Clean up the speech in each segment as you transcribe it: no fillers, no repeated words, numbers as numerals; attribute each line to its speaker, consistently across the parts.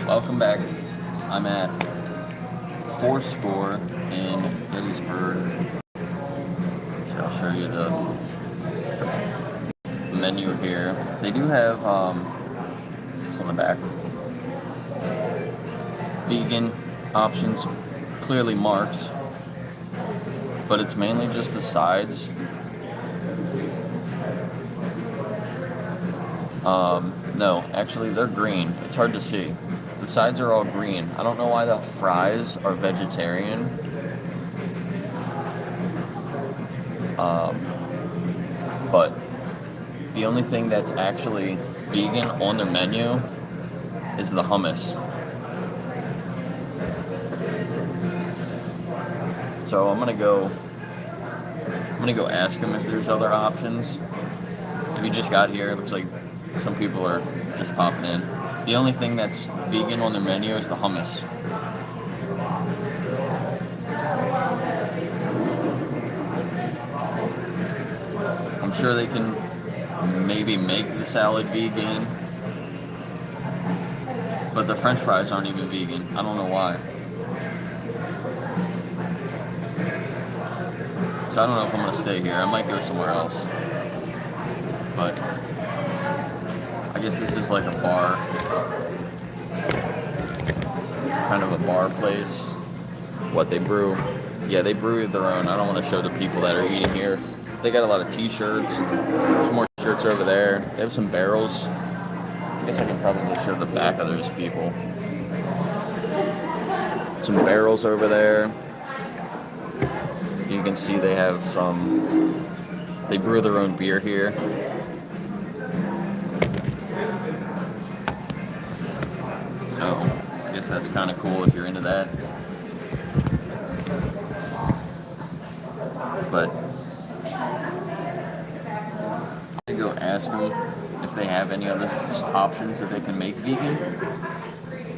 Speaker 1: Welcome back. I'm at Fourscore in Gettysburg. So I'll show you the menu here. They do have, is this on the back? Vegan options clearly marked, but it's mainly just the sides. No, actually they're green. It's hard to see. The sides are all green. I don't know why the fries are vegetarian. But the only thing that's actually vegan on their menu is the hummus. So I'm gonna go ask them if there's other options. We just got here. It looks like some people are just popping in. The only thing that's vegan on their menu is the hummus. I'm sure they can maybe make the salad vegan, but the French fries aren't even vegan. I don't know why. So I don't know if I'm gonna stay here. I might go somewhere else. But I guess this is like a bar, kind of a bar place. What they brew? Yeah, they brew their own. I don't want to show the people that are eating here. They got a lot of t-shirts, and there's more shirts over there. They have some barrels. I guess I can probably show the back of those people. Some barrels over there. You can see they have they brew their own beer here. So, I guess that's kind of cool if you're into that. But, I'm gonna go ask them if they have any other options that they can make vegan.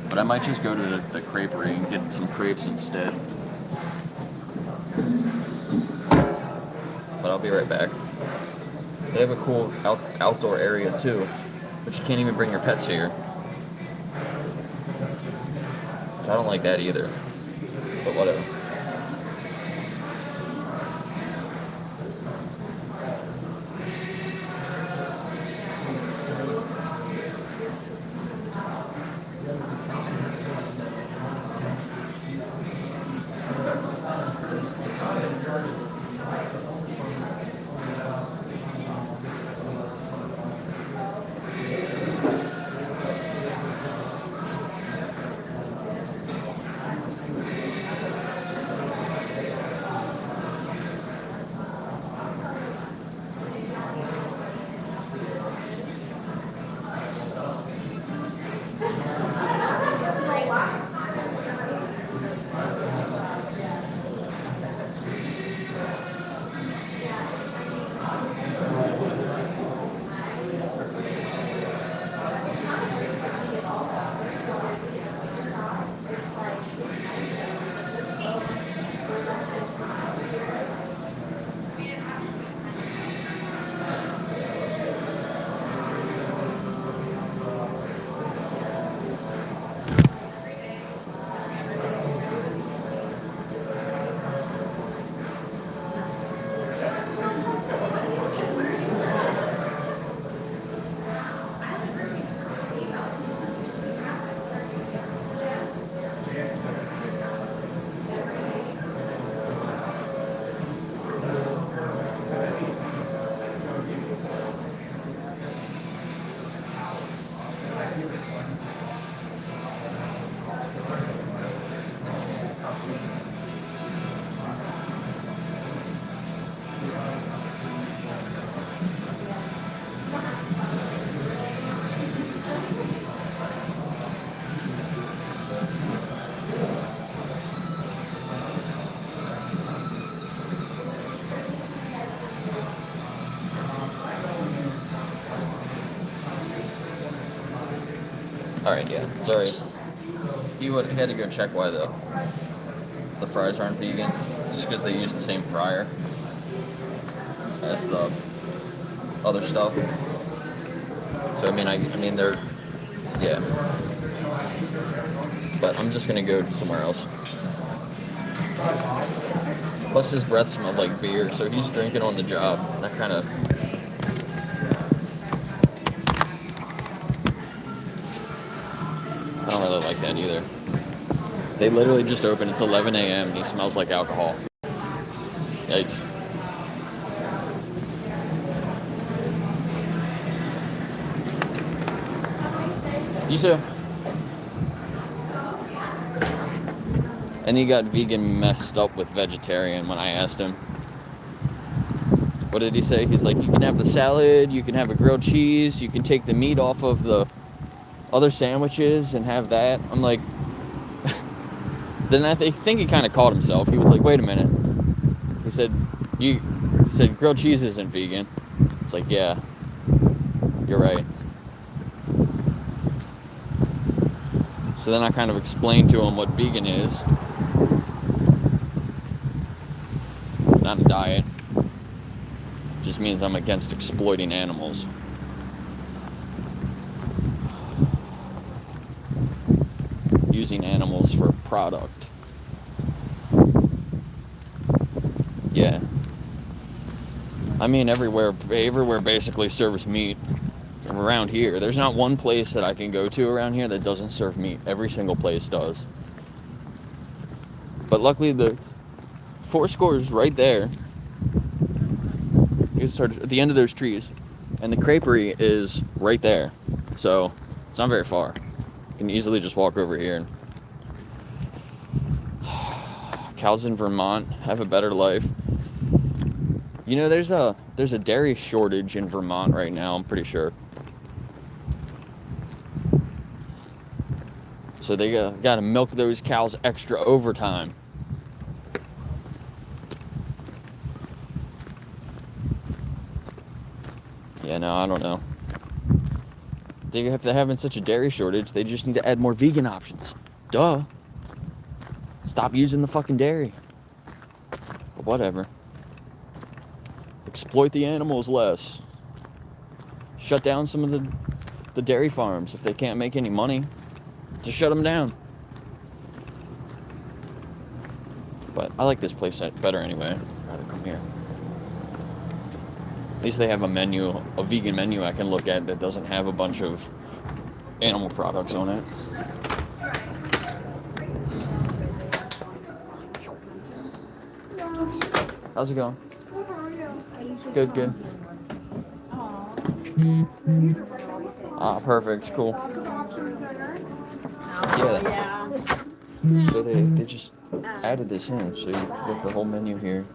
Speaker 1: But I might just go to the crepery and get some crepes instead. But I'll be right back. They have a cool outdoor area too, but you can't even bring your pets here. So I don't like that either, but whatever. Alright, yeah, sorry. He had to go check why the fries aren't vegan. Just because they use the same fryer as the other stuff. So I mean they're, yeah. But I'm just gonna go somewhere else. Plus his breath smelled like beer, so he's drinking on the job. That kind of... I don't really like that either. They literally just opened. It's 11 a.m. and he smells like alcohol. Yikes. You too. And he got vegan messed up with vegetarian when I asked him. What did he say? He's like, you can have the salad, you can have a grilled cheese, you can take the meat off of the other sandwiches and have that. I'm like, then I think he kind of caught himself. He was like, wait a minute. He said, grilled cheese isn't vegan. It's like, yeah, you're right. So then I kind of explained to him what vegan is. It's not a diet. It just means I'm against exploiting animals. Using animals for product. Yeah. I mean, everywhere basically serves meat. Around here, there's not one place that I can go to around here that doesn't serve meat. Every single place does. But luckily, the Foursquare is right there. You can start at the end of those trees, and the crepery is right there. So it's not very far. You can easily just walk over here. Cows in Vermont have a better life. You know, there's a dairy shortage in Vermont right now. I'm pretty sure. So they got to milk those cows extra overtime. Yeah, no, I don't know. If they're having such a dairy shortage, they just need to add more vegan options. Duh. Stop using the fucking dairy. But whatever. Exploit the animals less. Shut down some of the dairy farms if they can't make any money. Just shut them down. But I like this place better anyway. I'd rather come here. At least they have a vegan menu I can look at that doesn't have a bunch of animal products on it. How's it going? Good, good. Ah, perfect, cool. Yeah. So they just added this in, so you get the whole menu here.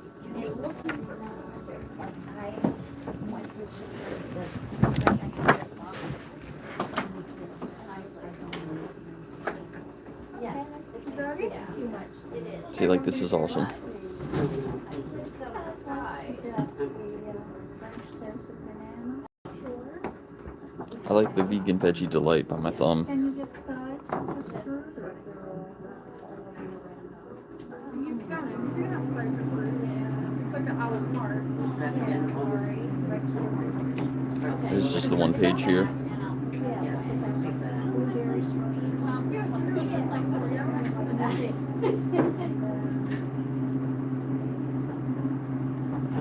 Speaker 1: See, like, this is awesome. I like the vegan veggie delight by my thumb.
Speaker 2: Can you get sides? You can have sides of fruit. It's like an a la carte.
Speaker 1: There's just the one page here.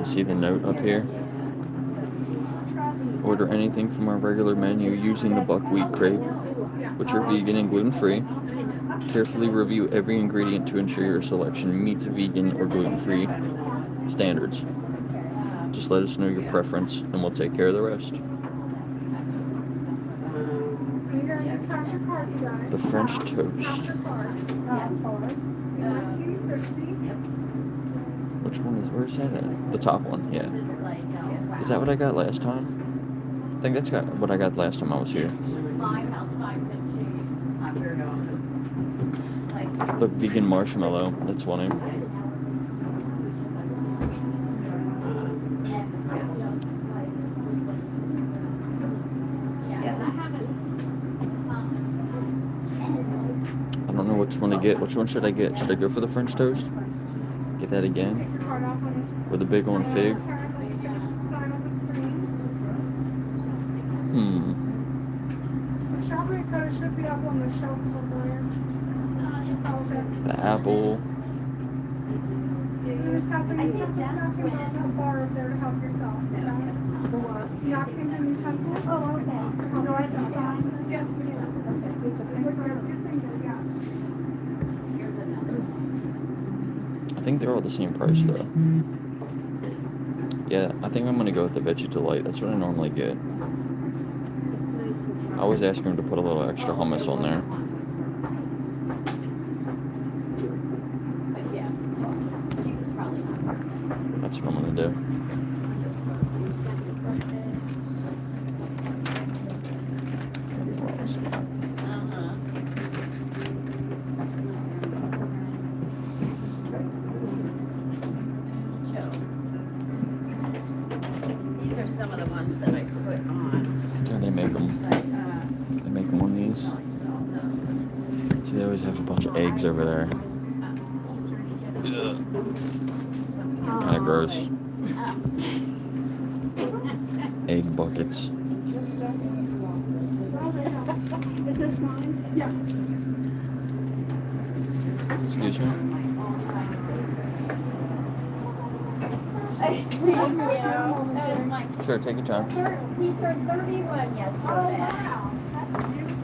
Speaker 1: See the note up here? Order anything from our regular menu using the buckwheat crepe, which are vegan and gluten-free. Carefully review every ingredient to ensure your selection meets vegan or gluten-free standards. Just let us know your preference and we'll take care of the rest. The French toast. Which one is, where's that at? The top one, yeah. Is that what I got last time? I think that's what I got last time I was here. Look, vegan marshmallow. That's funny. I don't know which one to get. Which one should I get? Should I go for the French toast? Get that again? With a big on fig?
Speaker 2: but it should be up on the shelf somewhere. Oh, okay.
Speaker 1: The apple.
Speaker 2: You just have the utensils, napkins on that bar up there to help yourself. Napkins and utensils.
Speaker 3: Oh, okay.
Speaker 2: To help yourself. Yes, ma'am.
Speaker 1: I think they're all the same price though. Yeah, I think I'm gonna go with the Veggie Delight. That's what I normally get. I always ask them to put a little extra hummus on there. That's what I'm gonna do. Wrong spot.
Speaker 3: These are some of the ones that I put on.
Speaker 1: Yeah, they make them.
Speaker 3: But,
Speaker 1: They make them on these. See, they always have a bunch of eggs over there. Kind of gross. Egg buckets.
Speaker 2: Is this mine? Yes.
Speaker 1: Excuse me?
Speaker 3: Thank you. That was my
Speaker 1: Sure, take your time.
Speaker 3: he turned 31 yesterday.
Speaker 2: Oh, wow. That's beautiful.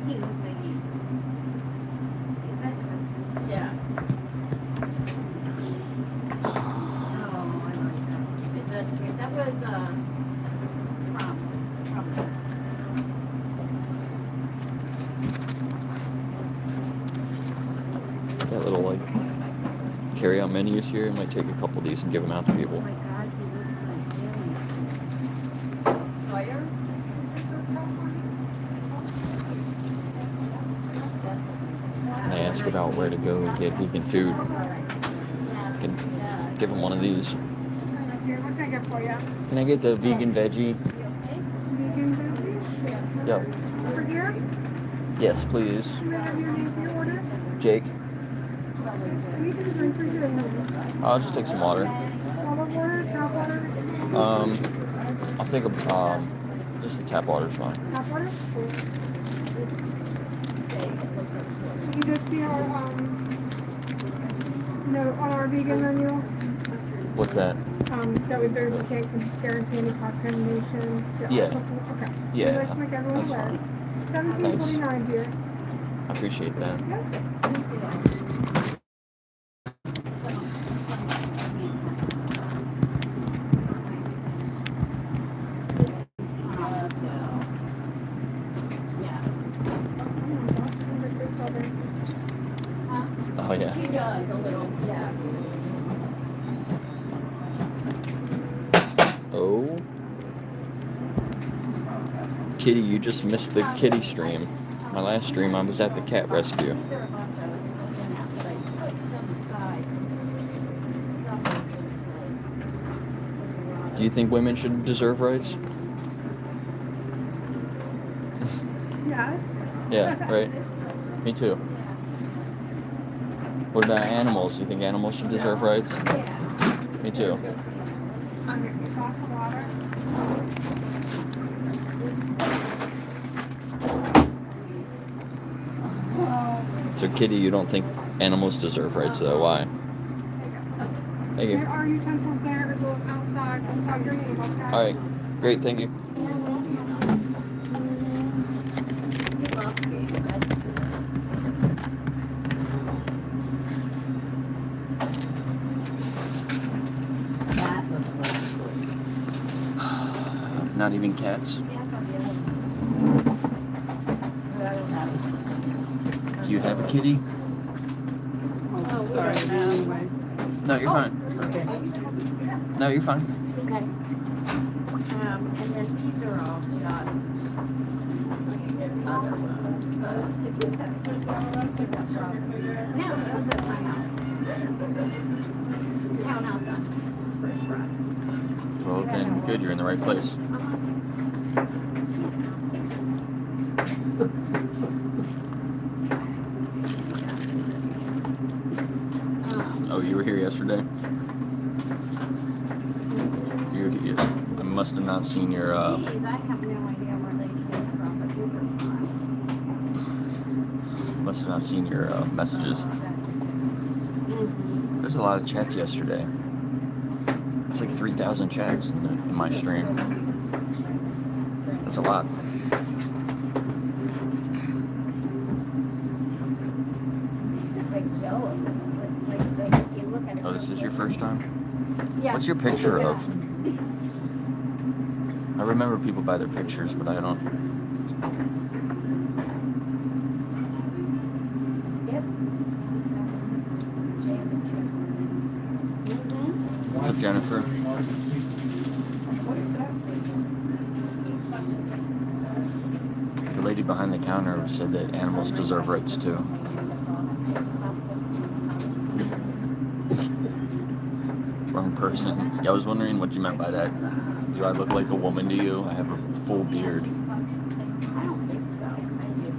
Speaker 3: Thank you. Yeah. Oh, I like that. That's great. That was from
Speaker 1: Got little like carry-out menus here. I might take a couple of these and give them out to people.
Speaker 3: God, he looks like Sawyer.
Speaker 1: I ask about where to go to get vegan food. I can give them one of these.
Speaker 2: What can I get for you?
Speaker 1: Can I get the vegan veggie?
Speaker 2: Vegan veggies?
Speaker 1: Yep.
Speaker 2: Over here?
Speaker 1: Yes, please.
Speaker 2: Can I have your name for your order?
Speaker 1: Jake.
Speaker 2: We can drink for you.
Speaker 1: I'll just take some water.
Speaker 2: Olive water, tap water,
Speaker 1: I'll take a just the tap water's fine.
Speaker 2: tap water. You just see our on our vegan menu
Speaker 1: What's that?
Speaker 2: that we can't guarantee any cross contamination.
Speaker 1: Yeah.
Speaker 2: Okay.
Speaker 1: Yeah,
Speaker 2: We'd like to make everyone
Speaker 1: that's
Speaker 2: aware.
Speaker 1: fine.
Speaker 2: $17.49 here.
Speaker 1: I appreciate that.
Speaker 2: Yep.
Speaker 1: Oh yeah.
Speaker 3: He does a little, yeah.
Speaker 1: Oh. Kitty, you just missed the kitty stream. My last stream, I was at the cat rescue.
Speaker 3: These are a bunch I was looking at, but I put some aside. Some are just like,
Speaker 1: Do you think women should deserve rights?
Speaker 2: Yes.
Speaker 1: Yeah, right. Me too. What about animals? You think animals should deserve rights?
Speaker 3: yeah.
Speaker 1: Me too.
Speaker 2: Glass of water.
Speaker 1: So, Kitty, you don't think animals deserve rights, though? Why? Thank
Speaker 2: There
Speaker 1: you.
Speaker 2: are utensils there as well as outside. Without your name, okay?
Speaker 1: All right. Great. Thank you.
Speaker 3: He loves cake, but that looks like
Speaker 1: Not even cats. Do you have a kitty?
Speaker 3: Oh, sorry. Anyway.
Speaker 1: No, you're fine.
Speaker 3: Okay.
Speaker 1: No, you're fine.
Speaker 3: Okay. And then these are all just other ones. No, that's a townhouse. Townhouse on Spruce Rock.
Speaker 1: Well, then good. You're in the right place. Oh, you were here yesterday? must have not seen your,
Speaker 3: These, I have no idea where they came from, but these are fun.
Speaker 1: must have not seen your messages. There's a lot of chats yesterday. It's like 3,000 chats in my stream. That's a lot.
Speaker 3: It's like Jello. Like if you look at it.
Speaker 1: Oh, this is your first time?
Speaker 3: Yeah.
Speaker 1: What's your picture of? I remember people by their pictures, but I don't.
Speaker 3: Yep.
Speaker 1: What's up, Jennifer? The lady behind the counter said that animals deserve rights too. Wrong person. Yeah, I was wondering what you meant by that. Do I look like a woman to you? I have a full beard.
Speaker 3: I don't think so. I do.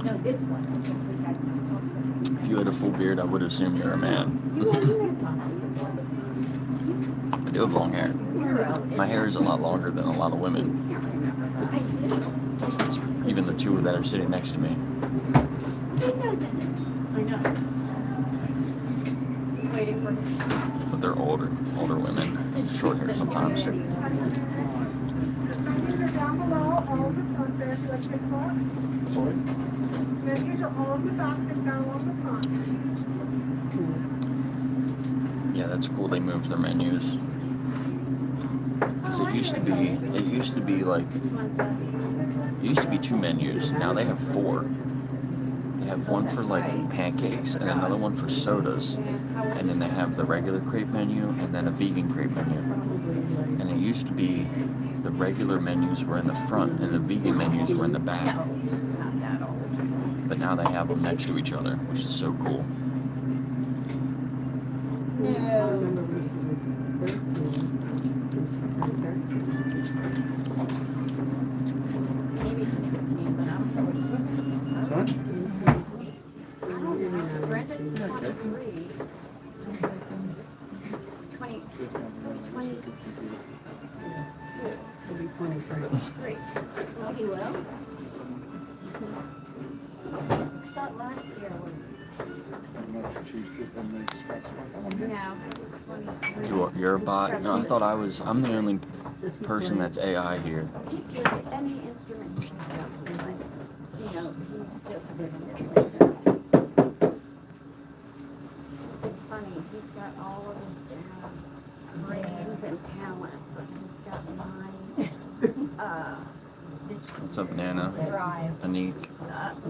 Speaker 3: No, this one.
Speaker 1: If you had a full beard, I would assume you're a man. I do have long hair. My hair is a lot longer than a lot of women.
Speaker 3: I do.
Speaker 1: It's even the two that are sitting next to me.
Speaker 3: He knows it. I know. He's waiting for his shot.
Speaker 1: But they're older women. Short hair sometimes.
Speaker 2: Menus are down below, all of the front there, if you like to take a look.
Speaker 4: Sorry?
Speaker 2: Menus are all of the baskets down along the front.
Speaker 1: Yeah, that's cool. They moved their menus. Because it used to be like,
Speaker 3: Which one's that?
Speaker 1: it used to be 2 menus. Now they have 4. They have one for like pancakes and another one for sodas. And then they have the regular crepe menu and then a vegan crepe menu. And it used to be the regular menus were in the front and the vegan menus were in the back.
Speaker 3: No, it's not that old.
Speaker 1: But now they have them next to each other, which is so cool.
Speaker 3: No. Maybe 16, but I don't know what she's thinking.
Speaker 4: Sorry?
Speaker 3: I don't know. Brendan's 23. 22. Great. Well, he will. I thought last year was. No.
Speaker 1: You're a bot? No, I thought I'm the only person that's AI here.
Speaker 3: He could, any instrument he picks up, he likes. You know, he's just living it like that. It's funny, he's got all of his dad's brains and talent, but he's got mine.
Speaker 1: What's up, Nana?
Speaker 3: Drive.
Speaker 1: Anik.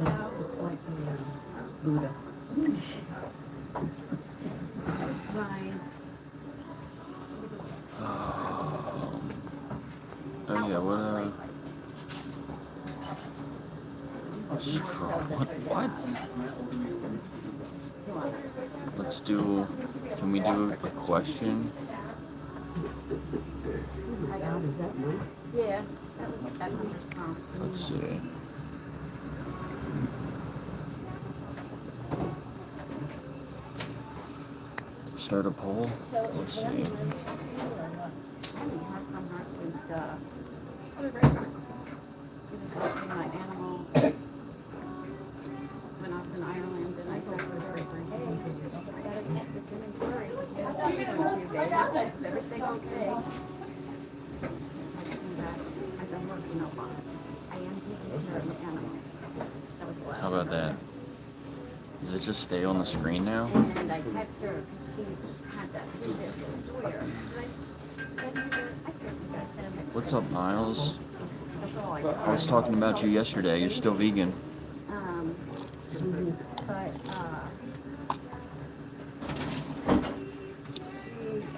Speaker 3: No.
Speaker 4: Buddha.
Speaker 3: It's mine.
Speaker 1: Oh yeah, what What? Let's do, can we do a question?
Speaker 3: Yeah, that was that one.
Speaker 1: Let's see. Start a poll? Let's see.
Speaker 3: I haven't heard from her since,
Speaker 2: Oh, they're very back.
Speaker 3: she was watching my animals when I was in Ireland, and I texted her, hey, I got a message in inquiry, because you haven't seen her in a few days. Is everything okay? I came back, I've been working a lot. I am taking care of the animals. That was the last.
Speaker 1: How about that? Does it just stay on the screen now?
Speaker 3: And I texted her because she had that visit with Sawyer. And I said to her, I said, you guys send him.
Speaker 1: What's up, Miles?
Speaker 3: That's all I
Speaker 1: I
Speaker 3: did.
Speaker 1: was talking about you yesterday. You're still vegan.
Speaker 3: But,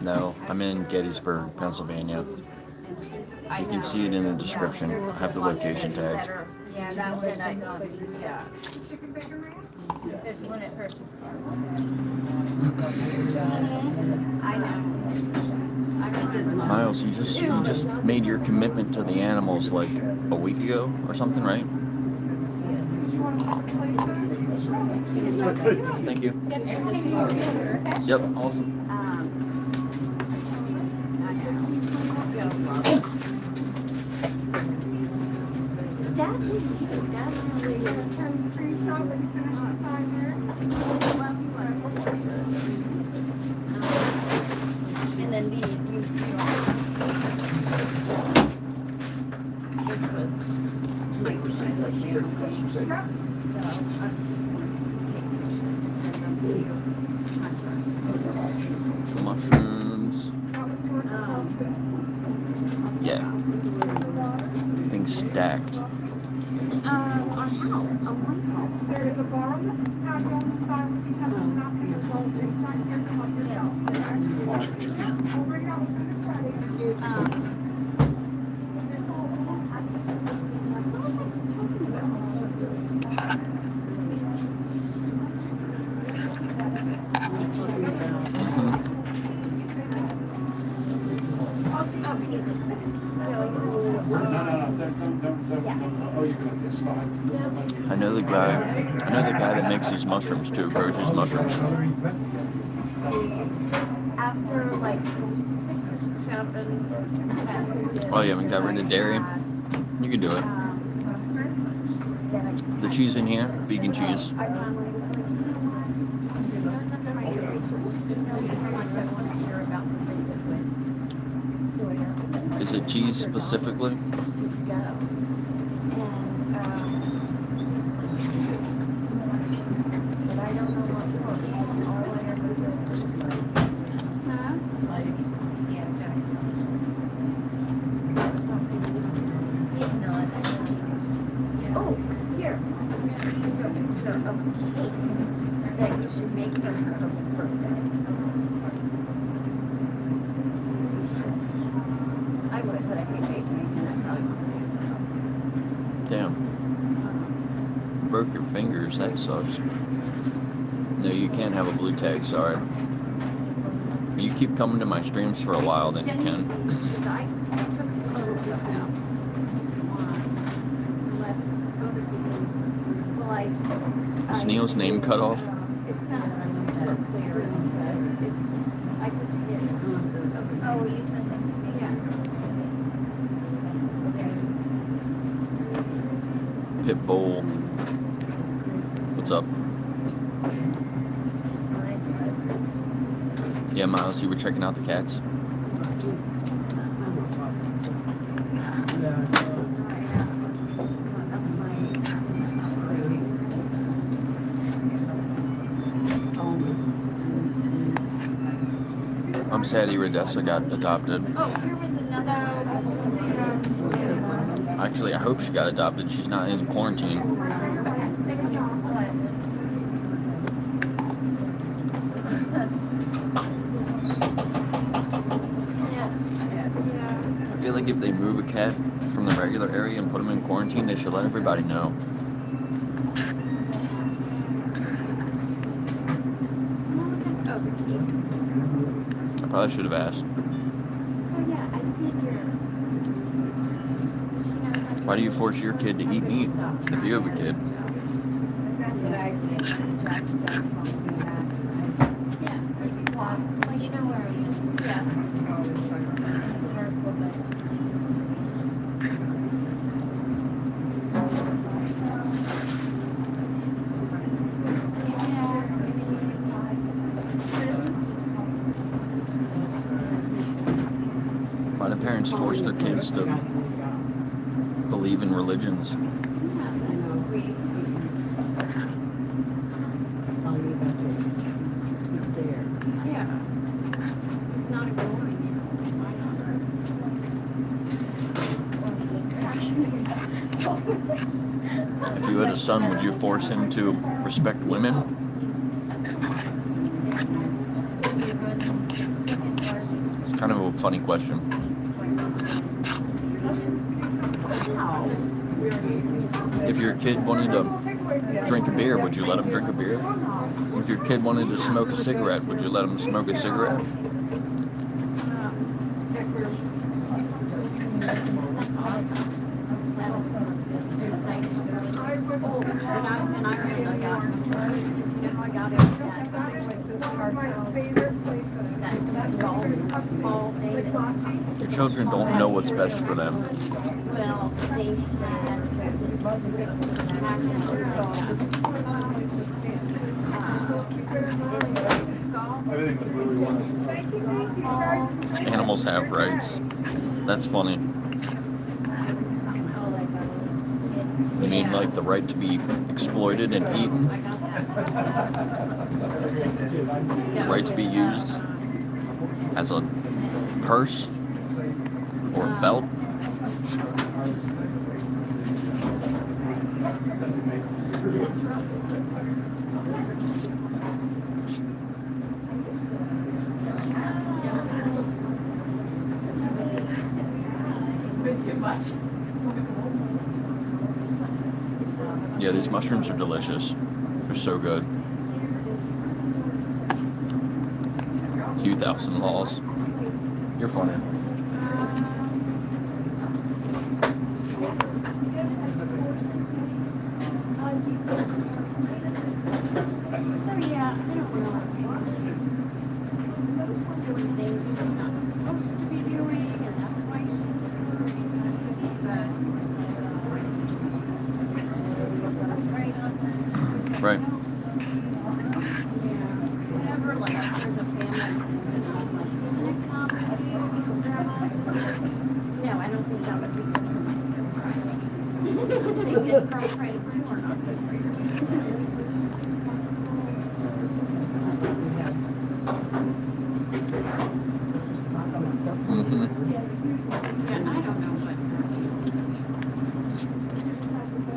Speaker 1: No, I'm in Gettysburg, Pennsylvania. You can see it in the description. I have the location tag.
Speaker 3: Yeah, that one I got. Yeah.
Speaker 2: Chicken bacon ranch?
Speaker 3: There's one at Hershey Park. I know. I remember.
Speaker 1: Miles, you just made your commitment to the animals like a week ago or something, right? Thank you. Yep, awesome.
Speaker 3: I know.
Speaker 2: Turn the screen stop when you finish inside there.
Speaker 3: And then these, you know, this was my style of
Speaker 2: Yep.
Speaker 3: So I was just going to take pictures to send them to you.
Speaker 1: Mushrooms.
Speaker 2: That was yours as well, too.
Speaker 1: Yeah. Things stacked.
Speaker 3: Our house, a one home.
Speaker 2: There is a bar on this patio on the side with utensil napkin as well as inside here to help yourself. I'll bring it out as soon as it's ready.
Speaker 3: What was I just talking about?
Speaker 1: I know the guy that makes these mushrooms too, grows these mushrooms.
Speaker 3: After like 6 or 7 passages.
Speaker 1: Oh, you haven't got rid of dairy? You can do it. The cheese in here, vegan cheese.
Speaker 3: I finally was like, you know what? She goes under my ear. She knows how much I want to hear about the things that went soya.
Speaker 1: Is it cheese specifically?
Speaker 3: But I don't know what for. All I ever do is He's not. Oh, here. This is a picture of a cake that you should make for her birthday. I would, but I hate baking and I probably won't see it, so.
Speaker 1: Damn. Broke your fingers, that sucks. No, you can't have a blue tag, sorry. You keep coming to my streams for a while, then you can.
Speaker 3: Because I took photos of them. Unless other people, well,
Speaker 1: Is Neil's name cut off?
Speaker 3: It's not super clear, but it's, I just hit. Oh, you sent that to me? Yeah.
Speaker 1: Pitbull. What's up?
Speaker 3: Mine was.
Speaker 1: Yeah, Miles, you were checking out the cats? I'm sad Iridessa got adopted.
Speaker 3: Oh, here was another.
Speaker 1: Actually, I hope she got adopted. She's not in quarantine. I feel like if they move a cat from the regular area and put them in quarantine, they should let everybody know. I probably should have asked.
Speaker 3: So yeah, I figure.
Speaker 1: Why do you force your kid to eat meat if you have a kid?
Speaker 3: That's what I did. Yeah. Well, you know where I am. Yeah. And it's hurtful, but
Speaker 1: Why do parents force their kids to believe in religions?
Speaker 3: yeah, that's sweet. Yeah. It's not ignoring you. Why
Speaker 1: If you had a son, would you force him to respect women? It's kind of a funny question. If your kid wanted to drink a beer, would you let him drink a beer? If your kid wanted to smoke a cigarette, would you let him smoke a cigarette? Your children don't know what's best for them.
Speaker 3: Well, they
Speaker 1: Animals have rights. That's funny. You mean like the right to be exploited and eaten? The right to be used as a purse or a belt? Yeah, these mushrooms are delicious. They're so good. 2,000 laws. You're funny.
Speaker 3: So yeah, I don't know. Doing things she's not supposed to be doing, and that's why she's
Speaker 1: Right.
Speaker 3: whenever like there's a family and it comes, no, I don't think that would be good for my sobriety. They get frustrated for you or not good for your
Speaker 1: Mm-hmm.
Speaker 3: Yeah, I don't know what.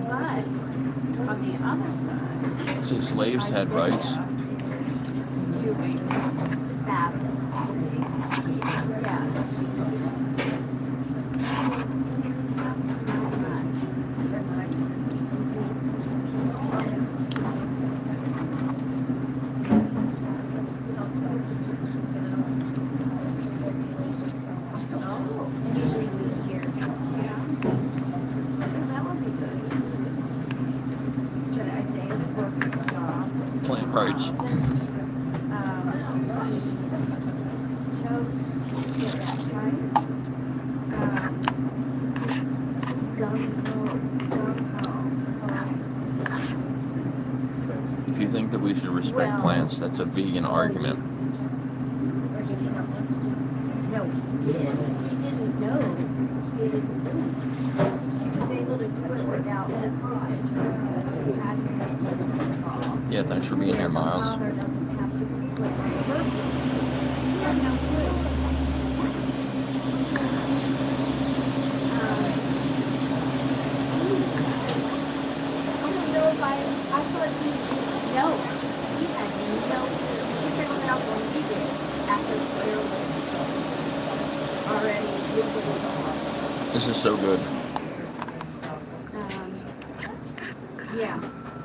Speaker 3: But on the other side,
Speaker 1: See, slaves had rights.
Speaker 3: you make fabulous. Yeah.
Speaker 1: Plant rights. If you think that we should respect plants, that's a vegan argument.
Speaker 3: No, he didn't. He didn't know he was doing it. She was able to do it without his signature because she had him involved.
Speaker 1: Yeah, thanks for being here, Miles.
Speaker 3: Father doesn't have to be put on the person. He had no clue. I don't know if I thought he no. He had no clue. He found out when he did after Claire was already with the
Speaker 1: This is so good.
Speaker 3: yeah,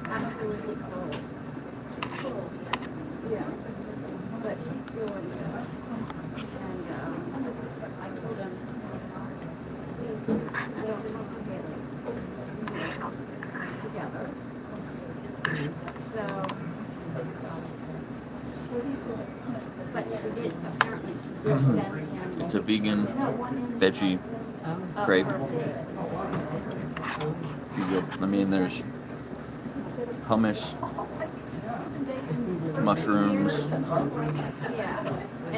Speaker 3: absolutely cool. Cool. Yeah. But he's doing good. And I told him, please, I don't want to get the house together. So, but she did, apparently she did send him.
Speaker 1: It's a vegan veggie crepe. If you go, I mean, there's hummus, mushrooms,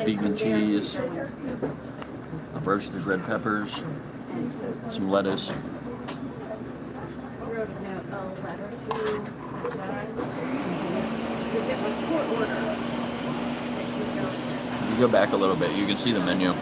Speaker 1: vegan cheese, roasted red peppers, some lettuce.
Speaker 3: Wrote a letter to, if it was court order, that you go
Speaker 1: If you go back a little bit, you can see the menu.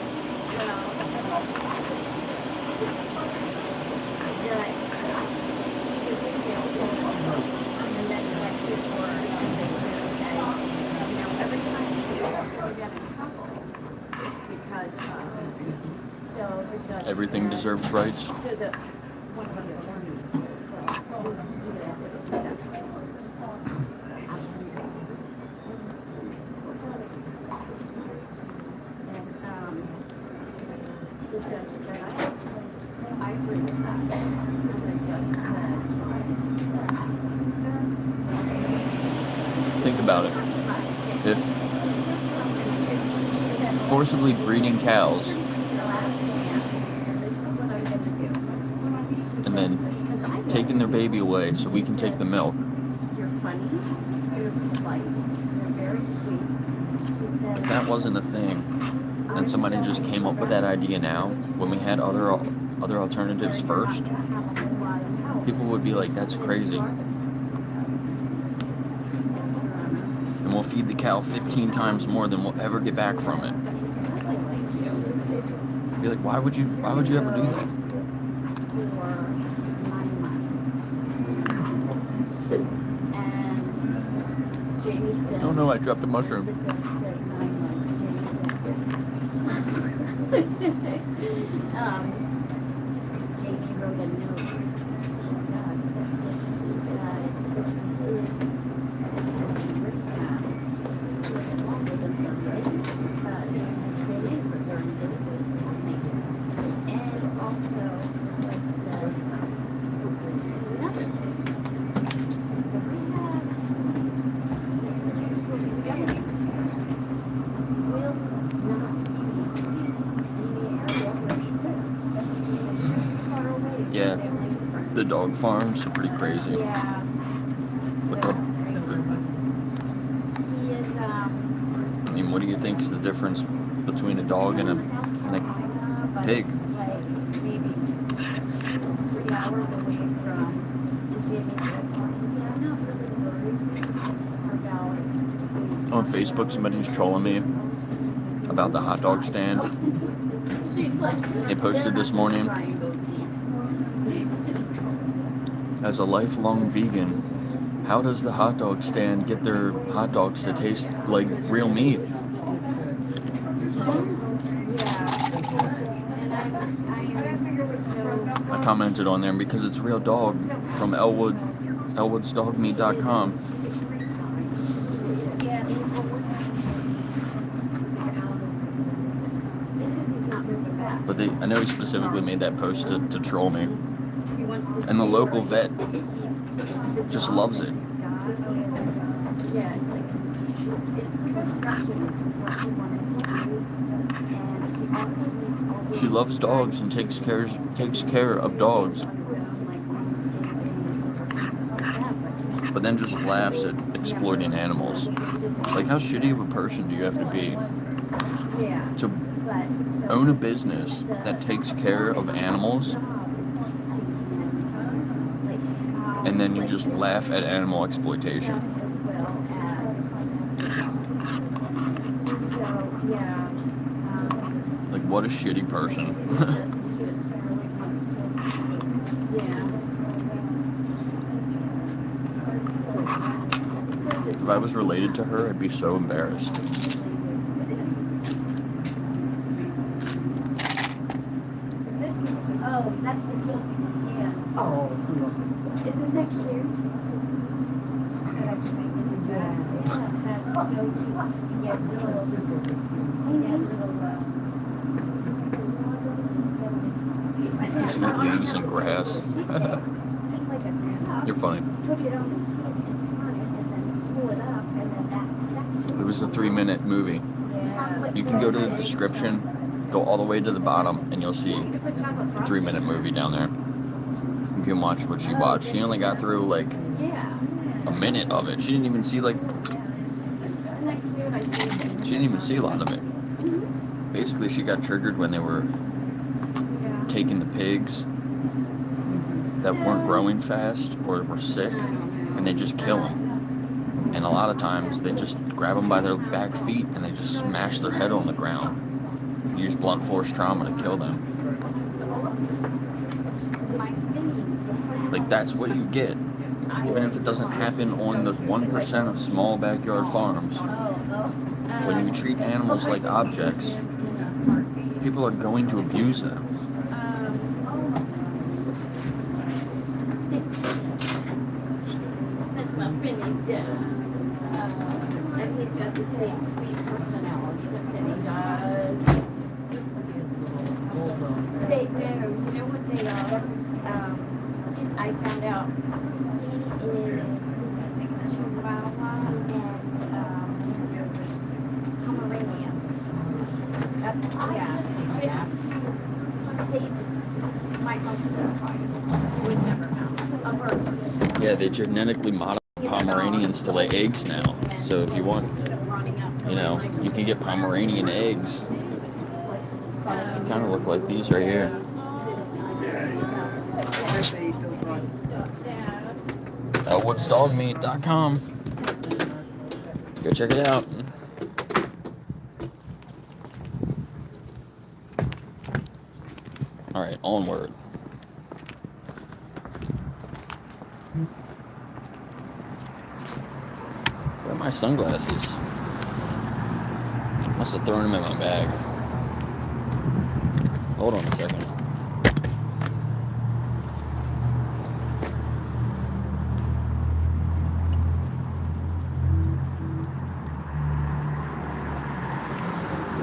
Speaker 1: Everything deserves rights. Think about it. If forcibly breeding cows taking their baby away so we can take the milk.
Speaker 3: You're funny, you're polite, you're very sweet. She said,
Speaker 1: If that wasn't a thing, and somebody just came up with that idea now, when we had other alternatives first, people would be like, that's crazy. And we'll feed the cow 15 times more than we'll ever get back from it. Be like, why would you ever do that?
Speaker 3: for 9 months. And Jamie said,
Speaker 1: Oh no, I dropped a mushroom.
Speaker 3: the judge said 9 months. Jamie wrote a note to the judge that if she did send her to rehab, it's a little longer than 30 days because she has been in for 30 days and it's happening. And also, the judge said, another thing, the rehab, the government will not be in the area where she lives. Far away from
Speaker 1: Yeah.
Speaker 3: family and friends.
Speaker 1: The dog farms are pretty crazy.
Speaker 3: Yeah.
Speaker 1: What
Speaker 3: That's
Speaker 1: the?
Speaker 3: crazy. He is,
Speaker 1: I mean, what do you think's the difference between a dog and a pig?
Speaker 3: It's like maybe 2-3 hours away from, and Jamie says, I'm not really worried about just being.
Speaker 1: On Facebook, somebody's trolling me about the hot dog stand.
Speaker 3: She's like,
Speaker 1: They posted this morning.
Speaker 3: "Try and go see."
Speaker 1: As a lifelong vegan, how does the hot dog stand get their hot dogs to taste like real meat?
Speaker 3: Yeah. And I am so.
Speaker 1: I commented on there because it's real dog from elwoodsdogmeat.com.
Speaker 3: Yeah. This is he's not moving back.
Speaker 1: But I know he specifically made that post to troll me.
Speaker 3: He wants to
Speaker 1: And the
Speaker 3: stay
Speaker 1: local
Speaker 3: right.
Speaker 1: vet
Speaker 3: He's- the
Speaker 1: just
Speaker 3: job
Speaker 1: loves
Speaker 3: that
Speaker 1: it.
Speaker 3: he's got, yeah, it's like it's construction, which is what he wanted to do, and he always
Speaker 1: She loves dogs and takes care of dogs, but then just laughs at exploiting animals. Like, how shitty of a person do you have to be
Speaker 3: Yeah,
Speaker 1: to
Speaker 3: but so
Speaker 1: own a business that takes care of animals, and then you just laugh at animal exploitation? Like, what a shitty person. If I was related to her, I'd be so embarrassed.
Speaker 3: Is this? Oh, that's the kid. Yeah.
Speaker 4: Oh,
Speaker 3: Isn't that cute? She said I should make it a dress. Yeah, that's so cute. You get little,
Speaker 1: Just got leaves and grass.
Speaker 3: take like a nap.
Speaker 1: You're funny.
Speaker 3: Put it on the head and turn it and then pull it up and then that section.
Speaker 1: It was a 3-minute movie.
Speaker 3: Yeah.
Speaker 1: You can go to the description, go all the way to the bottom, and you'll see
Speaker 3: You could put chocolate
Speaker 1: a
Speaker 3: frosting.
Speaker 1: 3-minute movie down there. You can watch what she watched. She only got through like
Speaker 3: Yeah.
Speaker 1: a minute of it. She didn't even see
Speaker 3: Isn't that cute? I see.
Speaker 1: she didn't even see a lot of it. Basically, she got triggered when they were
Speaker 3: Yeah.
Speaker 1: taking the pigs that weren't growing fast or were sick, and they just kill them. And a lot of times they just grab them by their back feet and they just smash their head on the ground. Use blunt force trauma to kill them.
Speaker 3: My finny's dead.
Speaker 1: Like, that's what you get. Even if it doesn't happen on the 1% of small backyard farms. When you treat animals like objects, people are going to abuse them.
Speaker 3: That's my Finny's dad. And he's got the same sweet personality that Finny does. They do. You know what they are? I found out he is Chihuahua and Pomeranian. That's, yeah. They, my house is so quiet. Would never know.
Speaker 1: Yeah, they genetically modify Pomeranians to lay eggs now. So if you want, you know, you can get Pomeranian eggs. They kind of look like these right here. Woodsdogmeat.com. Go check it out. All right, onward. Where are my sunglasses? Must have thrown them in my bag. Hold on a second.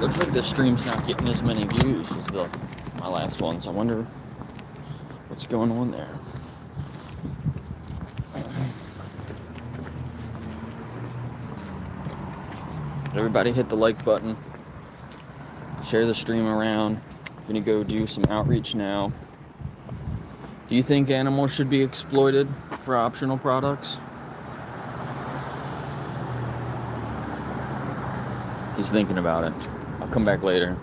Speaker 1: Looks like the stream's not getting as many views as my last ones. I wonder what's going on there. Everybody hit the like button. Share the stream around. I'm gonna go do some outreach now. Do you think animals should be exploited for optional products? He's thinking about it. I'll come back later.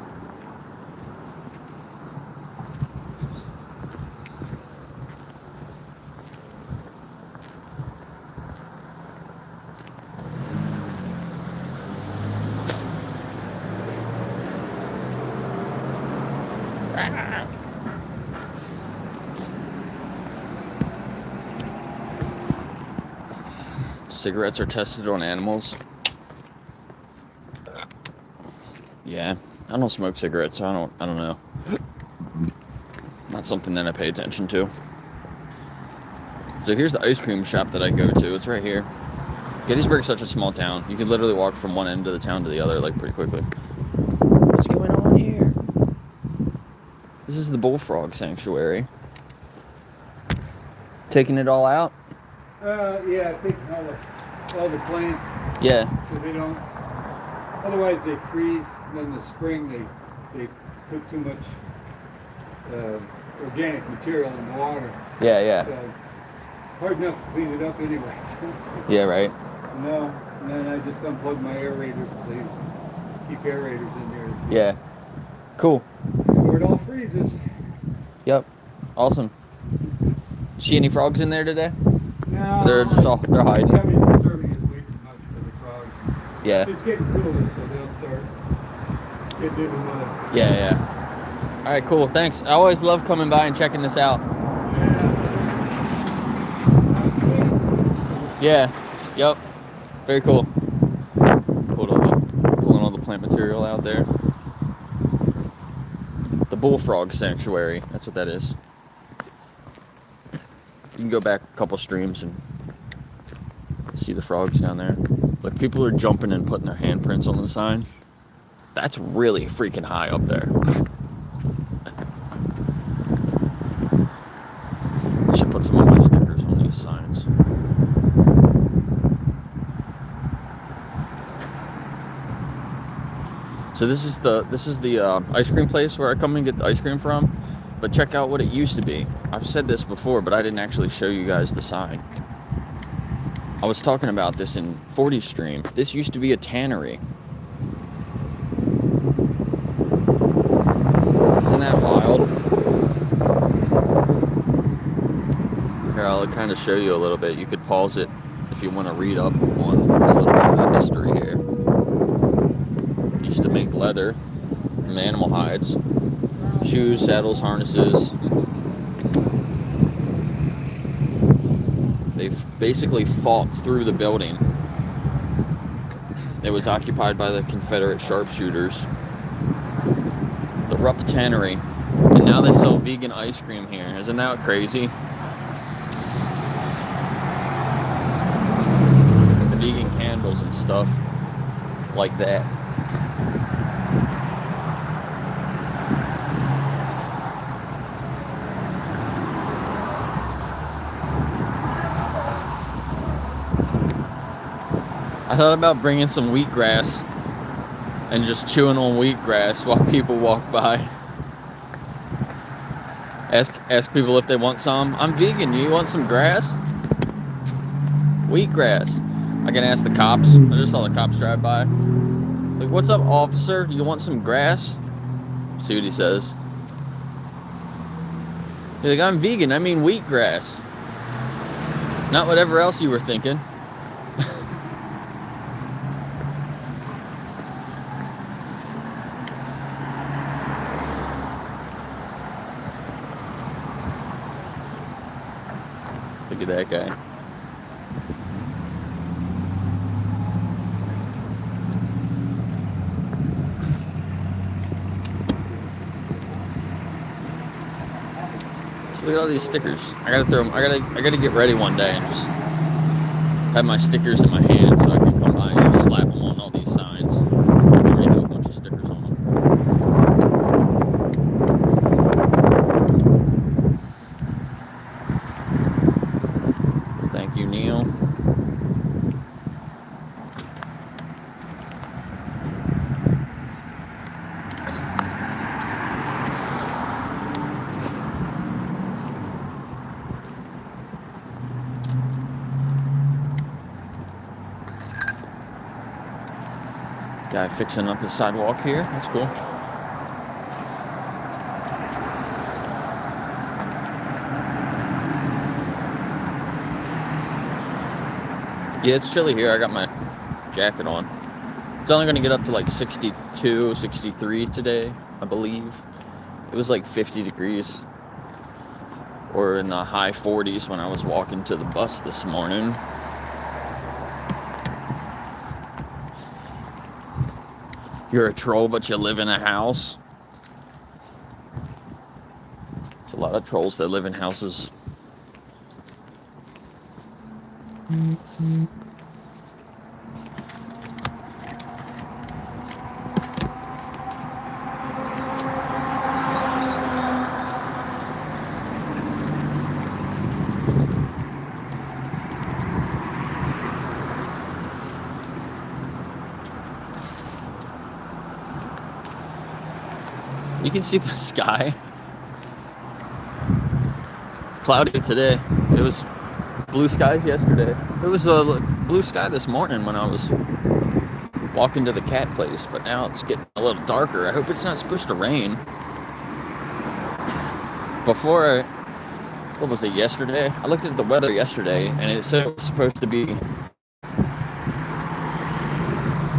Speaker 1: Cigarettes are tested on animals. Yeah, I don't smoke cigarettes, so I don't know. Not something that I pay attention to. So here's the ice cream shop that I go to. It's right here. Gettysburg's such a small town. You can literally walk from one end of the town to the other, like, pretty quickly. What's going on here? This is the bullfrog sanctuary. Taking it all out?
Speaker 5: Yeah, taking all the plants.
Speaker 1: Yeah.
Speaker 5: So they don't. Otherwise, they freeze. And in the spring, they put too much organic material in the water.
Speaker 1: Yeah, yeah.
Speaker 5: So hard enough to clean it up anyway.
Speaker 1: Yeah, right.
Speaker 5: No, and then I just unplug my aerators. They keep aerators in there.
Speaker 1: Yeah. Cool.
Speaker 5: Before it all freezes.
Speaker 1: Yep. Awesome. See any frogs in there today?
Speaker 5: No.
Speaker 1: They're hiding.
Speaker 5: Having disturbing is way too much for the frogs.
Speaker 1: Yeah.
Speaker 5: It's getting cooler, so they'll start getting into the.
Speaker 1: Yeah, yeah. All right, cool. Thanks. I always love coming by and checking this out. Yeah. Yep. Very cool. Pulling all the plant material out there. The bullfrog sanctuary. That's what that is. You can go back a couple streams and see the frogs down there. Like, people are jumping and putting their handprints on the sign. That's really freaking high up there. I should put some of my stickers on these signs. So this is the ice cream place where I come and get the ice cream from. But check out what it used to be. I've said this before, but I didn't actually show you guys the sign. I was talking about this in 40's stream. This used to be a tannery. Isn't that wild? Here, I'll kind of show you a little bit. You could pause it if you want to read up on a little bit of the history here. Used to make leather from animal hides. Shoes, saddles, harnesses. They basically fought through the building. It was occupied by the Confederate sharpshooters. The Rupp Tannery. And now they sell vegan ice cream here. Isn't that crazy? Vegan candles and stuff like that. I thought about bringing some wheatgrass and just chewing on wheatgrass while people walk by. Ask people if they want some. I'm vegan. You want some grass? Wheatgrass. I can ask the cops. I just saw the cops drive by. Like, what's up, officer? Do you want some grass? See what he says. He's like, I'm vegan. I mean wheatgrass. Not whatever else you were thinking. Look at that guy. So look at all these stickers. I gotta throw them. I gotta get ready one day and just have my stickers in my hand so I can come by and just slap them on all these signs. I already have a bunch of stickers on them. Thank you, Neil. Guy fixing up his sidewalk here. That's cool. Yeah, it's chilly here. I got my jacket on. It's only going to get up to like 62, 63 today, I believe. It was like 50 degrees. Or in the high 40s when I was walking to the bus this morning. You're a troll, but you live in a house. There's a lot of trolls that live in houses. You can see the sky. It's cloudy today. It was blue skies yesterday. It was a blue sky this morning when I was walking to the cat place, but now it's getting a little darker. I hope it's not supposed to rain. What was it, yesterday? I looked at the weather yesterday, and it said it was supposed to be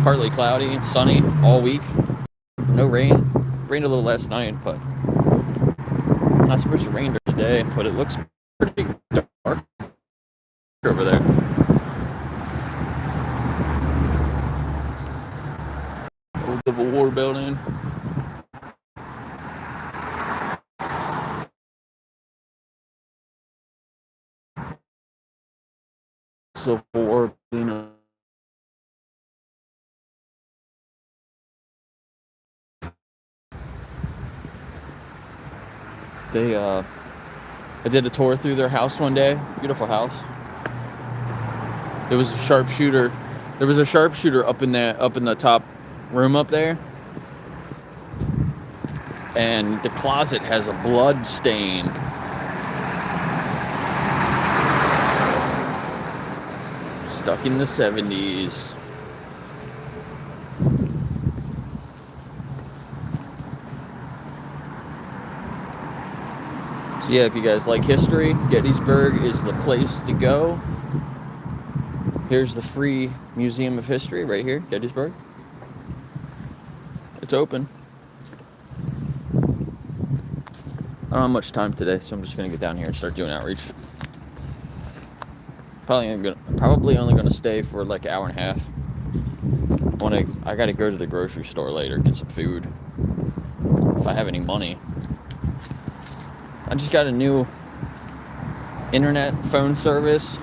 Speaker 1: partly cloudy, sunny all week. No rain. Rained a little last night, but not supposed to rain during the day, but it looks pretty dark over there. Old Civil War building. Civil War building. I did a tour through their house one day. Beautiful house. There was a sharpshooter. There was a sharpshooter up in the top room up there. And the closet has a blood stain. Stuck in the 70s. So yeah, if you guys like history, Gettysburg is the place to go. Here's the free Museum of History right here, Gettysburg. It's open. I don't have much time today, so I'm just gonna get down here and start doing outreach. Probably only gonna stay for like an hour and a half. I gotta go to the grocery store later, get some food. If I have any money. I just got a new internet phone service,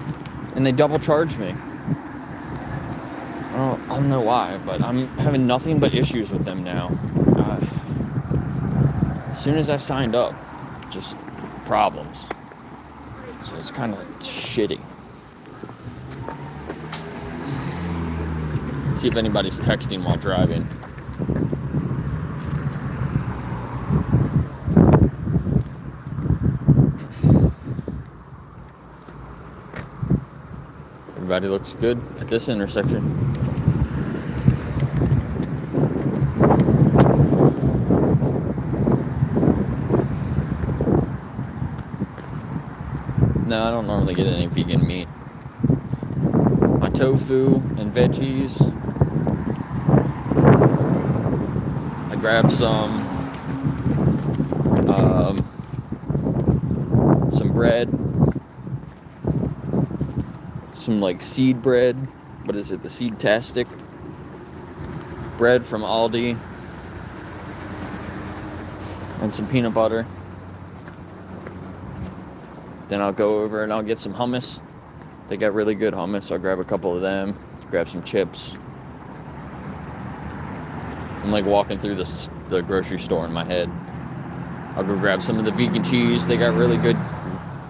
Speaker 1: and they double charged me. I don't know why, but I'm having nothing but issues with them now. As soon as I signed up, just problems. So it's kind of shitty. See if anybody's texting while driving. Everybody looks good at this intersection. No, I don't normally get any vegan meat. My tofu and veggies. I grabbed some bread. Some like seed bread. What is it? The Seed-tastic bread from Aldi. And some peanut butter. Then I'll go over and I'll get some hummus. They got really good hummus. I'll grab a couple of them. Grab some chips. I'm like walking through the grocery store in my head. I'll go grab some of the vegan cheese. They got really good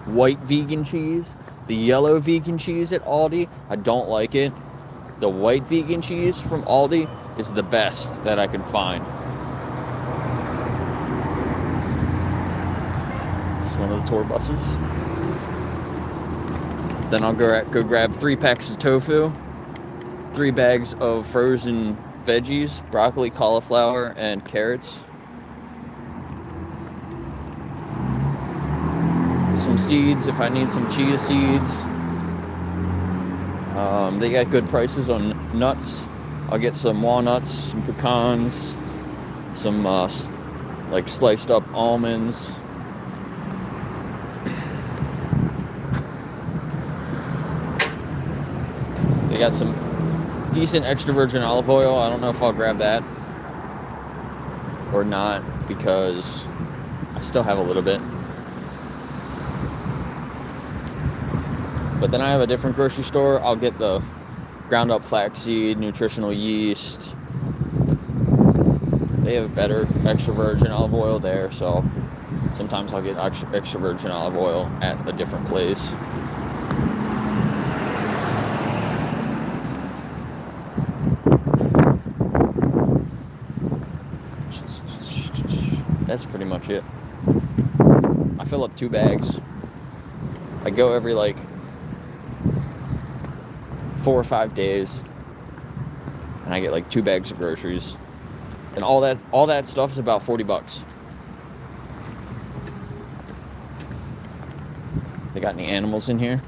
Speaker 1: white vegan cheese. The yellow vegan cheese at Aldi, I don't like it. The white vegan cheese from Aldi is the best that I can find. It's one of the tour buses. Then I'll go grab 3 packs of tofu, 3 bags of frozen veggies, broccoli, cauliflower, and carrots. Some seeds if I need some chia seeds. They got good prices on nuts. I'll get some walnuts, some pecans, some like sliced up almonds. They got some decent extra virgin olive oil. I don't know if I'll grab that or not because I still have a little bit. But then I have a different grocery store. I'll get the ground up flaxseed, nutritional yeast. They have better extra virgin olive oil there, so sometimes I'll get extra virgin olive oil at a different place. That's pretty much it. I fill up 2 bags. I go every like 4 or 5 days, and I get like 2 bags of groceries, and all that stuff is about $40. They got any animals in here?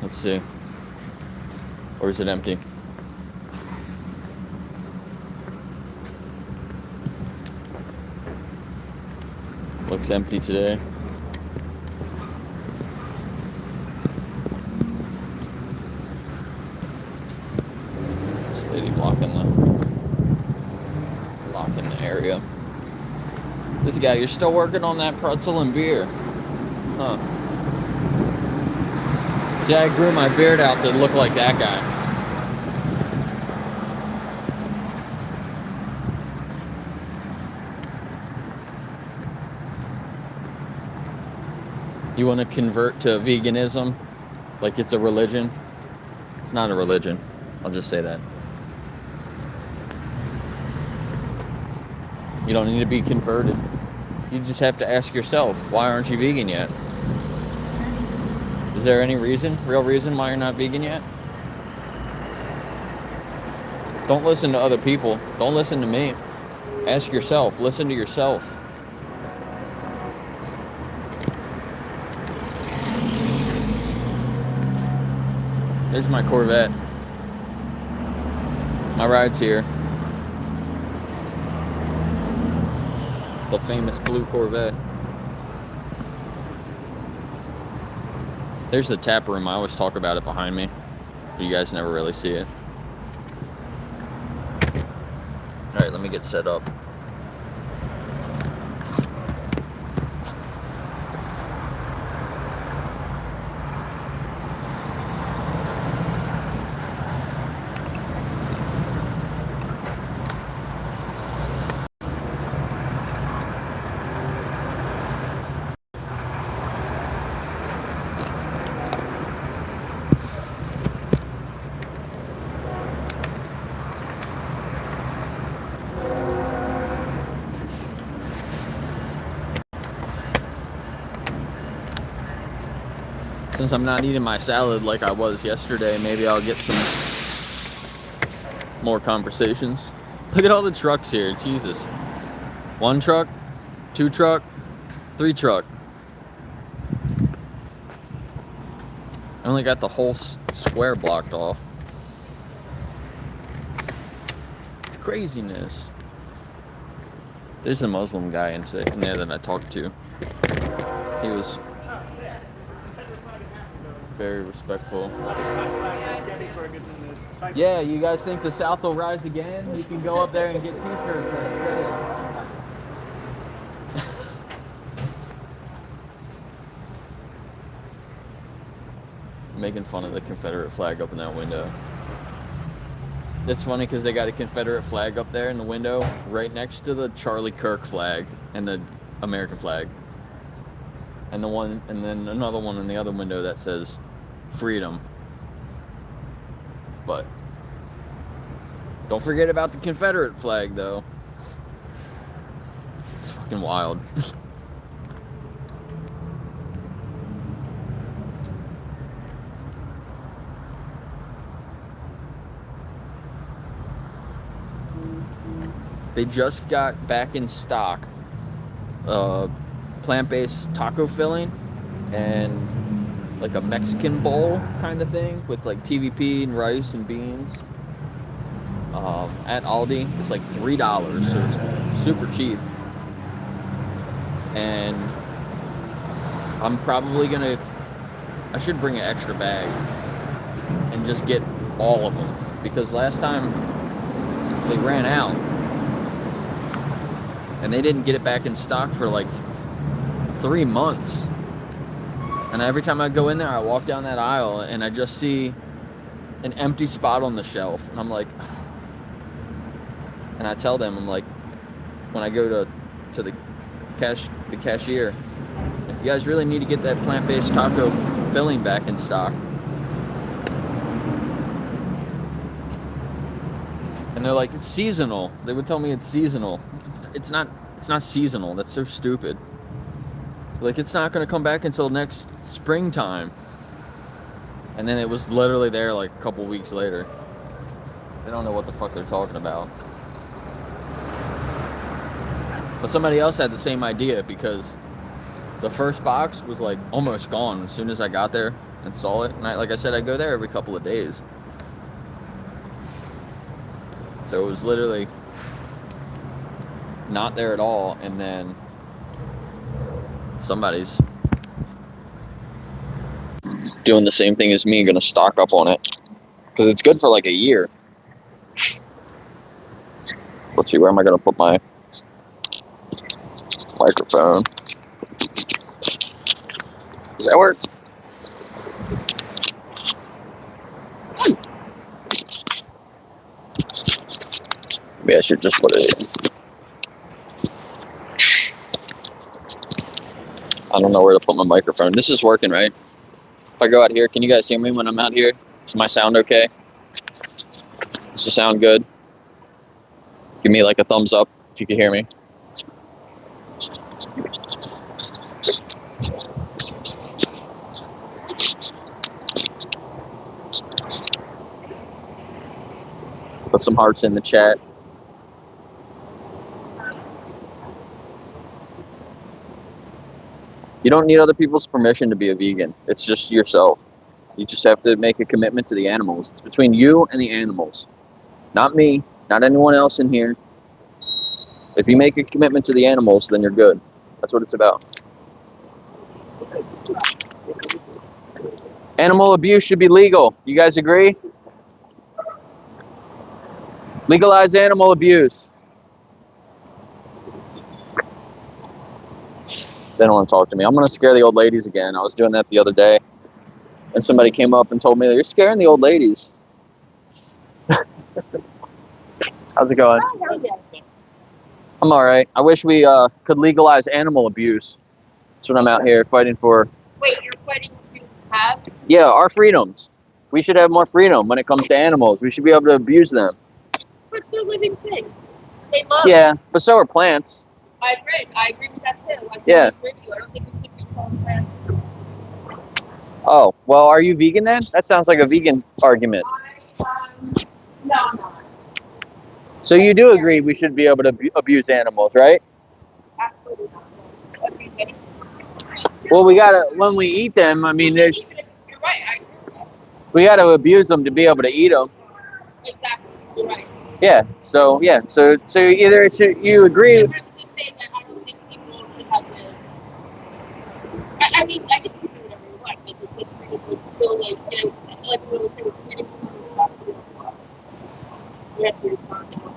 Speaker 1: Let's see. Or is it empty? Looks empty today. This lady blocking the area. This guy, you're still working on that pretzel and beer. Huh. See, I grew my beard out to look like that guy. You want to convert to veganism like it's a religion? It's not a religion. I'll just say that. You don't need to be converted. You just have to ask yourself, why aren't you vegan yet? Is there any real reason why you're not vegan yet? Don't listen to other people. Don't listen to me. Ask yourself. Listen to yourself. There's my Corvette. My ride's here. The famous blue Corvette. There's the tap room. I always talk about it behind me, but you guys never really see it. Alright, let me get set up. Since I'm not eating my salad like I was yesterday, maybe I'll get some more conversations. Look at all the trucks here, Jesus. 1 truck, 2 truck, 3 truck. I only got the whole square blocked off. Craziness. There's a Muslim guy in there that I talked to. He was very respectful. Yeah, you guys think the South will rise again? You can go up there and get t-shirts that say it. Making fun of the Confederate flag up in that window. It's funny because they got a Confederate flag up there in the window right next to the Charlie Kirk flag and the American flag. And then another one in the other window that says freedom. But don't forget about the Confederate flag though. It's fucking wild. They just got back in stock plant-based taco filling and like a Mexican bowl kind of thing with like TVP and rice and beans at Aldi. It's like $3, so it's super cheap. And I'm probably I should bring an extra bag and just get all of them, because last time they ran out and they didn't get it back in stock for like 3 months. And every time I go in there, I walk down that aisle and I just see an empty spot on the shelf, and I'm like, and I tell them, I'm like, when I go to the cashier, if you guys really need to get that plant-based taco filling back in stock. And they're like, it's seasonal. They would tell me it's seasonal. It's not seasonal. That's so stupid. Like, it's not going to come back until next springtime. And then it was literally there like a couple weeks later. They don't know what the fuck they're talking about. But somebody else had the same idea, because the first box was like almost gone as soon as I got there and saw it. And like I said, I go there every couple of days. So it was literally not there at all, and then somebody's doing the same thing as me, gonna stock up on it because it's good for like a year. Let's see, where am I gonna put my microphone? Does that work? Maybe I should just put it in. I don't know where to put my microphone. This is working, right? If I go out here, can you guys hear me when I'm out here? Is my sound okay? Does it sound good? Give me like a thumbs up if you can hear me. Put some hearts in the chat. You don't need other people's permission to be a vegan. It's just yourself. You just have to make a commitment to the animals. It's between you and the animals. Not me, not anyone else in here. If you make a commitment to the animals, then you're good. That's what it's about. Animal abuse should be legal. You guys agree? Legalize animal abuse. They don't want to talk to me. I'm going to scare the old ladies again. I was doing that the other day, and somebody came up and told me that you're scaring the old ladies. How's it going? I'm all right. I wish we could legalize animal abuse. That's what I'm out here fighting for.
Speaker 6: Wait, you're fighting to have?
Speaker 1: Yeah, our freedoms. We should have more freedom when it comes to animals. We should be able to abuse them.
Speaker 6: But they're living things. They love.
Speaker 1: Yeah, but so are plants.
Speaker 6: I agree with that too.
Speaker 1: Yeah.
Speaker 6: Agree with you. I don't think we should be telling plants.
Speaker 1: Oh, well, are you vegan then? That sounds like a vegan argument.
Speaker 6: No, I'm not.
Speaker 1: So you do agree we should be able to abuse animals, right?
Speaker 6: Absolutely not. No. Everybody.
Speaker 1: Well, we gotta, when we eat them, I mean,
Speaker 6: You're right. I agree with that.
Speaker 1: we gotta abuse them to be able to eat them.
Speaker 6: Exactly. You're right.
Speaker 1: Yeah. So either you agree.
Speaker 6: I'm just saying that I don't think people should have the. I mean, I can do whatever you want, but it's like people feel like, you know, like we were saying, committing we have to be responsible.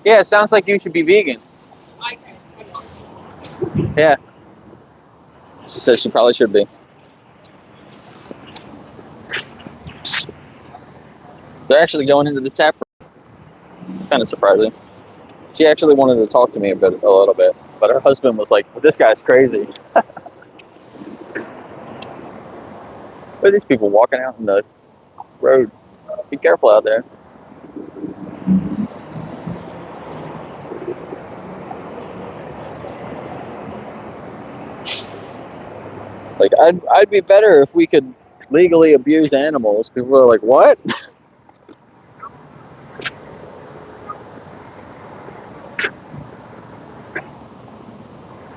Speaker 1: Yeah. It sounds like you should be vegan.
Speaker 6: I can.
Speaker 1: Yeah. She says she probably should be. They're actually going into the tap room. Kind of surprising. She actually wanted to talk to me a little bit, but her husband was like, "This guy's crazy." Look at these people walking out in the road. Be careful out there. Like, I'd be better if we could legally abuse animals. People are like, "What?"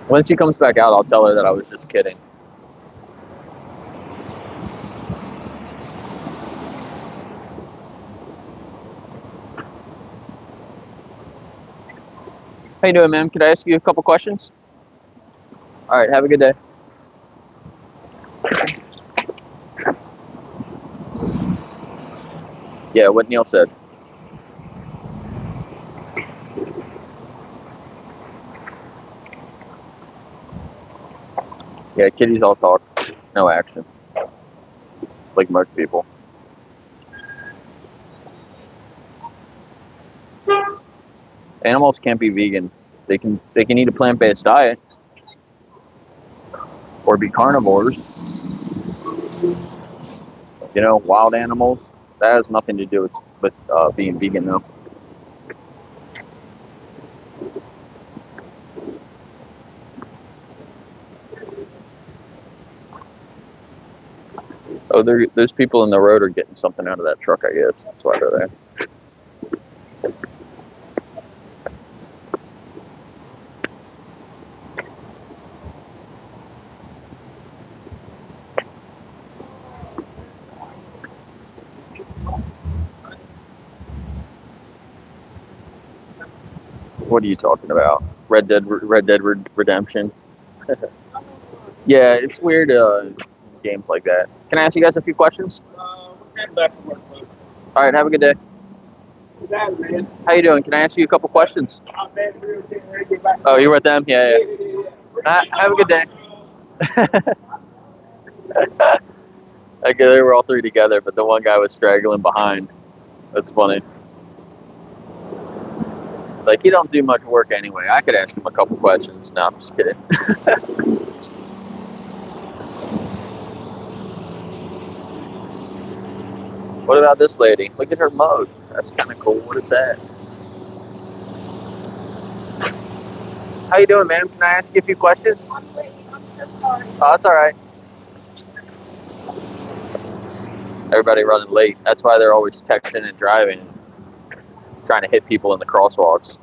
Speaker 1: When she comes back out, I'll tell her that I was just kidding. How you doing, ma'am? Could I ask you a couple questions? All right, have a good day. Yeah, what Neil said. Yeah, kitties all talk, no action, like most people. Animals can't be vegan. They can eat a plant-based diet or be carnivores. You know, wild animals. That has nothing to do with being vegan, though. Oh, those people in the road are getting something out of that truck, I guess. That's why they're there. What are you talking about? Red Dead Redemption. Yeah, it's weird. Games like that. Can I ask you guys a few questions?
Speaker 5: We're getting back to work, bud.
Speaker 1: All right, have a good day.
Speaker 5: What's that, man?
Speaker 1: How you doing? Can I ask you a couple questions?
Speaker 5: Oh, man, we're getting ready to get back.
Speaker 1: Oh, you're with them? Yeah. Have a good day. Okay, they were all three together, but the one guy was straggling behind. That's funny. Like, he don't do much work anyway. I could ask him a couple questions. No, I'm just kidding. What about this lady? Look at her mug. That's kind of cool. What is that? How you doing, ma'am? Can I ask you a few questions?
Speaker 6: I'm late. I'm so sorry.
Speaker 1: Oh, that's all right. Everybody running late. That's why they're always texting and driving, trying to hit people in the crosswalks.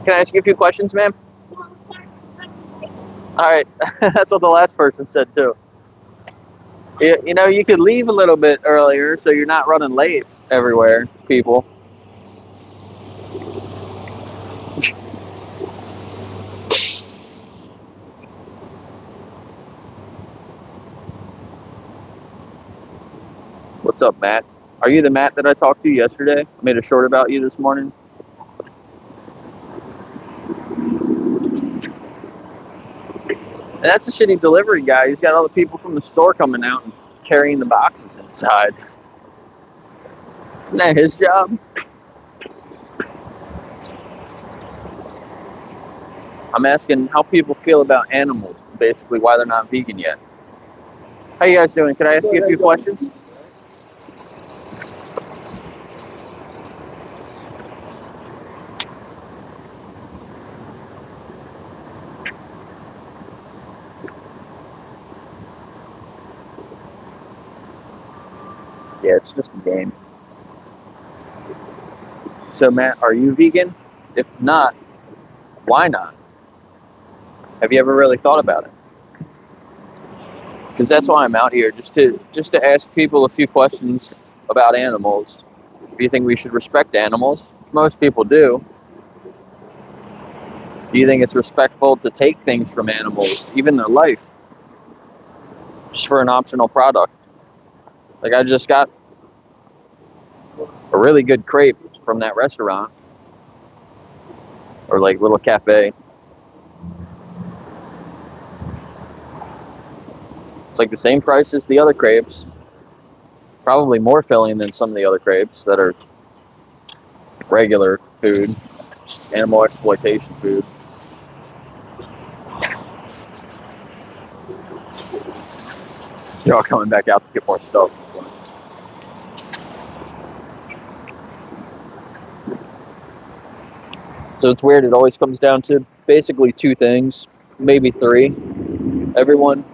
Speaker 1: Can I ask you a few questions, ma'am? All right. That's what the last person said, too. You know, you could leave a little bit earlier so you're not running late everywhere, people. What's up, Matt? Are you the Matt that I talked to yesterday? I made a short about you this morning. And that's a shitty delivery guy. He's got all the people from the store coming out and carrying the boxes inside. Isn't that his job? I'm asking how people feel about animals, basically why they're not vegan yet. How you guys doing? Can I ask you a few questions? Yeah, it's just a game. So, Matt, are you vegan? If not, why not? Have you ever really thought about it? Because that's why I'm out here, just to ask people a few questions about animals. Do you think we should respect animals? Most people do. Do you think it's respectful to take things from animals, even their life, just for an optional product? Like, I just got a really good crepe from that restaurant, or like little cafe. It's like the same price as the other crepes. Probably more filling than some of the other crepes that are regular food, animal exploitation food. They're all coming back out to get more stuff. So it's weird. It always comes down to basically two things, maybe three. Everyone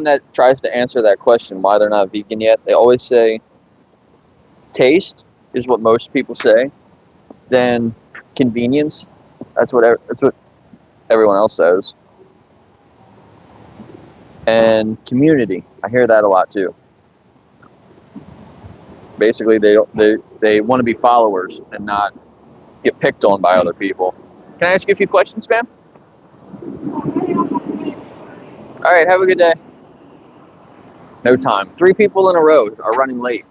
Speaker 1: that tries to answer that question, why they're not vegan yet, they always say taste is what most people say. Then convenience. That's what everyone else says. And community. I hear that a lot too. Basically, they want to be followers and not get picked on by other people. Can I ask you a few questions, ma'am? All right, have a good day. No time. 3 people in a row are running late.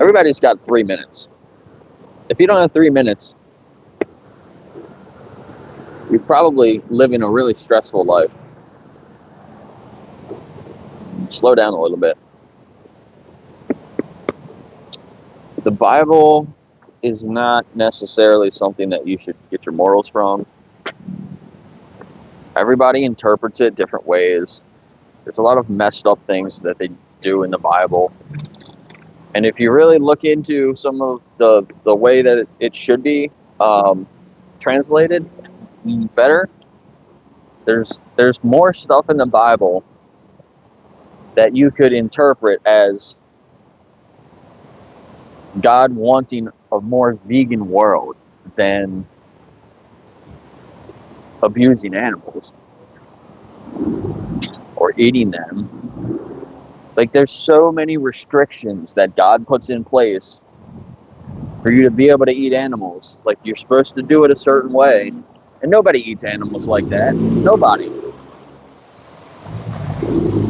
Speaker 1: Everybody's got 3 minutes. If you don't have 3 minutes, you're probably living a really stressful life. Slow down a little bit. The Bible is not necessarily something that you should get your morals from. Everybody interprets it different ways. There's a lot of messed up things that they do in the Bible. And if you really look into some of the way that it should be translated better, there's more stuff in the Bible that you could interpret as God wanting a more vegan world than abusing animals or eating them. Like, there's so many restrictions that God puts in place for you to be able to eat animals. Like, you're supposed to do it a certain way, and nobody eats animals like that. Nobody.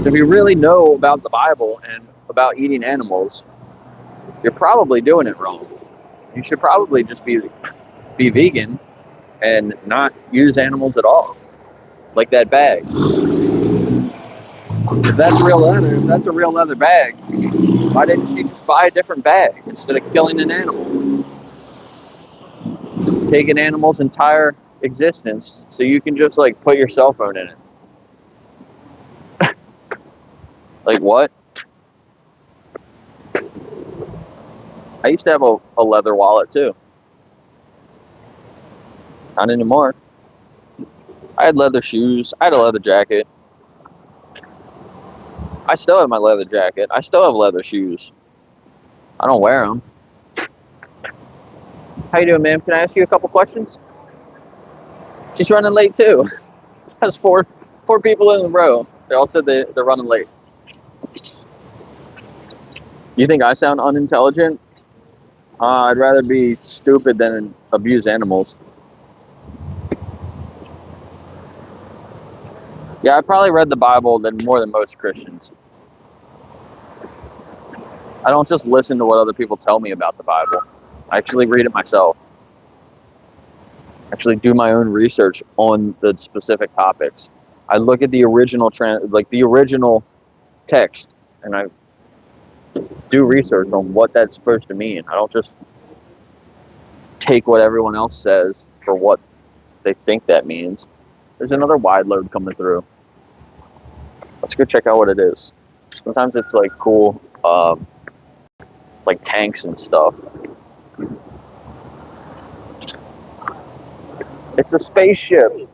Speaker 1: So if you really know about the Bible and about eating animals, you're probably doing it wrong. You should probably just be vegan and not use animals at all. Like that bag. If that's real leather, if that's a real leather bag, why didn't she just buy a different bag instead of killing an animal? Take an animal's entire existence so you can just like put your cell phone in it. Like, what? I used to have a leather wallet too. Not anymore. I had leather shoes. I had a leather jacket. I still have my leather jacket. I still have leather shoes. I don't wear them. How you doing, ma'am? Can I ask you a couple questions? She's running late too. That's four people in a row. They all said they're running late. You think I sound unintelligent? I'd rather be stupid than abuse animals. Yeah, I probably read the Bible more than most Christians. I don't just listen to what other people tell me about the Bible. I actually read it myself. Actually do my own research on the specific topics. I look at the original the original text, and I do research on what that's supposed to mean. I don't just take what everyone else says for what they think that means. There's another wide load coming through. Let's go check out what it is. Sometimes it's like cool, like tanks and stuff. It's a spaceship.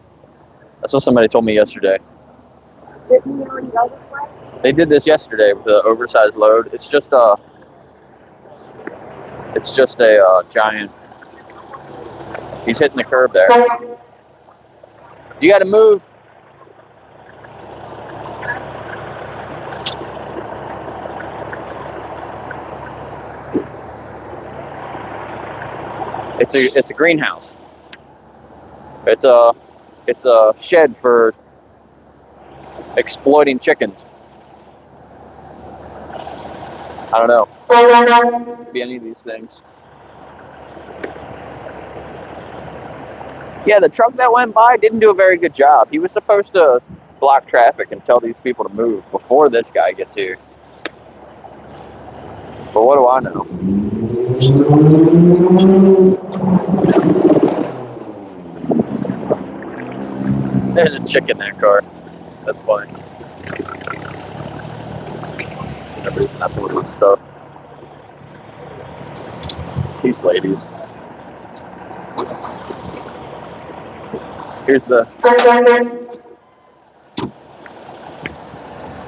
Speaker 1: That's what somebody told me yesterday.
Speaker 6: already go this way?
Speaker 1: They did this yesterday with the oversized load. It's just a giant. He's hitting the curb there. You got to move. It's a greenhouse. It's a shed for exploiting chickens. I don't know. Could be any of these things. Yeah, the truck that went by didn't do a very good job. He was supposed to block traffic and tell these people to move before this guy gets here. But what do I know? There's a chick in that car. That's funny. Everybody's messing with this stuff. These ladies. Here's the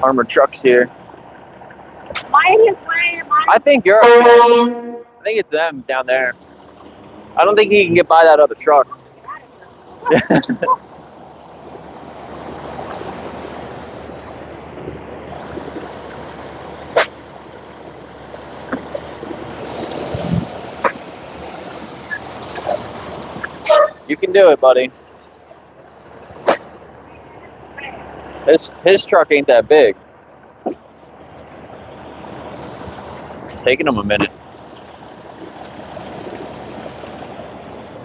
Speaker 1: armored trucks here.
Speaker 6: Mine is mine.
Speaker 1: I think you're okay. I think it's them down there. I don't think he can get by that other truck. You can do it, buddy. His truck ain't that big. It's taking him a minute.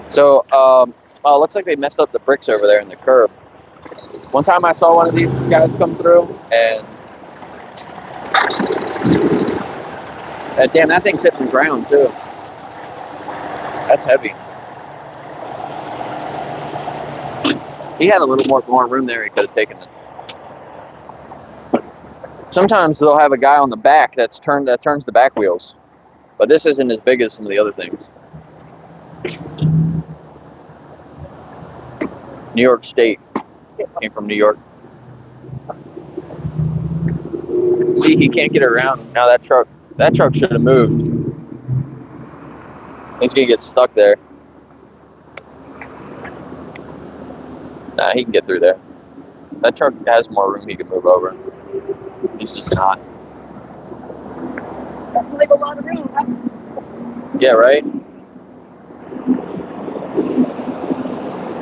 Speaker 1: So, oh, looks like they messed up the bricks over there in the curb. One time I saw one of these guys come through, and damn, that thing's hitting the ground too. That's heavy. He had a little more room there. He could have taken it. Sometimes they'll have a guy on the back that turns the back wheels, but this isn't as big as some of the other things. New York State. Came from New York. See, he can't get around. Now that truck should have moved. He's gonna get stuck there. Nah, he can get through there. That truck has more room he can move over. He's just not.
Speaker 6: Leave a lot of room.
Speaker 1: Yeah, right?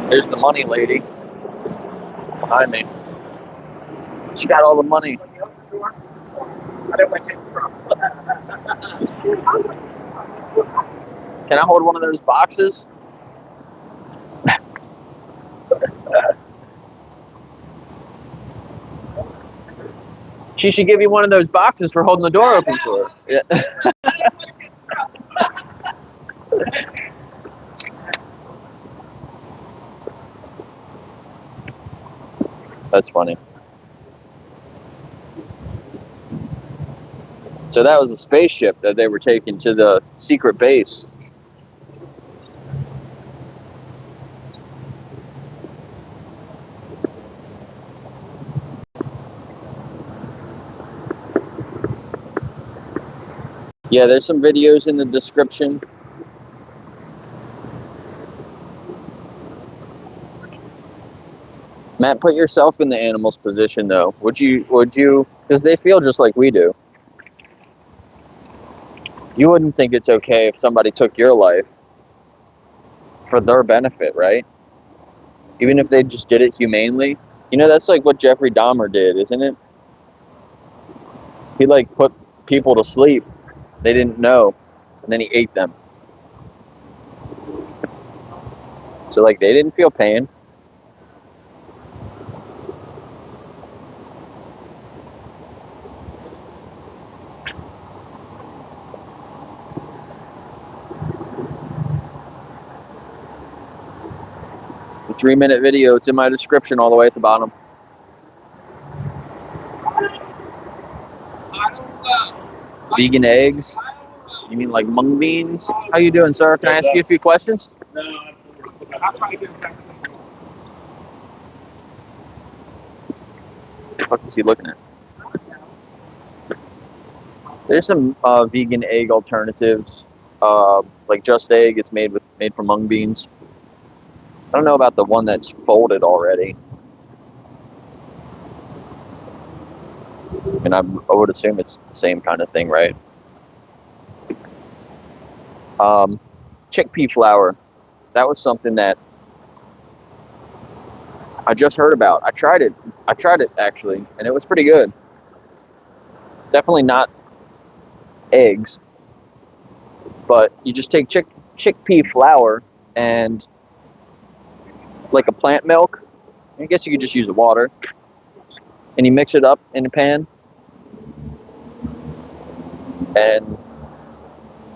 Speaker 1: There's the money lady behind me. She got all the money. Can I hold one of those boxes? She should give you one of those boxes for holding the door open for her. Yeah. That's funny. So that was a spaceship that they were taking to the secret base. Yeah, there's some videos in the description. Matt, put yourself in the animal's position though. Would you, because they feel just like we do. You wouldn't think it's okay if somebody took your life for their benefit, right? Even if they just did it humanely. You know, that's like what Jeffrey Dahmer did, isn't it? He like put people to sleep. They didn't know, and then he ate them. So like they didn't feel pain. The 3-minute video, it's in my description all the way at the bottom. Vegan eggs? You mean like mung beans? How you doing, sir? Can I ask you a few questions?
Speaker 5: No, I'm trying to get back.
Speaker 1: fuck is he looking at? There's some vegan egg alternatives, like Just Egg. It's made from mung beans. I don't know about the one that's folded already. And I would assume it's the same kind of thing, right? Chickpea flour. That was something that I just heard about. I tried it actually, and it was pretty good. Definitely not eggs, but you just take chickpea flour and like a plant milk. I guess you could just use water, and you mix it up in a pan and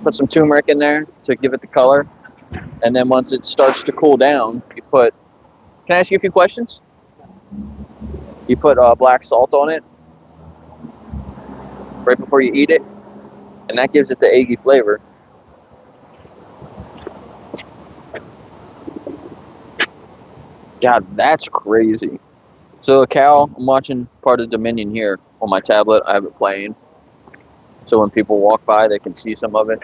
Speaker 1: put some turmeric in there to give it the color. And then once it starts to cool down, you put. Can I ask you a few questions? You put black salt on it right before you eat it, and that gives it the eggy flavor. God, that's crazy. So a cow, I'm watching part of Dominion here on my tablet. I have it playing. So when people walk by, they can see some of it.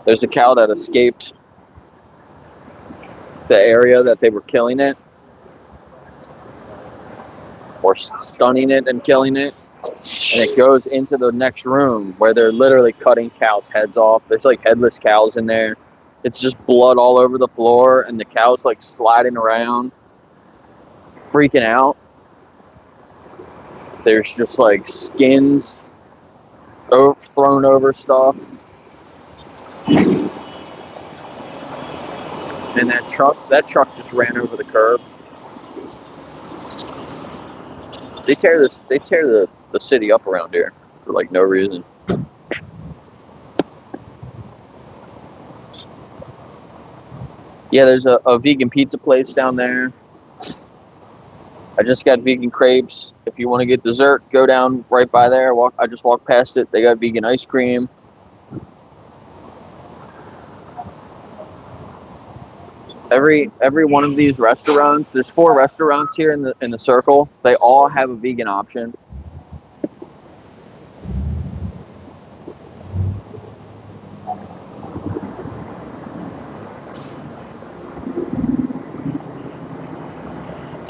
Speaker 1: There's a cow that escaped the area that they were killing it, or stunning it and killing it. And it goes into the next room where they're literally cutting cows' heads off. There's like headless cows in there. It's just blood all over the floor, and the cow's like sliding around, freaking out. There's just like skins thrown over stuff. And that truck just ran over the curb. They tear the city up around here for like no reason. Yeah, there's a vegan pizza place down there. I just got vegan crepes. If you want to get dessert, go down right by there. I just walked past it. They got vegan ice cream. Every one of these restaurants, there's 4 restaurants here in the circle. They all have a vegan option.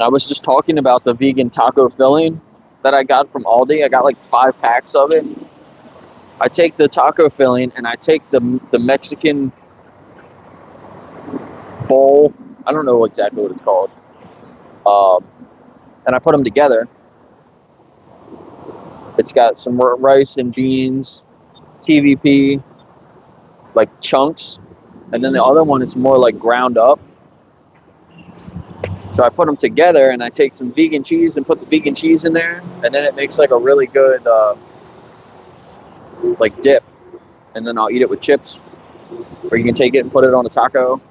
Speaker 1: I was just talking about the vegan taco filling that I got from Aldi. I got like 5 packs of it. I take the taco filling and I take the Mexican bowl. I don't know exactly what it's called. And I put them together. It's got some rice and beans, TVP, like chunks. And then the other one, it's more like ground up. So I put them together and I take some vegan cheese and put the vegan cheese in there. And then it makes like a really good like dip. And then I'll eat it with chips. Or you can take it and put it on a taco.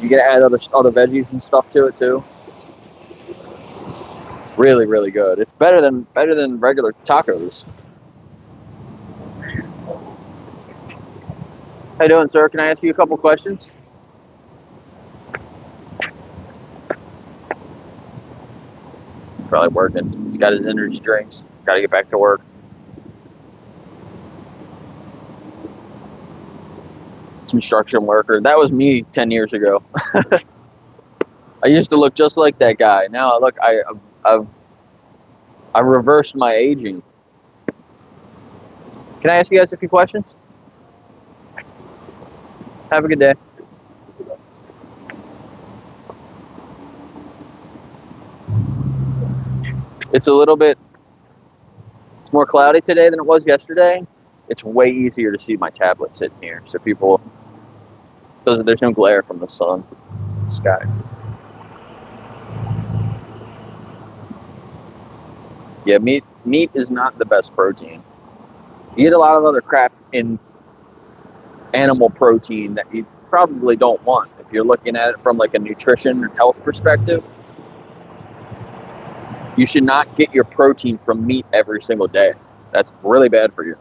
Speaker 1: You can add other veggies and stuff to it too. Really, really good. It's better than regular tacos. How you doing, sir? Can I ask you a couple questions? Probably working. He's got his energy drinks. Got to get back to work. Construction worker. That was me 10 years ago. I used to look just like that guy. Now look, I reversed my aging. Can I ask you guys a few questions? Have a good day. It's a little bit more cloudy today than it was yesterday. It's way easier to see my tablet sitting here, so people, because there's no glare from the sun, the sky. Yeah, meat is not the best protein. You get a lot of other crap in animal protein that you probably don't want if you're looking at it from like a nutrition and health perspective. You should not get your protein from meat every single day. That's really bad for you.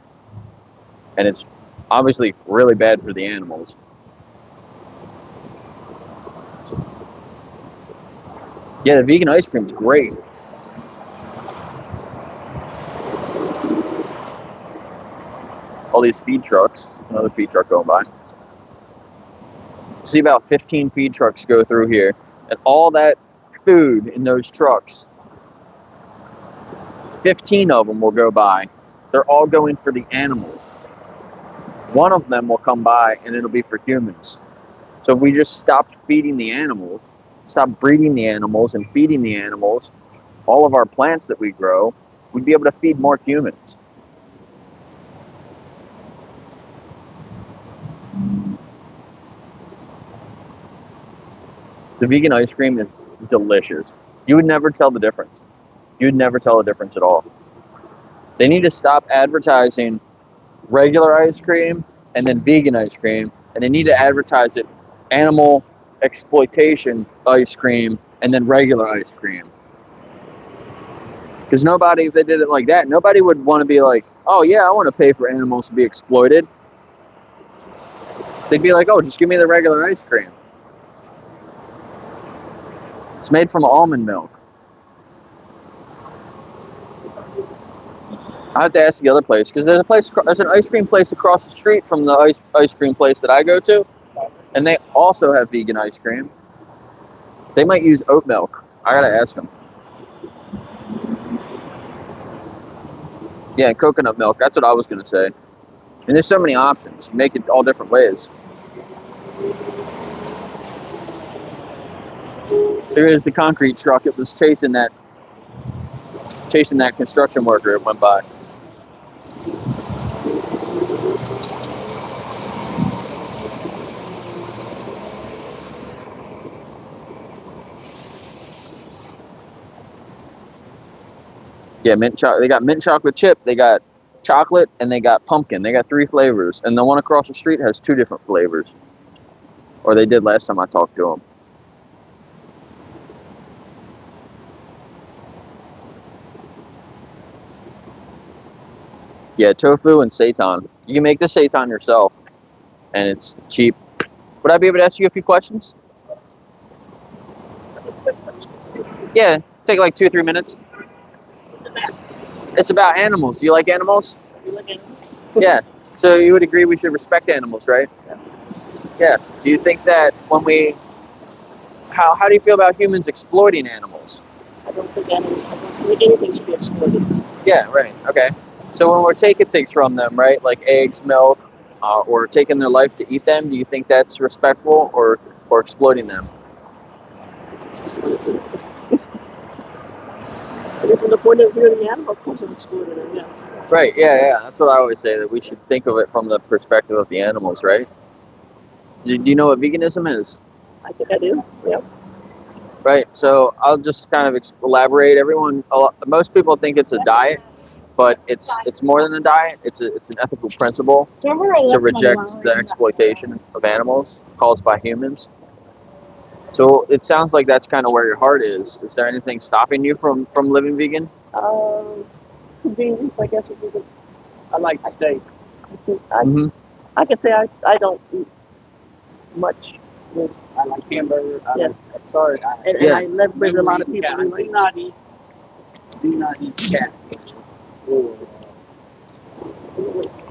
Speaker 1: And it's obviously really bad for the animals. Yeah, the vegan ice cream is great. all these feed trucks. Another feed truck going by. See about 15 feed trucks go through here, and all that food in those trucks, 15 of them will go by. They're all going for the animals. One of them will come by and it'll be for humans. So if we just stopped feeding the animals, stopped breeding the animals and feeding the animals, all of our plants that we grow, we'd be able to feed more humans. The vegan ice cream is delicious. You would never tell the difference. You would never tell the difference at all. They need to stop advertising regular ice cream and then vegan ice cream, and they need to advertise it animal exploitation ice cream and then regular ice cream. Because nobody, if they did it like that, nobody would want to be like, oh yeah, I want to pay for animals to be exploited. They'd be like, oh, just give me the regular ice cream. It's made from almond milk. I have to ask the other place, because there's an ice cream place across the street from the ice cream place that I go to, and they also have vegan ice cream. They might use oat milk. I gotta ask them. Yeah, coconut milk. That's what I was gonna say. And there's so many options. You make it all different ways. There is the concrete truck. It was chasing that construction worker. It went by. Yeah, they got mint chocolate chip, they got chocolate, and they got pumpkin. They got 3 flavors. And the one across the street has 2 different flavors. Or they did last time I talked to them. Yeah, tofu and seitan. You can make the seitan yourself, and it's cheap. Would I be able to ask you a few questions? Yeah, take like 2 or 3 minutes. It's about animals. Do you like animals? Yeah. So you would agree we should respect animals, right?
Speaker 7: Yes.
Speaker 1: Yeah. Do you think that when we, how do you feel about humans exploiting animals?
Speaker 7: I don't think anything should be exploited.
Speaker 1: Yeah, right. Okay. So when we're taking things from them, right, like eggs, milk, or taking their life to eat them, do you think that's respectful or exploiting them?
Speaker 7: It's exploited. I guess from the point of view of the animal, comes of exploited them, yes.
Speaker 1: Right. Yeah. That's what I always say, that we should think of it from the perspective of the animals, right? Do you know what veganism is?
Speaker 7: I think I do. Yeah.
Speaker 1: Right. So I'll just kind of elaborate. Most people think it's a diet, but it's more than a diet. It's an ethical principle to reject the exploitation of animals caused by humans. So it sounds like that's kind of where your heart is. Is there anything stopping you from living vegan?
Speaker 7: Convenience, I guess, would be good.
Speaker 5: I like steak.
Speaker 7: I could say I don't eat much meat.
Speaker 5: I like hamburger.
Speaker 7: Yeah.
Speaker 5: Sorry.
Speaker 7: And I live with a lot of people who
Speaker 5: do not eat cat or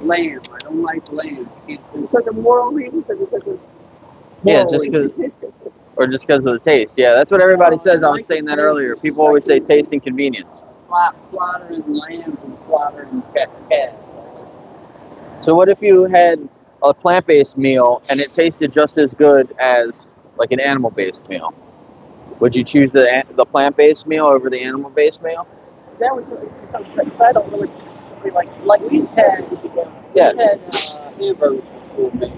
Speaker 5: lamb. I don't like lamb.
Speaker 7: because of moral reasons or because of
Speaker 1: Yeah, just because of the taste. Yeah, that's what everybody says. I was saying that earlier. People always say taste and convenience.
Speaker 5: Slaughtering lambs and slaughtering cat.
Speaker 1: So what if you had a plant-based meal and it tasted just as good as like an animal-based meal? Would you choose the plant-based meal over the animal-based meal?
Speaker 7: that would really become great. But I don't really like we've had
Speaker 1: Yeah.
Speaker 5: Hamburgers before made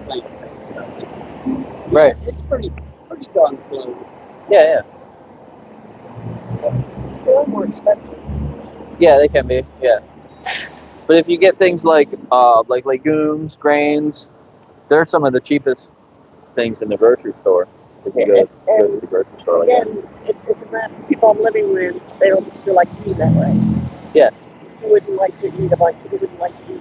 Speaker 5: plant-based.
Speaker 1: Right.
Speaker 5: It's pretty darn close.
Speaker 1: Yeah.
Speaker 7: they're more expensive.
Speaker 1: Yeah, they can be. Yeah. But if you get things like legumes, grains, they're some of the cheapest things in the grocery store. If you go to the grocery store like that.
Speaker 7: Again, it's around the people I'm living with, they don't feel like me that way.
Speaker 1: Yeah.
Speaker 7: You wouldn't like to eat you wouldn't like to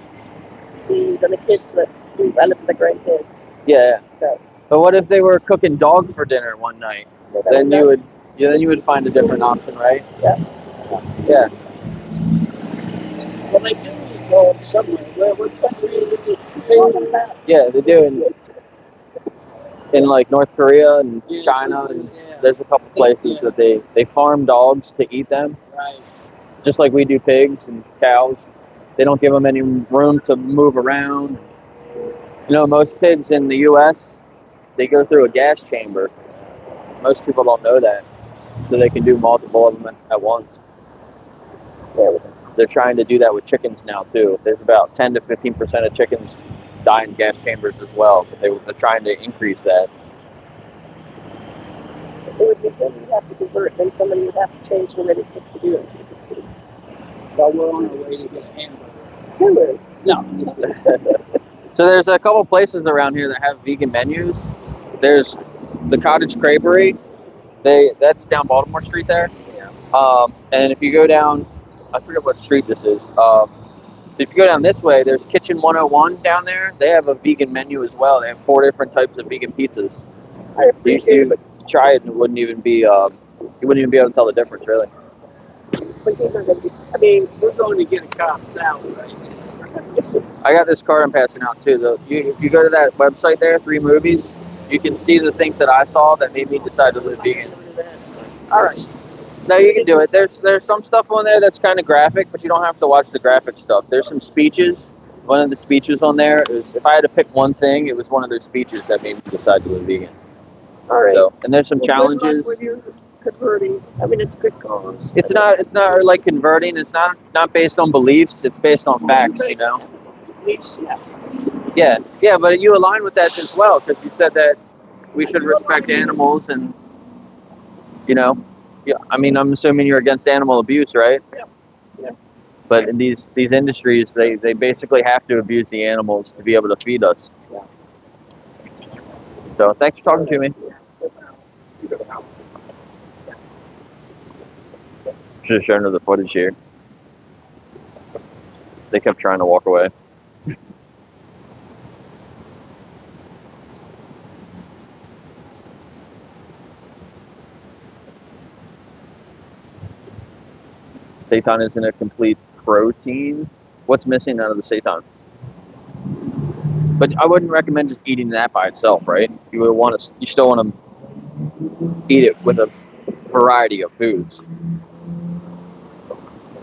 Speaker 7: eat the kids that I live with the grandkids.
Speaker 1: Yeah.
Speaker 7: So
Speaker 1: But what if they were cooking dog for dinner one night? Then you would find a different option, right?
Speaker 7: Yeah.
Speaker 1: Yeah.
Speaker 5: Well, they do
Speaker 7: Well, somewhere. What country is it talking about?
Speaker 1: Yeah, they do in like North Korea and China, and there's a couple places that they farm dogs to eat them, just like we do pigs and cows. They don't give them any room to move around. You know, most pigs in the U.S. they go through a gas chamber. Most people don't know that, so they can do multiple of them at once. They're trying to do that with chickens now too. There's about 10 to 15% of chickens die in gas chambers as well, but they're trying to increase that.
Speaker 7: It would be good. You'd have to convert, then somebody would have to change the way they cook to do it.
Speaker 8: But we're on our way to get a hamburger.
Speaker 7: Really?
Speaker 8: No.
Speaker 1: So there's a couple places around here that have vegan menus. There's the Cottage Crepery. That's down Baltimore Street there. And if you go down, I forget what street this is. If you go down this way, there's Kitchen 101 down there. They have a vegan menu as well. They have 4 different types of vegan pizzas.
Speaker 7: I appreciate
Speaker 1: You try it and it wouldn't even be you wouldn't even be able to tell the difference really.
Speaker 7: But you know,
Speaker 8: I mean, we're going to get a Cobb salad right now.
Speaker 1: I got this card I'm passing out too. If you go to that website there, 3 movies, you can see the things that I saw that made me decide to live vegan.
Speaker 7: all right.
Speaker 1: No, you can do it. There's some stuff on there that's kind of graphic, but you don't have to watch the graphic stuff. There's some speeches. One of the speeches on there is, if I had to pick one thing, it was one of their speeches that made me decide to live vegan.
Speaker 7: All right.
Speaker 1: So, and there's some
Speaker 7: Well,
Speaker 1: challenges.
Speaker 7: good luck with you converting. I mean, it's a good cause.
Speaker 1: It's not like converting. It's not based on beliefs. It's based on facts. You know.
Speaker 7: Beliefs, yeah.
Speaker 1: Yeah. But you align with that as well, because you said that we should respect animals, and you know. Yeah, I mean, I'm assuming you're against animal abuse, right?
Speaker 7: Yeah.
Speaker 1: But in these industries, they basically have to abuse the animals to be able to feed us.
Speaker 7: Yeah.
Speaker 1: So thanks for talking to me. Should have shown her the footage here. They kept trying to walk away. Seitan isn't a complete protein. What's missing out of the seitan? But I wouldn't recommend just eating that by itself, right? You still want to eat it with a variety of foods.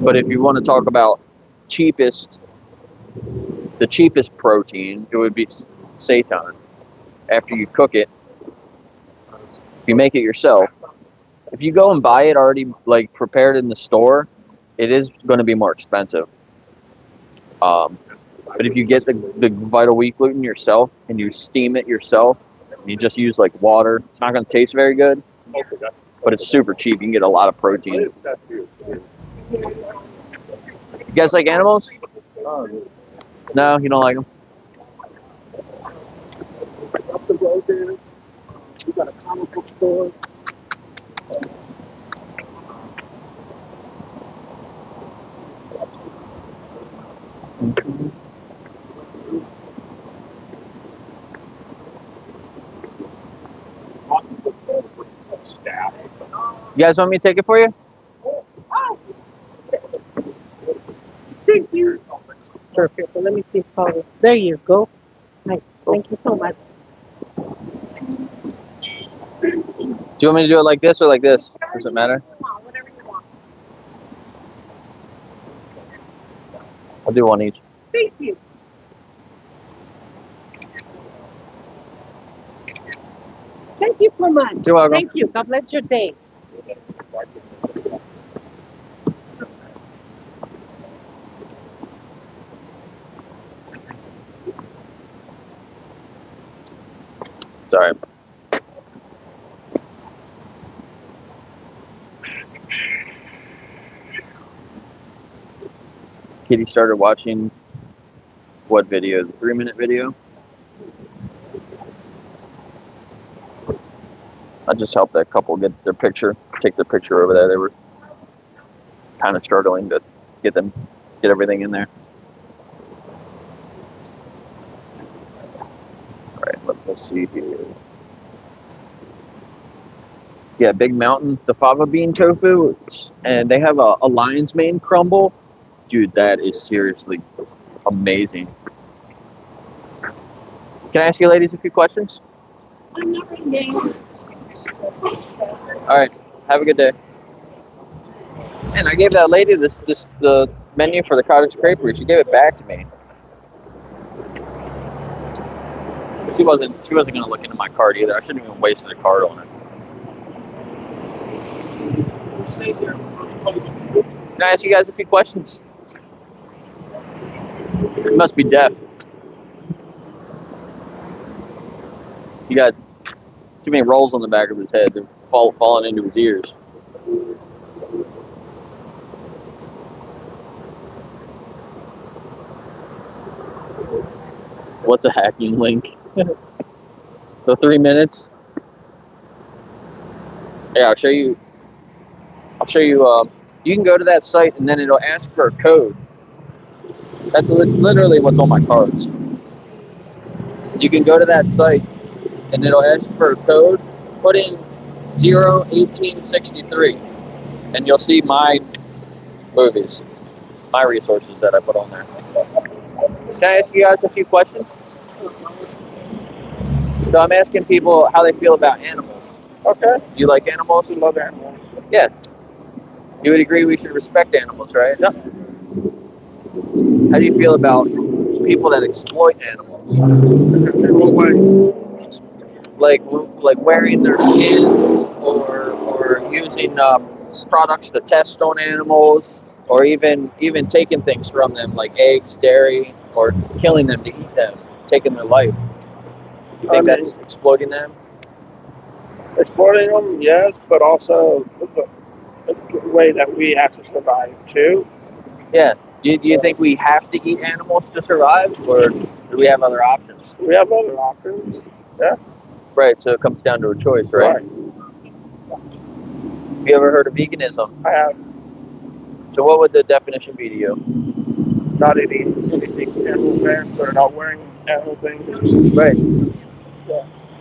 Speaker 1: But if you want to talk about the cheapest protein, it would be seitan. After you cook it, if you make it yourself, if you go and buy it already like prepared in the store, it is going to be more expensive. But if you get the vital wheat gluten yourself and you steam it yourself, and you just use like water, it's not going to taste very good, but it's super cheap. You can get a lot of protein. You guys like animals? No, you don't like them?
Speaker 8: Up the road there, we got a comic book store.
Speaker 1: You guys want me to take it for you?
Speaker 7: Thank you. Perfect. Well, let me see. Paul. There you go. Nice. Thank you so much.
Speaker 1: Do you want me to do it like this or like this? Does it matter?
Speaker 7: Whatever you want.
Speaker 1: I'll do one each.
Speaker 7: Thank you. Thank you so much.
Speaker 1: You're welcome.
Speaker 7: Thank you. God bless your day.
Speaker 1: Sorry. Kitty started watching what video? The 3-minute video? I just helped that couple get their picture, take their picture over there. They were kind of struggling to get everything in there. All right, let's see here. Yeah, Big Mountain, the fava bean tofu, and they have a lion's mane crumble. Dude, that is seriously amazing. Can I ask you ladies a few questions?
Speaker 6: I'm not reading.
Speaker 1: All right. Have a good day. Man, I gave that lady the menu for the cottage crepery. She gave it back to me. She wasn't gonna look into my card either. I shouldn't even waste the card on it. Can I ask you guys a few questions? He must be deaf. He got too many rolls on the back of his head. They're falling into his ears. What's a hacking link? So 3 minutes. Yeah, I'll show you. You can go to that site and then it'll ask for a code. It's literally what's on my cards. You can go to that site and it'll ask for a code. Put in 01863 and you'll see my movies, my resources that I put on there. Can I ask you guys a few questions? So I'm asking people how they feel about animals.
Speaker 8: Okay.
Speaker 1: Do you like animals?
Speaker 8: I love animals.
Speaker 1: Yeah. You would agree we should respect animals, right?
Speaker 8: Yep.
Speaker 1: How do you feel about people that exploit animals?
Speaker 8: In what way?
Speaker 1: Like wearing their skins or using products to test on animals, or even taking things from them like eggs, dairy, or killing them to eat them, taking their life. You think that's exploiting them?
Speaker 8: Exploiting them, yes, but also the way that we have to survive too.
Speaker 1: Yeah. Do you think we have to eat animals to survive, or do we have other options?
Speaker 8: We have other options. Yeah.
Speaker 1: Right. So it comes down to a choice, right? Have you ever heard of veganism?
Speaker 8: I have
Speaker 1: So what would the definition be to you?
Speaker 8: not eating anything animal-based or not wearing animal things.
Speaker 1: Right.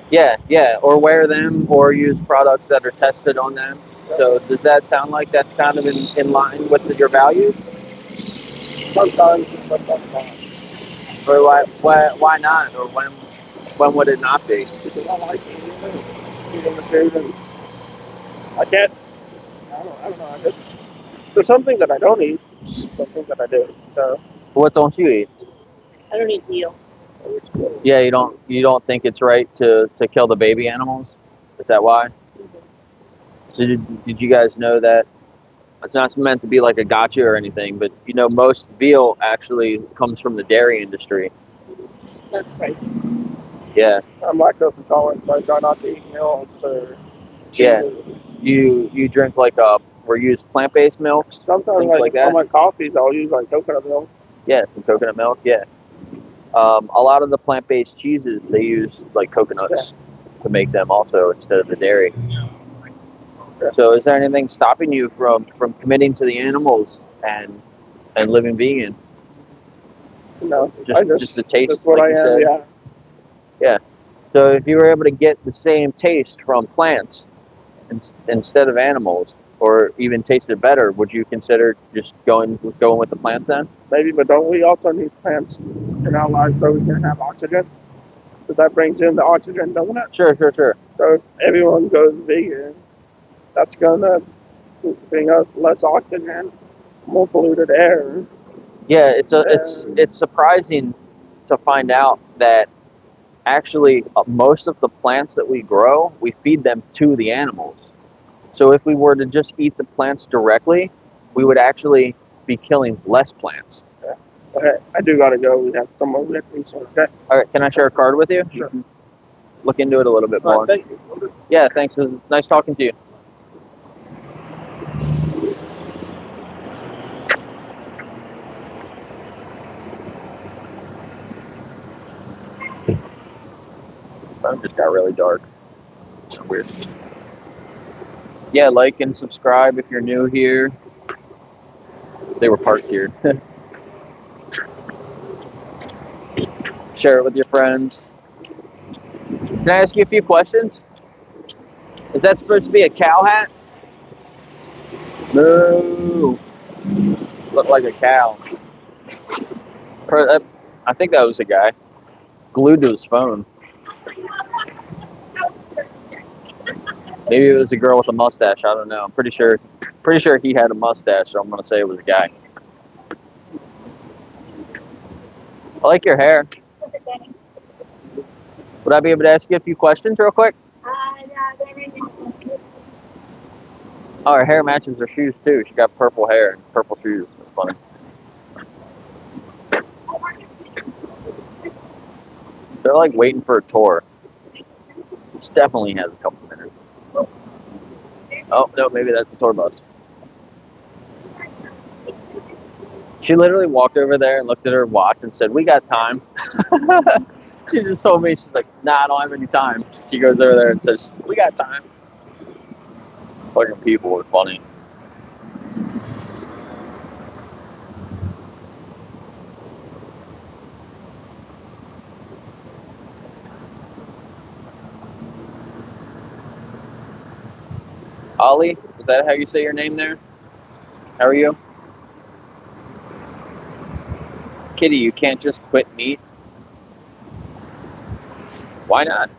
Speaker 8: Yeah.
Speaker 1: Yeah. Or wear them or use products that are tested on them. So does that sound like that's kind of in line with your values?
Speaker 8: Sometimes, sometimes not.
Speaker 1: Or why not? Or when would it not be?
Speaker 8: Because I like eating the food, and I can't. I don't know. I just there's something that I don't eat, something that I do. So
Speaker 1: What don't you eat?
Speaker 7: I don't eat veal.
Speaker 1: Yeah, you don't think it's right to kill the baby animals? Is that why? So did you guys know that it's not meant to be like a gotcha or anything, but most veal actually comes from the dairy industry.
Speaker 7: That's right.
Speaker 1: Yeah.
Speaker 8: I'm lactose intolerant, so I try not to eat milk or
Speaker 1: Yeah.
Speaker 8: cheeses.
Speaker 1: You drink or use plant-based milks,
Speaker 8: Sometimes
Speaker 1: things like that.
Speaker 8: on my coffees, I'll use like coconut milk.
Speaker 1: Yeah, some coconut milk. Yeah. A lot of the plant-based cheeses they use like coconuts to make them also instead of the dairy.
Speaker 8: Yeah.
Speaker 1: So is there anything stopping you from committing to the animals and living vegan?
Speaker 8: No,
Speaker 1: Just the taste,
Speaker 8: That's what
Speaker 1: like you
Speaker 8: I am.
Speaker 1: said?
Speaker 8: Yeah.
Speaker 1: So if you were able to get the same taste from plants instead of animals, or even taste it better, would you consider just going with the plants then?
Speaker 8: Maybe, but don't we also need plants in our lives so we can have oxygen? So that brings in the oxygen, doesn't it?
Speaker 1: Sure.
Speaker 8: So if everyone goes vegan, that's gonna bring us less oxygen, more polluted air.
Speaker 1: Yeah, it's surprising to find out that actually most of the plants that we grow, we feed them to the animals. So if we were to just eat the plants directly, we would actually be killing less plants.
Speaker 8: Okay, I do gotta go. We have some more records. Okay.
Speaker 1: All right, can I share a card with you?
Speaker 8: Sure.
Speaker 1: Look into it a little bit
Speaker 8: All
Speaker 1: more.
Speaker 8: right, thank you.
Speaker 1: Yeah, thanks. It was nice talking to you. Phone just got really dark. It's weird. Yeah, like and subscribe if you're new here. They were parked here. Share it with your friends. Can I ask you a few questions? Is that supposed to be a cow hat? No. Looked like a cow. I think that was a guy glued to his phone. Maybe it was a girl with a mustache. I don't know. I'm pretty sure he had a mustache, so I'm gonna say it was a guy. I like your hair. Would I be able to ask you a few questions real quick? Oh, her hair matches her shoes too. She got purple hair and purple shoes. That's funny. They're like waiting for a tour. She definitely has a couple minutes. Oh, no, maybe that's the tour bus. She literally walked over there and looked at her watch and said, "We got time." She just told me, she's like, "Nah, I don't have any time." She goes over there and says, "We got time." Fucking people are funny. Ollie, is that how you say your name there? How are you? Kitty, you can't just quit meat. Why not?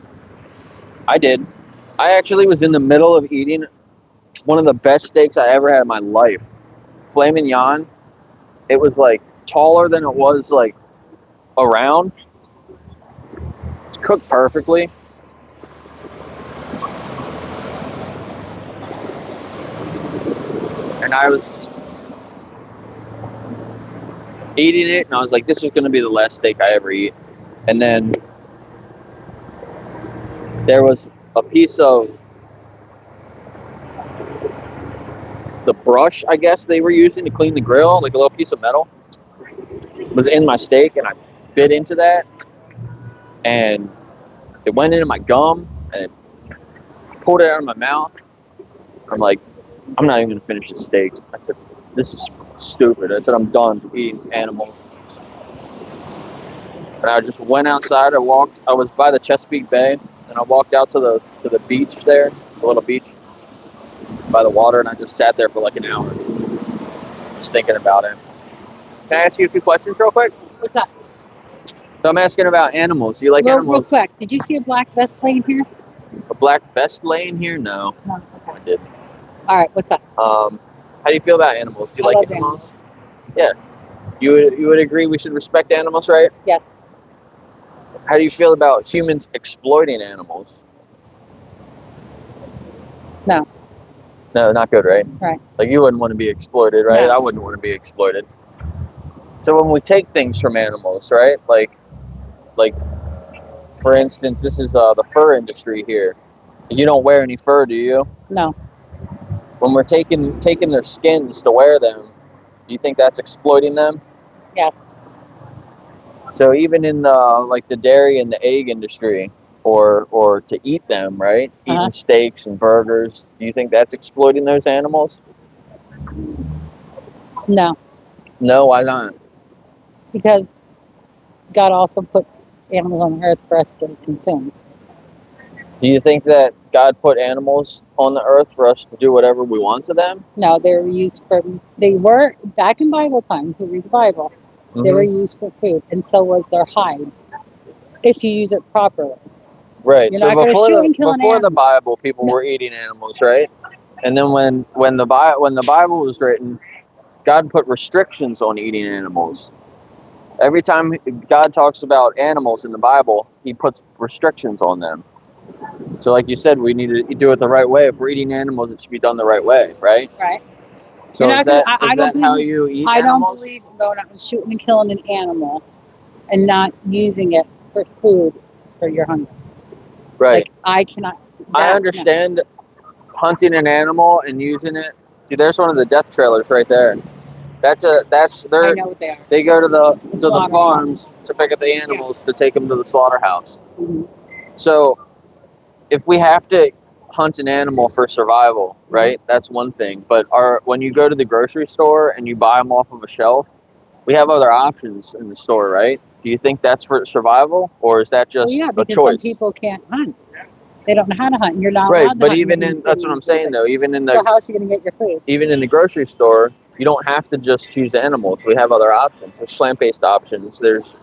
Speaker 1: I did. I actually was in the middle of eating one of the best steaks I ever had in my life. Filet mignon. It was like taller than it was like around. It's cooked perfectly. And I was eating it, and I was like, this is going to be the last steak I ever eat. And then there was a piece of the brush, I guess they were using to clean the grill, like a little piece of metal, was in my steak, and I bit into that, and it went into my gum, and it pulled it out of my mouth. I'm like, I'm not even going to finish the steak. I said, this is stupid. I said, I'm done eating animals. And I just went outside. I was by the Chesapeake Bay, and I walked out to the beach there, the little beach by the water, and I just sat there for like an hour, just thinking about it. Can I ask you a few questions real quick?
Speaker 7: What's up?
Speaker 1: So I'm asking about animals. Do you like
Speaker 7: Real
Speaker 1: animals?
Speaker 7: quick, did you see a black vest laying here?
Speaker 1: A black vest laying here? No,
Speaker 7: No.
Speaker 1: I
Speaker 7: Okay.
Speaker 1: didn't.
Speaker 7: All right. What's up?
Speaker 1: How do you feel about animals? Do you
Speaker 7: I
Speaker 1: like
Speaker 7: love
Speaker 1: animals? Yeah. You would agree we should respect animals, right?
Speaker 7: Yes.
Speaker 1: How do you feel about humans exploiting animals?
Speaker 7: No.
Speaker 1: No, not good, right?
Speaker 7: Right.
Speaker 1: Like you wouldn't want to be exploited, right?
Speaker 7: No.
Speaker 1: I wouldn't want to be exploited. So when we take things from animals, right? Like for instance, this is the fur industry here. You don't wear any fur, do you?
Speaker 7: No.
Speaker 1: When we're taking their skins to wear them, do you think that's exploiting them?
Speaker 7: Yes.
Speaker 1: So even in the dairy and the egg industry, or to eat them, right? Eating steaks and burgers, do you think that's exploiting those animals?
Speaker 7: No.
Speaker 1: No, why not?
Speaker 7: Because God also put animals on earth for us to consume.
Speaker 1: Do you think that God put animals on the earth for us to do whatever we want to them?
Speaker 7: No, they were back in Bible times, to read the Bible, they were used for food, and so was their hide, if you use it properly.
Speaker 1: Right.
Speaker 7: You're
Speaker 1: So
Speaker 7: not gonna shoot and kill an
Speaker 1: before the
Speaker 7: animal.
Speaker 1: Bible, people were eating animals, right? And then when the Bible was written, God put restrictions on eating animals. Every time God talks about animals in the Bible, he puts restrictions on them. So like you said, we need to do it the right way. If we're eating animals, it should be done the right way, right?
Speaker 7: Right.
Speaker 1: So
Speaker 7: You're
Speaker 1: is
Speaker 7: not
Speaker 1: that,
Speaker 7: gonna-
Speaker 1: is that how you eat
Speaker 7: I don't
Speaker 1: animals?
Speaker 7: believe in going out and shooting and killing an animal and not using it for food for your hunger.
Speaker 1: Right.
Speaker 7: Like, I cannot.
Speaker 1: I understand hunting an animal and using it. See, there's one of the death trailers right there.
Speaker 7: I know what they are.
Speaker 1: They go to the
Speaker 7: slaughterhouse.
Speaker 1: farms to pick up the animals to take them to the slaughterhouse.
Speaker 7: Mhm.
Speaker 1: So if we have to hunt an animal for survival, right? That's one thing. But when you go to the grocery store and you buy them off of a shelf, we have other options in the store, right? Do you think that's for survival, or is that just
Speaker 7: Well, yeah,
Speaker 1: a
Speaker 7: because
Speaker 1: choice?
Speaker 7: some people can't hunt. They don't know how to hunt, and you're not
Speaker 1: Right,
Speaker 7: allowed to
Speaker 1: but
Speaker 7: hunt
Speaker 1: even
Speaker 7: when
Speaker 1: in
Speaker 7: you
Speaker 1: that's
Speaker 7: see
Speaker 1: what I'm saying though. Even in
Speaker 7: So
Speaker 1: the
Speaker 7: how is she going to get your food?
Speaker 1: even in the grocery store, you don't have to just choose animals. We have other options. There's plant-based options. There's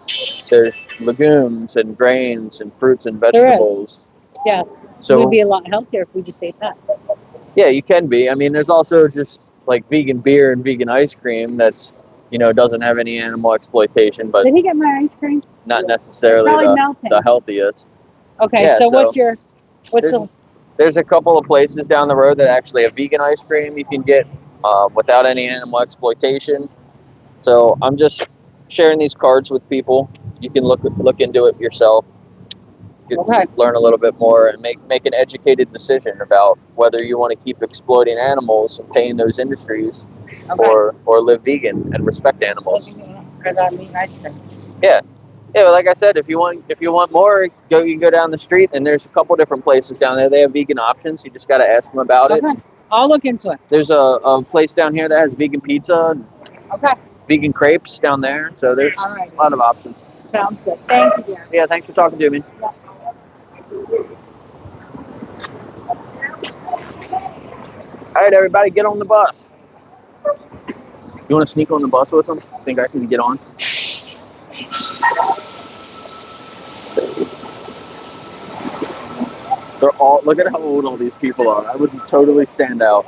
Speaker 1: legumes and grains and fruits and
Speaker 7: There is.
Speaker 1: vegetables.
Speaker 7: Yes.
Speaker 1: So
Speaker 7: We'd be a lot healthier if we just ate that.
Speaker 1: yeah, you can be. I mean, there's also just like vegan beer and vegan ice cream that's, doesn't have any animal exploitation, but
Speaker 7: Did he get my ice cream?
Speaker 1: not necessarily
Speaker 7: Probably melting.
Speaker 1: the healthiest.
Speaker 7: Okay,
Speaker 1: Yeah,
Speaker 7: so
Speaker 1: so
Speaker 7: what's the
Speaker 1: There's a couple of places down the road that actually have vegan ice cream you can get without any animal exploitation. So I'm just sharing these cards with people. You can look into it yourself. You can
Speaker 7: Okay.
Speaker 1: learn a little bit more and make an educated decision about whether you want to keep exploiting animals and paying those industries, or live vegan and respect animals.
Speaker 7: for that meat ice cream?
Speaker 1: Yeah, well, like I said, if you want more, you can go down the street, and there's a couple different places down there. They have vegan options. You just got to ask them about it.
Speaker 7: Okay, I'll look into it.
Speaker 1: There's a place down here that has vegan pizza, and
Speaker 7: Okay,
Speaker 1: vegan crepes down there. So there's
Speaker 7: all right.
Speaker 1: a lot of options.
Speaker 7: Sounds good. Thank you, dear.
Speaker 1: Yeah, thanks for talking to me.
Speaker 7: Yeah.
Speaker 1: All right, everybody, get on the bus. You want to sneak on the bus with them? Think I can get on? They're all, look at how old all these people are. I would totally stand out.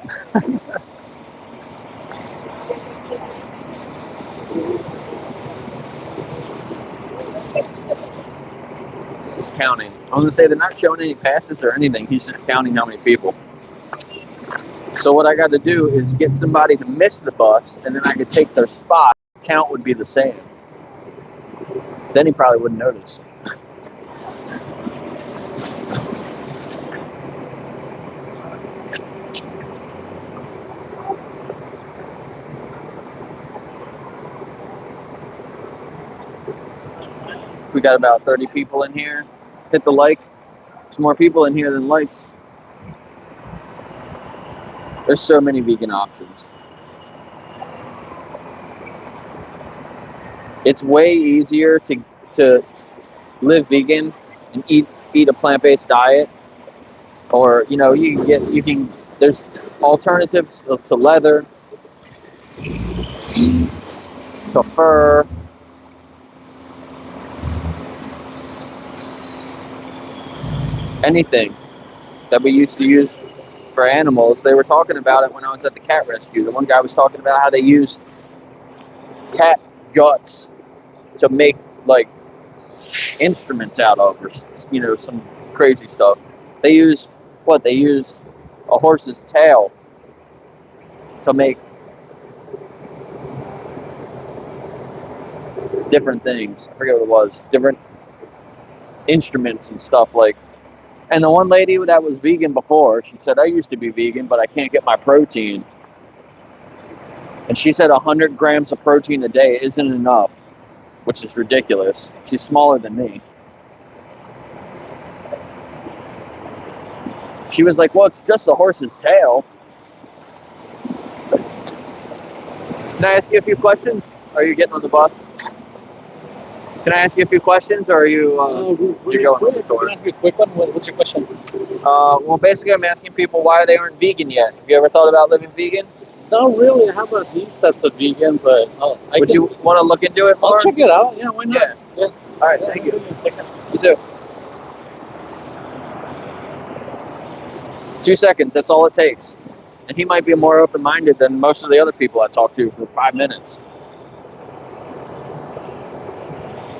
Speaker 1: He's counting. I'm going to say they're not showing any passes or anything. He's just counting how many people. So what I got to do is get somebody to miss the bus, and then I could take their spot. Count would be the same. Then he probably wouldn't notice. We got about 30 people in here. Hit the like. There's more people in here than likes. There's so many vegan options. It's way easier to live vegan and eat a plant-based diet, or there's alternatives to leather, to fur, anything that we used to use for animals. They were talking about it when I was at the cat rescue. The one guy was talking about how they use cat guts to make like instruments out of, or some crazy stuff. They use a horse's tail to make different things. I forget what it was. Different instruments and stuff like. And the one lady that was vegan before, she said, I used to be vegan, but I can't get my protein. And she said 100 grams of protein a day isn't enough, which is ridiculous. She's smaller than me. She was like, well, it's just a horse's tail. Can I ask you a few questions? Are you getting on the bus? Can I ask you a few questions, or are you you're going on the tour?
Speaker 8: Can I ask you a quick one? What's your question?
Speaker 1: Well, basically, I'm asking people why they aren't vegan yet. Have you ever thought about living vegan?
Speaker 8: Not really. I have a niece that's a vegan, but
Speaker 1: Would you want to look into it more?
Speaker 8: I'll check it out. Yeah, why not?
Speaker 1: Yeah. All right, thank you. You too. 2 seconds, that's all it takes. And he might be more open-minded than most of the other people I talked to for 5 minutes.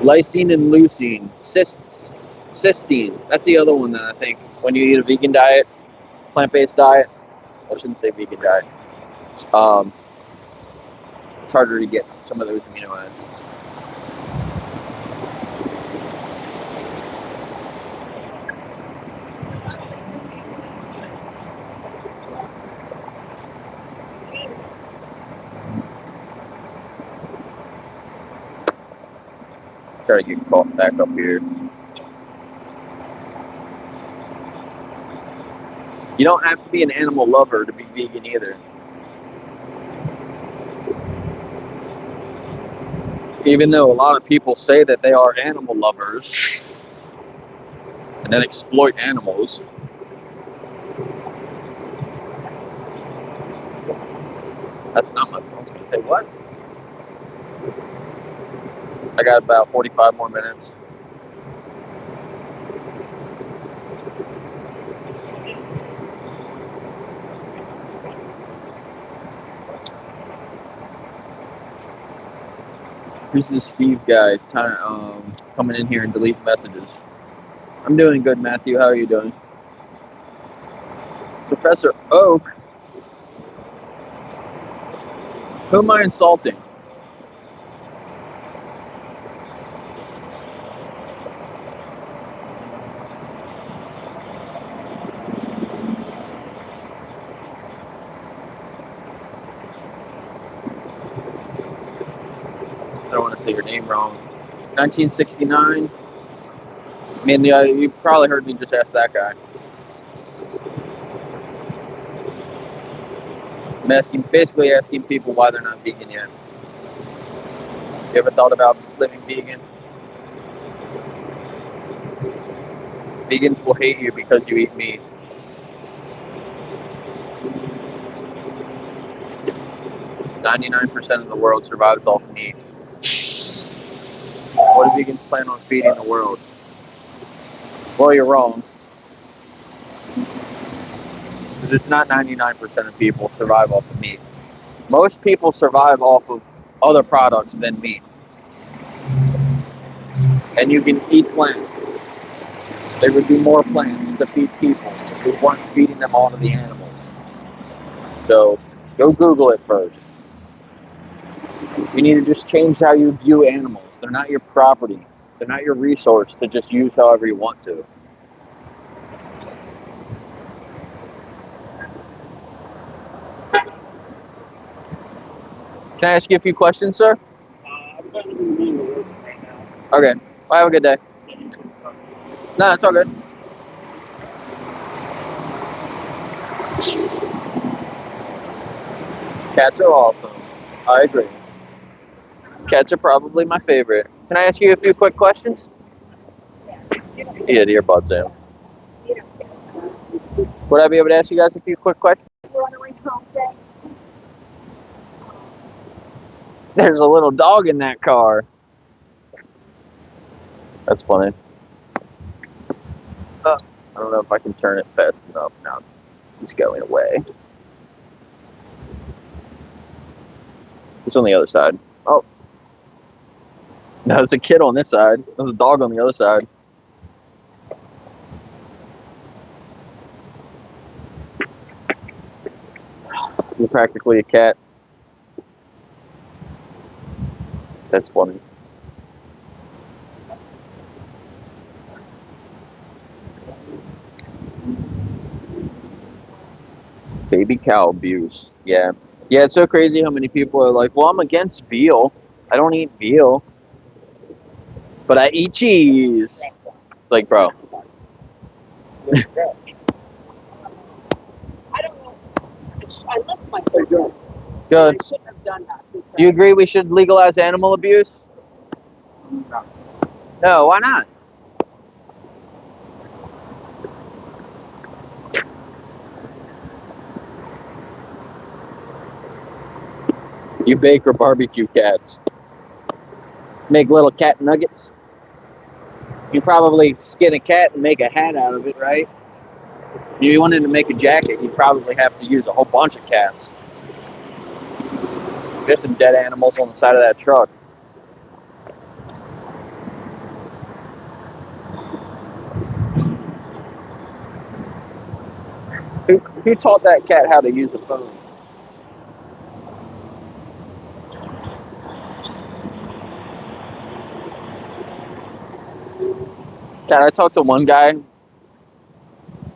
Speaker 1: Lysine and leucine, cysteine. That's the other one that I think when you eat a vegan diet, plant-based diet, I shouldn't say vegan diet, it's harder to get some of those amino acids. Try to get caught back up here. You don't have to be an animal lover to be vegan either. Even though a lot of people say that they are animal lovers and then exploit animals, That's not my phone. Hey, what? I got about 45 more minutes. Who's this Steve guy coming in here and delete messages? I'm doing good, Matthew. How are you doing? Professor Oak? Who am I insulting? I don't want to say your name wrong. 1969? I mean, you probably heard me just ask that guy. I'm basically asking people why they're not vegan yet. You ever thought about living vegan? Vegans will hate you because you eat meat. .99% of the world survives off meat. What do vegans plan on feeding the world? Well, you're wrong. Because it's not 99% of people survive off of meat. Most people survive off of other products than meat. And you can eat plants. There would be more plants to feed people if we weren't feeding them all to the animals. So, go Google it first. You need to just change how you view animals. They're not your property. They're not your resource to just use however you want to. Can I ask you a few questions, sir?
Speaker 8: I'm going to be meeting with work right now.
Speaker 1: Okay. Well, have a good day. No, it's all good. Cats are awesome. I agree. Cats are probably my favorite. Can I ask you a few quick questions? Yeah, the earbuds in. Would I be able to ask you guys a few quick questions? There's a little dog in that car. That's funny. I don't know if I can turn it fast enough now. He's going away. It's on the other side. Oh. No, there's a kid on this side. There's a dog on the other side. You're practically a cat. That's funny. Baby cow abuse. Yeah. Yeah, it's so crazy how many people are like, well, I'm against veal. I don't eat veal. But I eat cheese. Like, bro.
Speaker 6: I don't know. I left my phone.
Speaker 1: Good.
Speaker 6: I shouldn't have done that.
Speaker 1: Do you agree we should legalize animal abuse?
Speaker 5: No.
Speaker 1: No, why not? You bake or barbecue cats. Make little cat nuggets. You probably skin a cat and make a hat out of it, right? If you wanted to make a jacket, you'd probably have to use a whole bunch of cats. There's some dead animals on the side of that truck. Who taught that cat how to use a phone? God, I talked to one guy,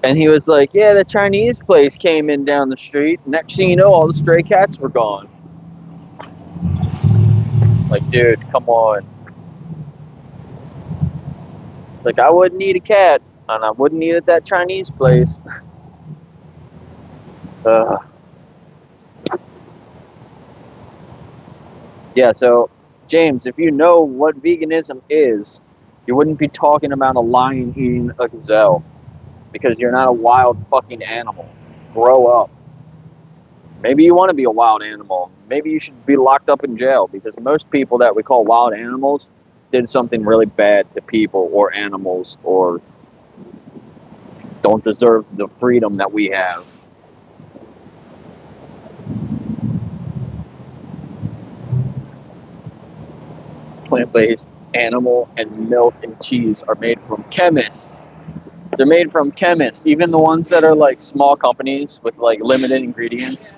Speaker 1: and he was like, yeah, the Chinese place came in down the street. Next thing you know, all the stray cats were gone. Like, dude, come on. It's like, I wouldn't eat a cat, and I wouldn't eat at that Chinese place. Yeah, so, James, if you know what veganism is, you wouldn't be talking about a lion eating a gazelle. Because you're not a wild fucking animal. Grow up. Maybe you want to be a wild animal. Maybe you should be locked up in jail, because most people that we call wild animals did something really bad to people or animals, or don't deserve the freedom that we have. Plant-based animal and milk and cheese are made from chemists. They're made from chemists. Even the ones that are like small companies with like limited ingredients.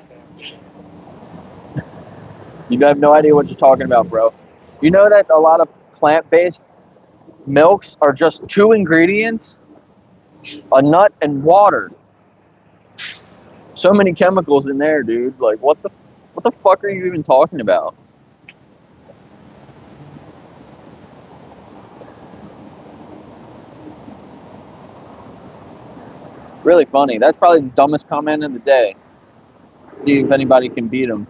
Speaker 1: You have no idea what you're talking about, bro. You know that a lot of plant-based milks are just 2 ingredients, a nut and water. So many chemicals in there, dude. Like, what the fuck are you even talking about? Really funny. That's probably the dumbest comment of the day. See if anybody can beat him.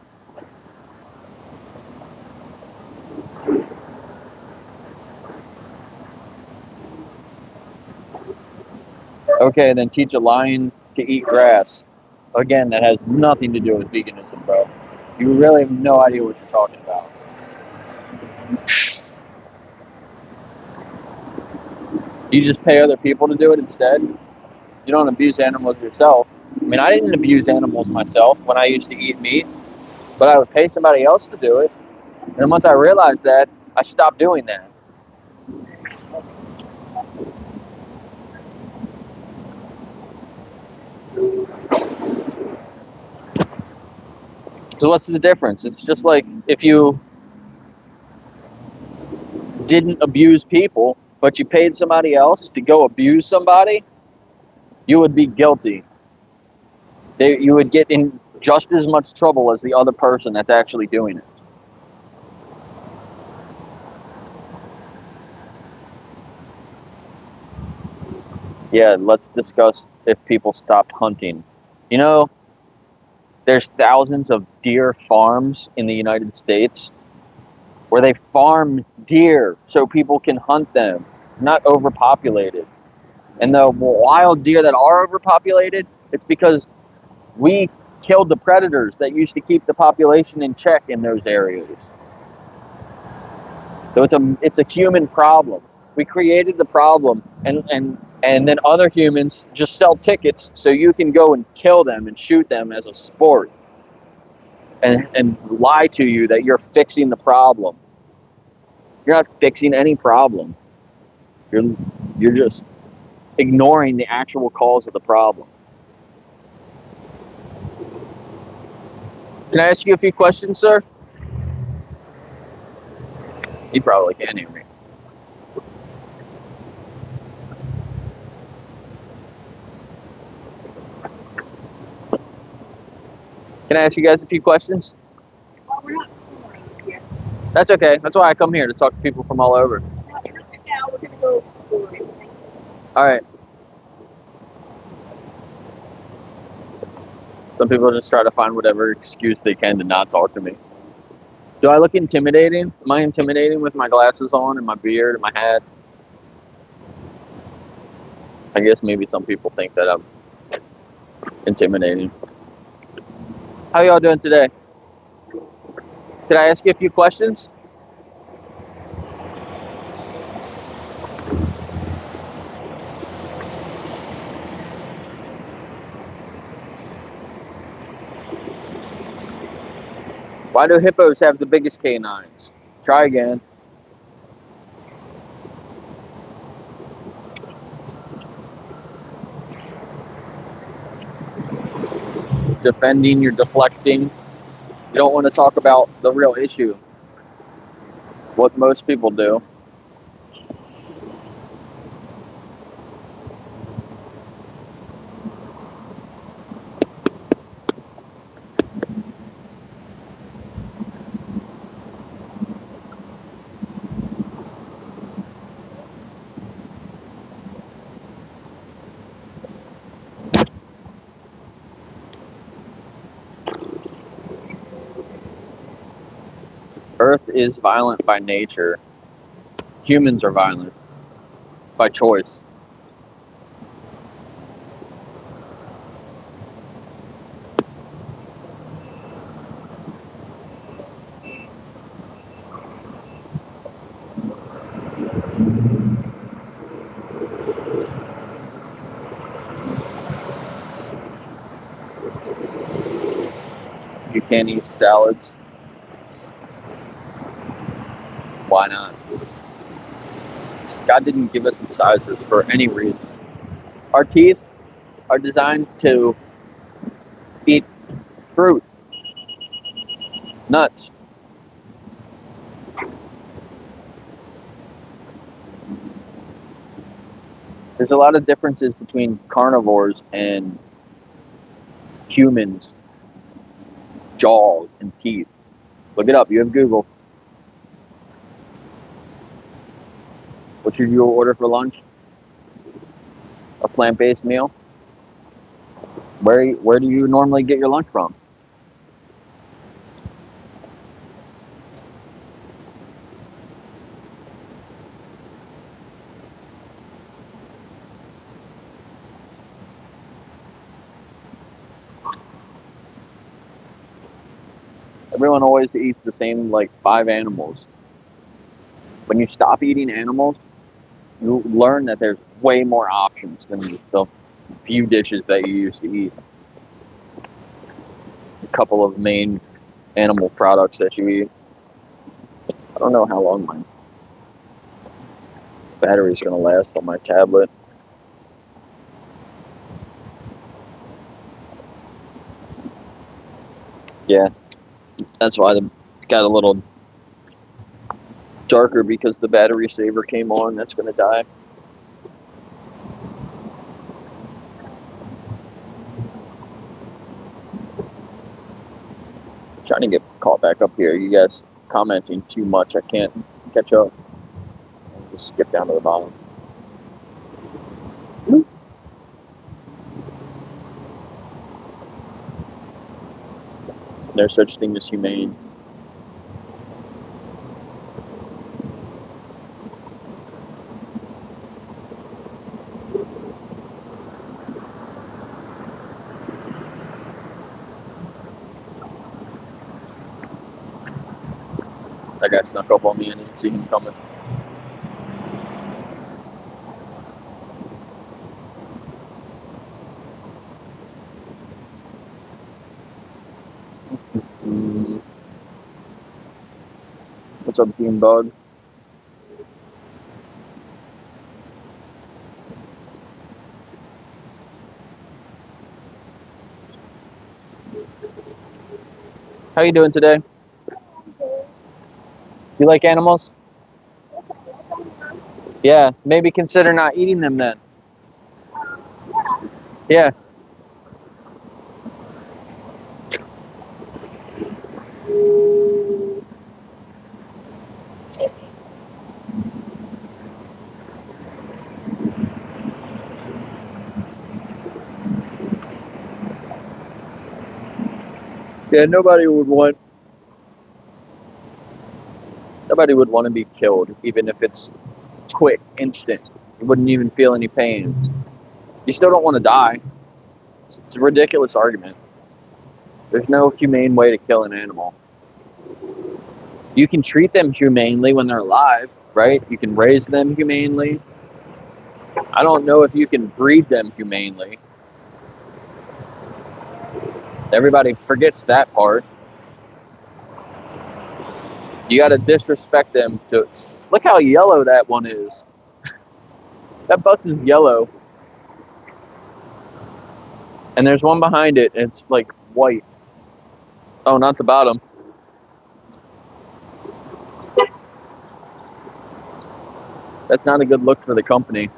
Speaker 1: Okay, then teach a lion to eat grass. Again, that has nothing to do with veganism, bro. You really have no idea what you're talking about. You just pay other people to do it instead. You don't abuse animals yourself. I mean, I didn't abuse animals myself when I used to eat meat, but I would pay somebody else to do it. And once I realized that, I stopped doing that. So what's the difference? It's just like if you didn't abuse people, but you paid somebody else to go abuse somebody, you would be guilty. You would get in just as much trouble as the other person that's actually doing it. Yeah, let's discuss if people stopped hunting. You know, there's thousands of deer farms in the United States where they farm deer so people can hunt them, not overpopulated. And the wild deer that are overpopulated, it's because we killed the predators that used to keep the population in check in those areas. So it's a human problem. We created the problem, and then other humans just sell tickets so you can go and kill them and shoot them as a sport, and lie to you that you're fixing the problem. You're not fixing any problem. You're just ignoring the actual cause of the problem. Can I ask you a few questions, sir? You probably can't hear me. Can I ask you guys a few questions?
Speaker 6: Well, we're not around here.
Speaker 1: That's okay. That's why I come here, to talk to people from all over.
Speaker 6: Now, we're gonna go for it.
Speaker 1: All right. Some people just try to find whatever excuse they can to not talk to me. Do I look intimidating? Am I intimidating with my glasses on and my beard and my hat? I guess maybe some people think that I'm intimidating. How y'all doing today? Can I ask you a few questions? Why do hippos have the biggest canines? Try again. Defending, you're deflecting. You don't want to talk about the real issue. What most people do. Earth is violent by nature. Humans are violent by choice. can't eat salads. Why not? God didn't give us incisors for any reason. Our teeth are designed to eat fruit, nuts. There's a lot of differences between carnivores and humans' jaws and teeth. Look it up. You have Google. What should you order for lunch? A plant-based meal? Where do you normally get your lunch from? Everyone always eats the same, like, 5 animals. When you stop eating animals, you learn that there's way more options than the few dishes that you used to eat. A couple of main animal products that you eat. I don't know how long my battery's gonna last on my tablet. Yeah, that's why it got a little darker, because the battery saver came on. That's gonna die. Trying to get caught back up here. You guys commenting too much. I can't catch up. I'll just skip down to the bottom. There's such thing as humane. That guy snuck up on me. I didn't see him coming. What's up, Bean Bug? How you doing today? You like animals? Yeah, maybe consider not eating them then. Yeah. Yeah, nobody would want to be killed, even if it's quick, instant. You wouldn't even feel any pain. You still don't want to die. It's a ridiculous argument. There's no humane way to kill an animal. You can treat them humanely when they're alive, right? You can raise them humanely. I don't know if you can breed them humanely. Everybody forgets that part. You got to disrespect them to... Look how yellow that one is. That bus is yellow. And there's one behind it, and it's like white. Oh, not the bottom. That's not a good look for the company.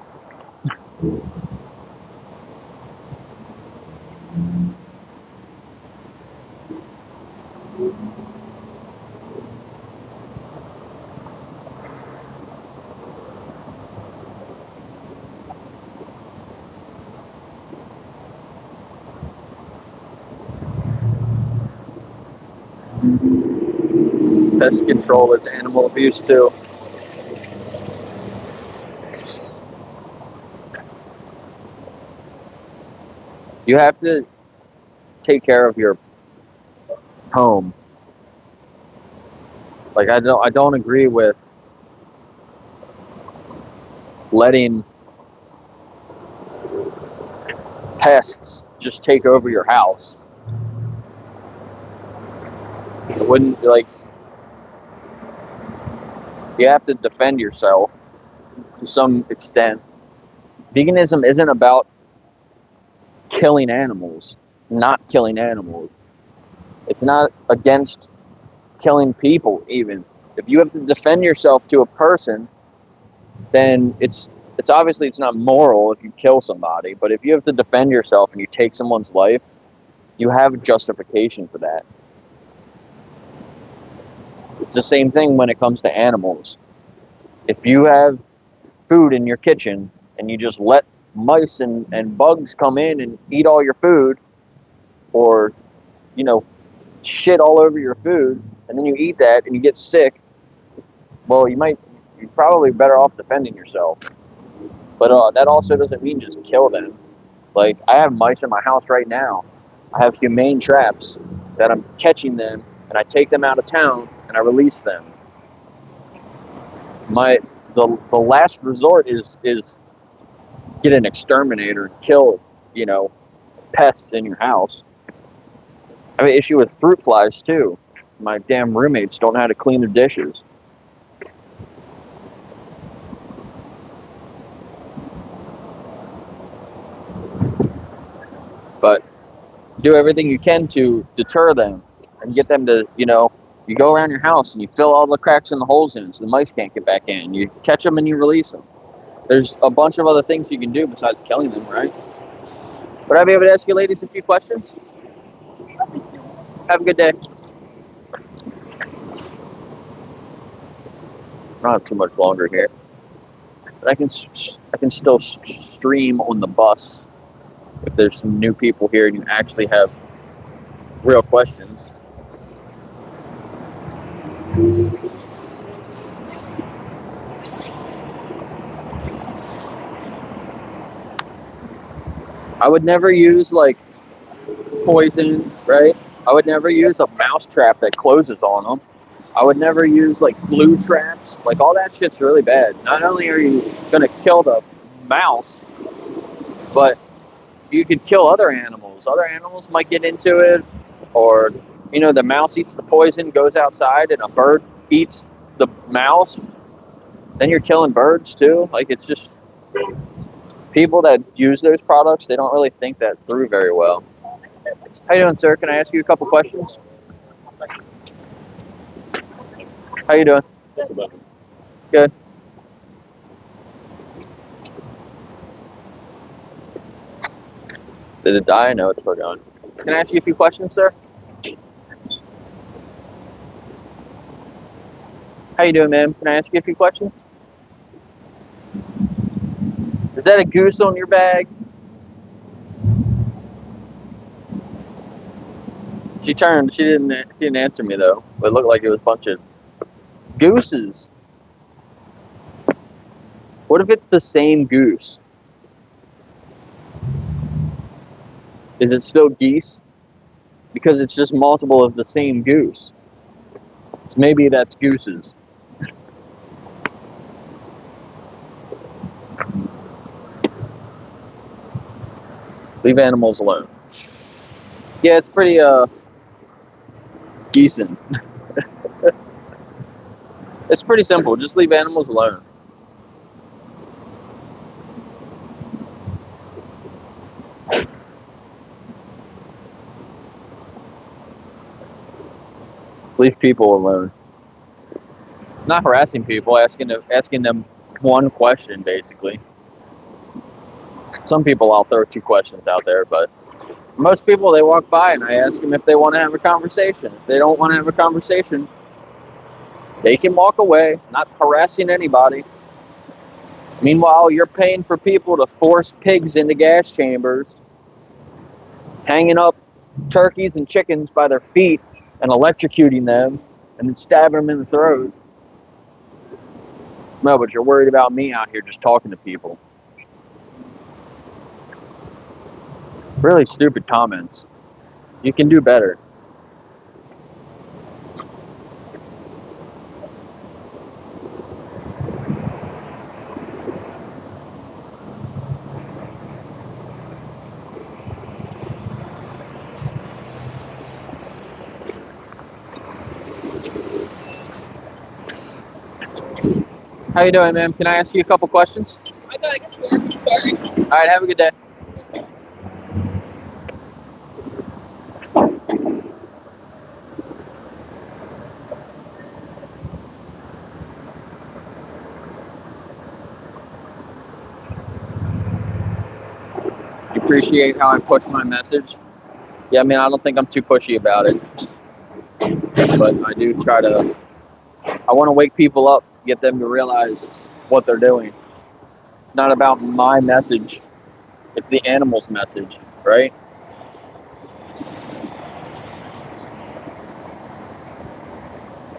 Speaker 1: Pest control is animal abuse too. You have to take care of your home. Like, I don't agree with letting pests just take over your house. wouldn't, like, you have to defend yourself to some extent. Veganism isn't about killing animals, not killing animals. It's not against killing people, even. If you have to defend yourself to a person, then it's obviously it's not moral if you kill somebody, but if you have to defend yourself and you take someone's life, you have justification for that. It's the same thing when it comes to animals. If you have food in your kitchen and you just let mice and bugs come in and eat all your food, or, you know, shit all over your food, and then you eat that and you get sick, well, you're probably better off defending yourself. But that also doesn't mean just kill them. Like, I have mice in my house right now. I have humane traps that I'm catching them, and I take them out of town and I release them. The last resort is get an exterminator and kill, pests in your house. I have an issue with fruit flies too. My damn roommates don't know how to clean their dishes. But do everything you can to deter them and get them to, you go around your house and you fill all the cracks and the holes in so the mice can't get back in. You catch them and you release them. There's a bunch of other things you can do besides killing them, right? Would I be able to ask you ladies a few questions? Have a good day. I don't have too much longer here, but I can still stream on the bus if there's some new people here and you actually have real questions. I would never use like poison, right? I would never use a mouse trap that closes on them. I would never use like glue traps. Like, all that shit's really bad. Not only are you gonna kill the mouse, but you could kill other animals. Other animals might get into it, or the mouse eats the poison, goes outside, and a bird eats the mouse. Then you're killing birds too. Like, it's just people that use those products, they don't really think that through very well. How you doing, sir? Can I ask you a couple questions? How you doing? Good. Did it die? No, it's still going. Can I ask you a few questions, sir? How you doing, ma'am? Can I ask you a few questions? Is that a goose on your bag? She turned. She didn't answer me though. But it looked like it was a bunch of gooses. What if it's the same goose? Is it still geese? Because it's just multiple of the same goose. So maybe that's gooses. Leave animals alone. Yeah, it's pretty geesin'. It's pretty simple. Just leave animals alone. Leave people alone. Not harassing people, asking them one question, basically. Some people I'll throw two questions out there, but most people, they walk by and I ask them if they want to have a conversation. If they don't want to have a conversation, they can walk away, not harassing anybody. Meanwhile, you're paying for people to force pigs into gas chambers, hanging up turkeys and chickens by their feet and electrocuting them and then stabbing them in the throat. No, but you're worried about me out here just talking to people. Really stupid comments. You can do better. How you doing, ma'am? Can I ask you a couple questions?
Speaker 6: I gotta get to work. I'm sorry.
Speaker 1: All right, have a good day. You appreciate how I push my message? Yeah, I mean, I don't think I'm too pushy about it, but I do try to. I want to wake people up, get them to realize what they're doing. It's not about my message; it's the animal's message, right?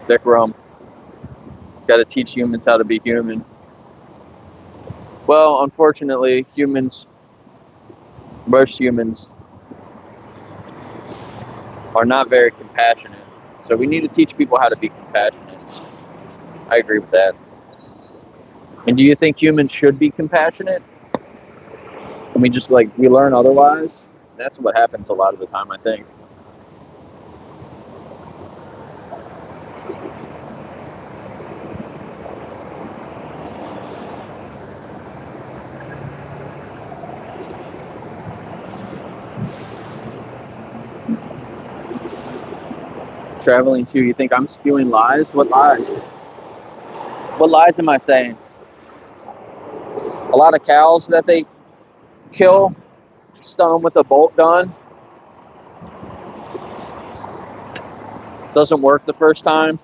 Speaker 1: Dick Rum. Got to teach humans how to be human. Well, unfortunately, most humans, are not very compassionate. So we need to teach people how to be compassionate. I agree with that. And do you think humans should be compassionate? And we learn otherwise? That's what happens a lot of the time, I think. Traveling too, you think I'm spewing lies? What lies? What lies am I saying? A lot of cows that they kill, stun them with a bolt gun. Doesn't work the first time.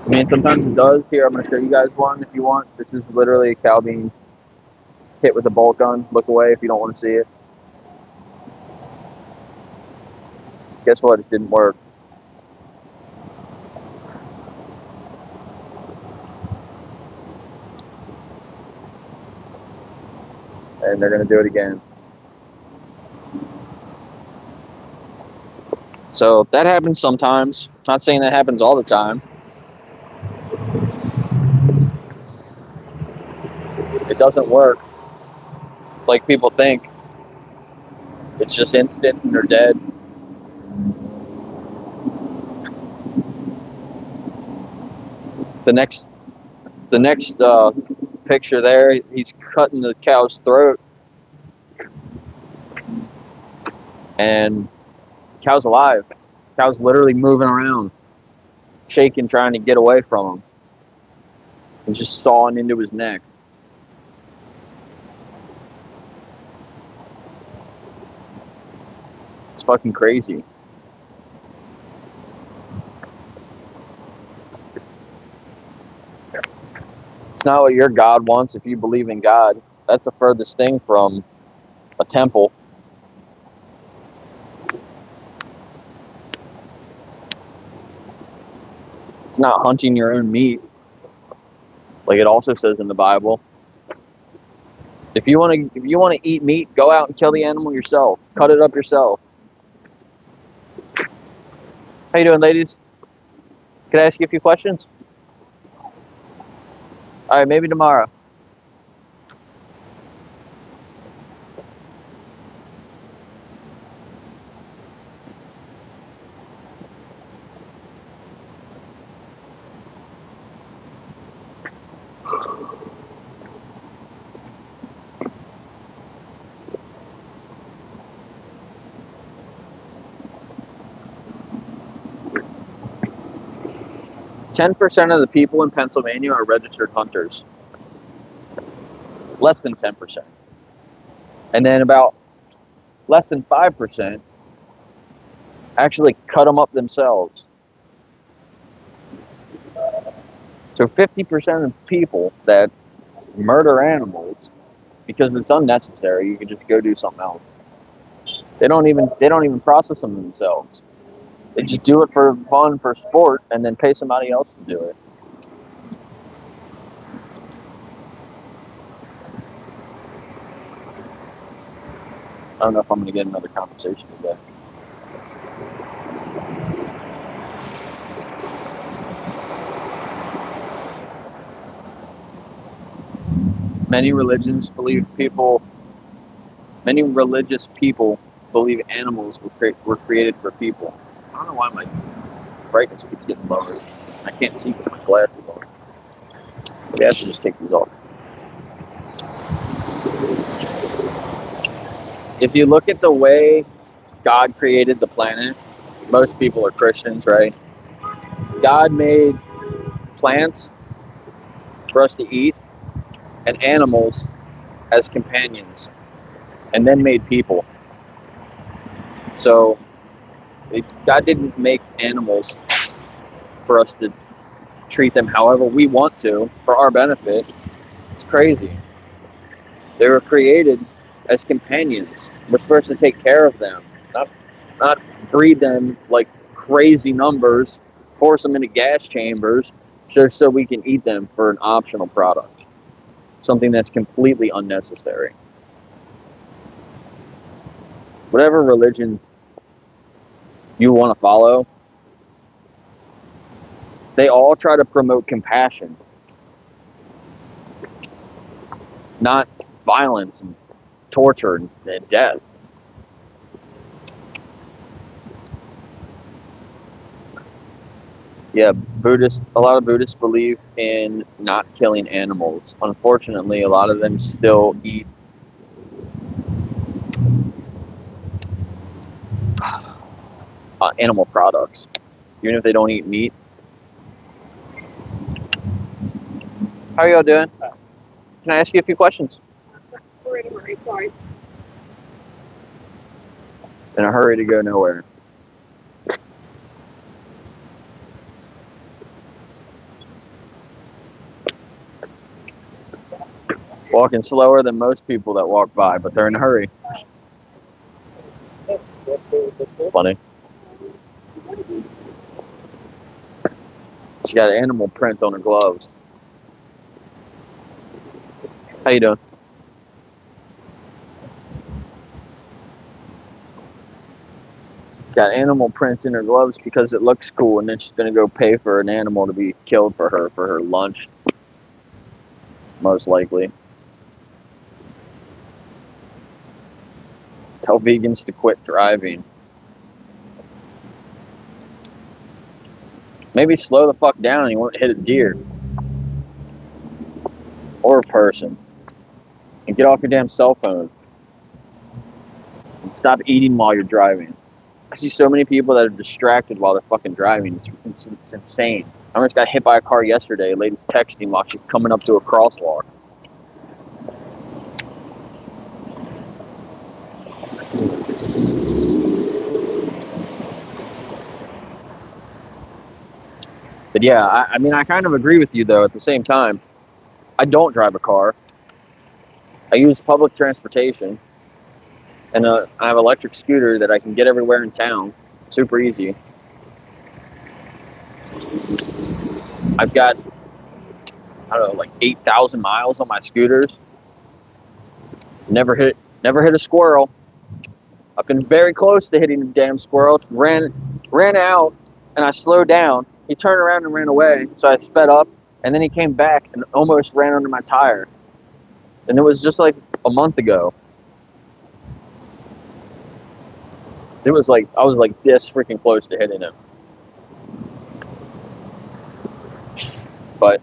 Speaker 1: I mean, sometimes it does. Here, I'm going to show you guys one if you want. This is literally a cow being hit with a bolt gun. Look away if you don't want to see it. Guess what? It didn't work. And they're going to do it again. So that happens sometimes. Not saying that happens all the time. It doesn't work like people think. It's just instant and they're dead. The next picture there, he's cutting the cow's throat, and cow's alive. Cow's literally moving around, shaking, trying to get away from him, and just sawing into his neck. It's fucking crazy. It's not what your God wants if you believe in God. That's the furthest thing from a temple. It's not hunting your own meat, like it also says in the Bible. If you want to eat meat, go out and kill the animal yourself. Cut it up yourself. How you doing, ladies? Can I ask you a few questions? All right, maybe tomorrow. %10 of the people in Pennsylvania are registered hunters. Less than 10%. And then about less than 5% actually cut them up themselves. So 50% of people that murder animals because it's unnecessary, you can just go do something else. They don't even process them themselves. They just do it for fun, for sport, and then pay somebody else to do it. I don't know if I'm going to get another conversation today. Many religious people believe animals were created for people. I don't know why my brightness keeps getting lower. I can't see with my glasses on. Yeah, I should just take these off. If you look at the way God created the planet, most people are Christians, right? God made plants for us to eat and animals as companions, and then made people. So God didn't make animals for us to treat them however we want to for our benefit. It's crazy. They were created as companions. We're supposed to take care of them, not breed them like crazy numbers, force them into gas chambers just so we can eat them for an optional product. Something that's completely unnecessary. Whatever religion you want to follow, they all try to promote compassion, not violence and torture and death. Yeah, a lot of Buddhists believe in not killing animals. Unfortunately, a lot of them still eat animal products, even if they don't eat meat. How are y'all doing? Can I ask you a few questions?
Speaker 6: We're in a hurry, sorry.
Speaker 1: In a hurry to go nowhere. Walking slower than most people that walk by, but they're in a hurry. Funny. She got an animal print on her gloves. How you doing? Got animal prints in her gloves because it looks cool, and then she's gonna go pay for an animal to be killed for her lunch. Most likely. Tell vegans to quit driving. Maybe slow the fuck down and you won't hit a deer. Or a person. And get off your damn cell phone. And stop eating while you're driving. I see so many people that are distracted while they're fucking driving. It's insane. I almost got hit by a car yesterday. A lady's texting while she's coming up to a crosswalk. But yeah, I mean, I kind of agree with you, though, at the same time. I don't drive a car. I use public transportation. And I have an electric scooter that I can get everywhere in town. Super easy. I've got, I don't know, like 8,000 miles on my scooters. Never hit a squirrel. I've been very close to hitting a damn squirrel. Ran out, and I slowed down. He turned around and ran away, so I sped up, and then he came back and almost ran under my tire. And it was just like a month ago. It was like, I was like this freaking close to hitting him. But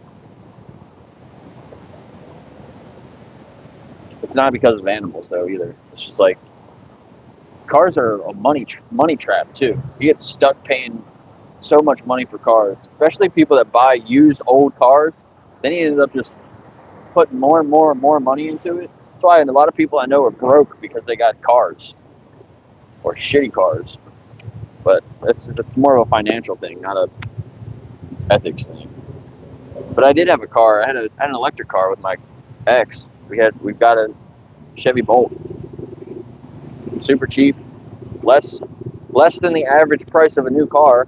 Speaker 1: it's not because of animals, though, either. It's just like, cars are a money trap, too. You get stuck paying so much money for cars, especially people that buy used old cars. Then you end up just putting more and more and more money into it. That's why a lot of people I know are broke because they got cars or shitty cars. But it's more of a financial thing, not a ethics thing. But I did have a car. I had an electric car with my ex. We've got a Chevy Bolt, super cheap, less than the average price of a new car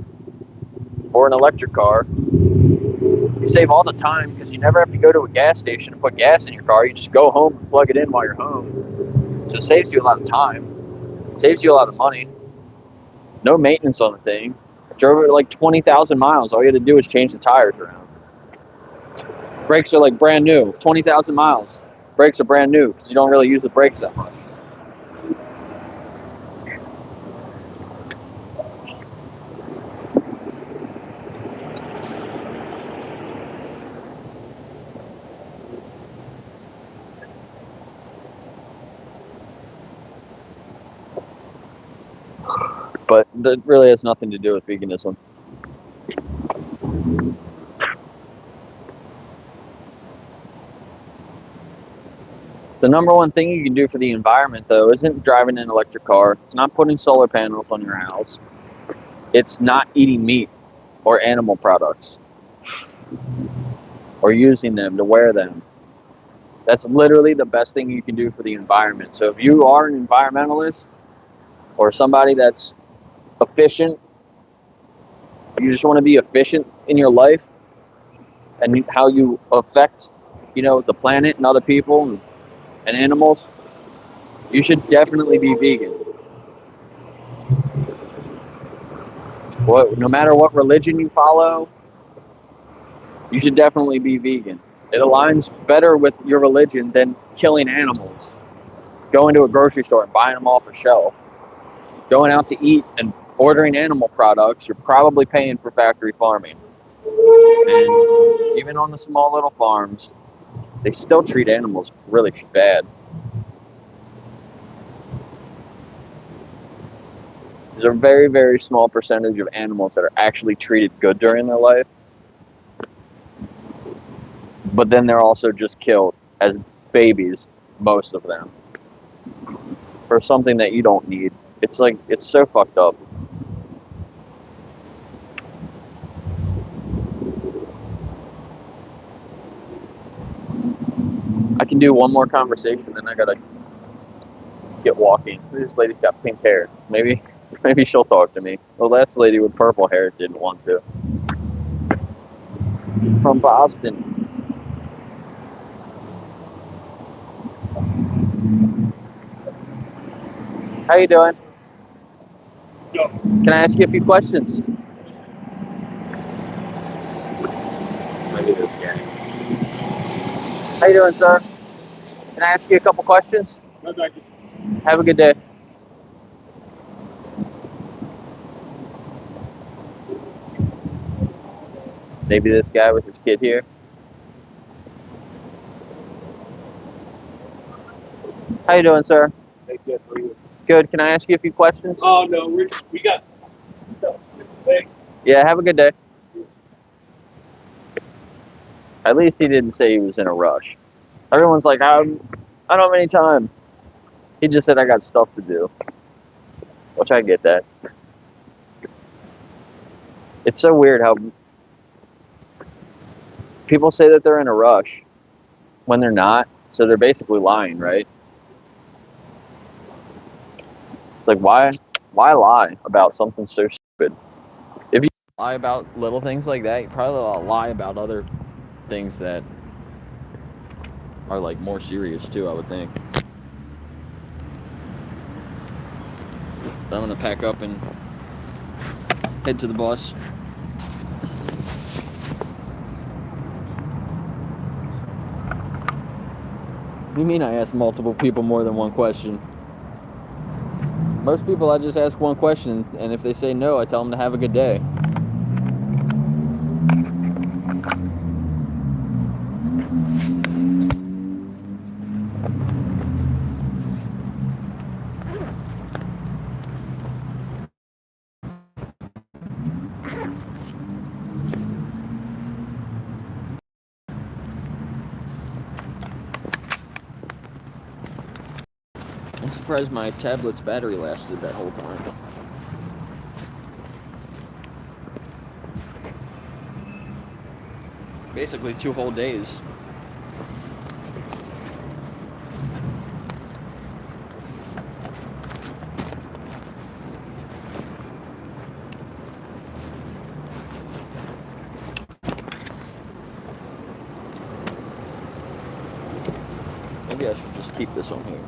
Speaker 1: or an electric car. You save all the time because you never have to go to a gas station and put gas in your car. You just go home and plug it in while you're home. So it saves you a lot of time. It saves you a lot of money. No maintenance on the thing. I drove it like 20,000 miles. All you had to do was change the tires around. Brakes are like brand new. 20,000 miles. Brakes are brand new because you don't really use the brakes that much. But that really has nothing to do with veganism. The number one thing you can do for the environment, though, isn't driving an electric car. It's not putting solar panels on your house. It's not eating meat or animal products or using them to wear them. That's literally the best thing you can do for the environment. So if you are an environmentalist or somebody that's efficient, you just want to be efficient in your life and how you affect, the planet and other people and animals, you should definitely be vegan. No matter what religion you follow, you should definitely be vegan. It aligns better with your religion than killing animals. Going to a grocery store and buying them off a shelf. Going out to eat and ordering animal products, you're probably paying for factory farming. And even on the small little farms, they still treat animals really bad. There's a very, very small percentage of animals that are actually treated good during their life. But then they're also just killed as babies, most of them, for something that you don't need. It's so fucked up. I can do one more conversation, then I gotta get walking. This lady's got pink hair. Maybe she'll talk to me. The last lady with purple hair didn't want to. From Boston. How you doing?
Speaker 8: Yo.
Speaker 1: Can I ask you a few questions? Maybe this guy. How you doing, sir? Can I ask you a couple questions?
Speaker 8: No, thank you.
Speaker 1: Have a good day. Maybe this guy with his kid here. How you doing, sir?
Speaker 8: Thank you for you.
Speaker 1: Good. Can I ask you a few questions?
Speaker 8: Oh no, we got. Thanks.
Speaker 1: Yeah, have a good day. At least he didn't say he was in a rush. Everyone's like, I don't have any time. He just said, I got stuff to do. Which I get that. It's so weird how people say that they're in a rush when they're not. So they're basically lying, right? It's like, why lie about something so stupid? If you lie about little things like that, you probably lie about other things that are like more serious too, I would think. So I'm gonna pack up and head to the bus. What do you mean I asked multiple people more than one question? Most people I just ask one question, and if they say no, I tell them to have a good day. I'm surprised my tablet's battery lasted that whole time. Basically 2 whole days. Maybe I should just keep this on here.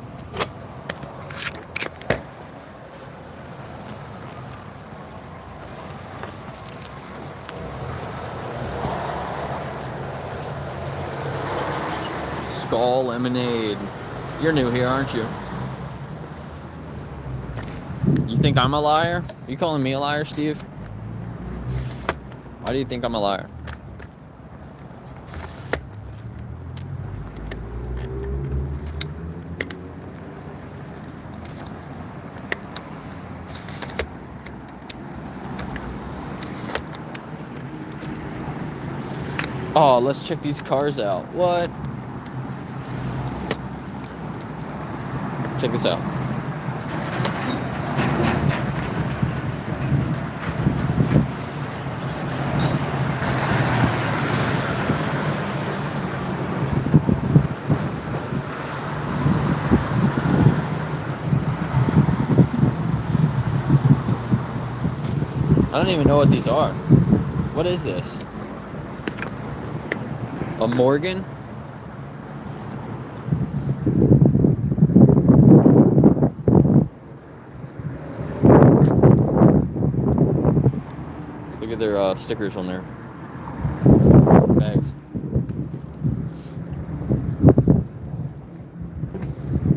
Speaker 1: Skull Lemonade. You're new here, aren't you? You think I'm a liar? Are you calling me a liar, Steve? Why do you think I'm a liar? Oh, let's check these cars out. What? Check this out. I don't even know what these are. What is this? A Morgan? Look at their stickers on their bags.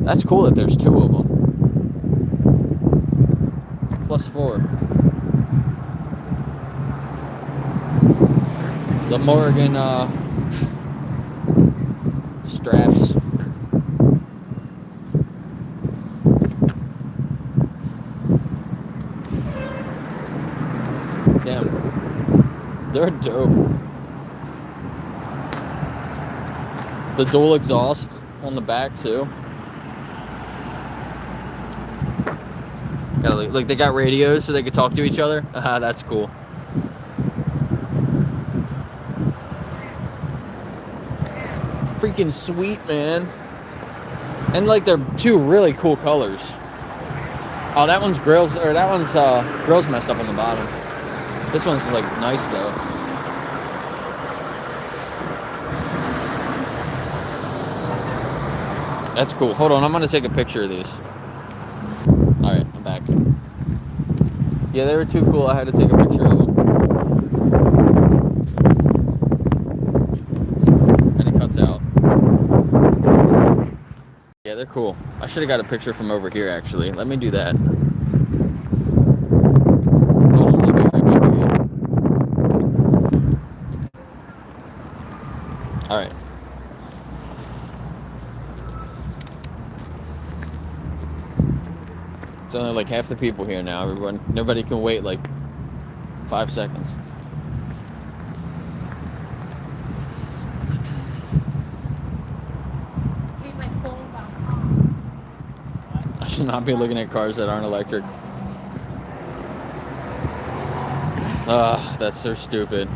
Speaker 1: That's cool that there's 2 of them. Plus 4. The Morgan straps. Damn. They're dope. The dual exhaust on the back too. Gotta like they got radios so they could talk to each other. That's cool. Freaking sweet, man. And like they're 2 really cool colors. Oh, that one's grills messed up on the bottom. This one's like nice though. That's cool. Hold on, I'm gonna take a picture of these. Alright, I'm back. Yeah, they were too cool. I had to take a picture of them. And it cuts out. Yeah, they're cool. I should have got a picture from over here actually. Let me do that. Hold on, I'll be right back again. Alright. It's only like half the people here now. Nobody can wait like 5 seconds. I should not be looking at cars that aren't electric. That's so stupid.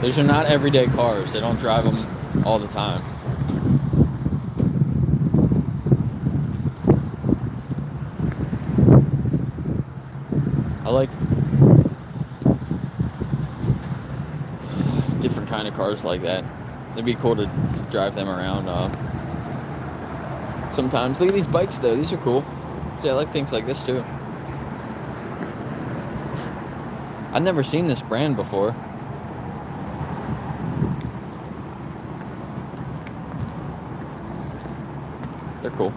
Speaker 1: These are not everyday cars. They don't drive them all the time. I like different kind of cars like that. It'd be cool to drive them around sometimes. Look at these bikes though. These are cool. See, I like things like this too. I've never seen this brand before. They're cool.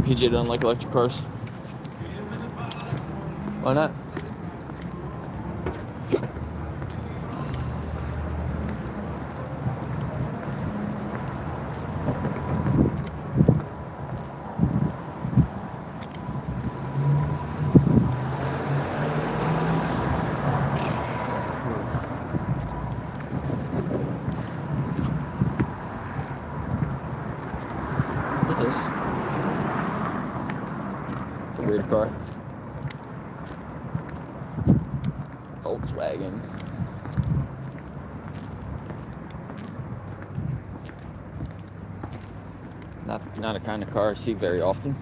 Speaker 1: PJ doesn't like electric cars. Why not? What's this? It's a weird car. Volkswagen. Not a kind of car I see very often.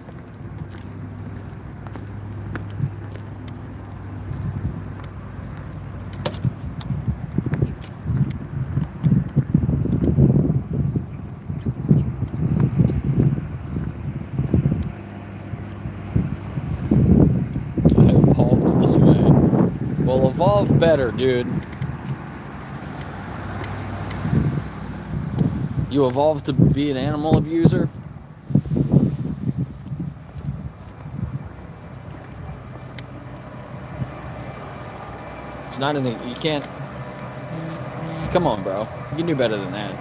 Speaker 1: I evolved this way. Well, evolve better, dude. You evolved to be an animal abuser? It's not anything. You can't. Come on, bro. You can do better than that.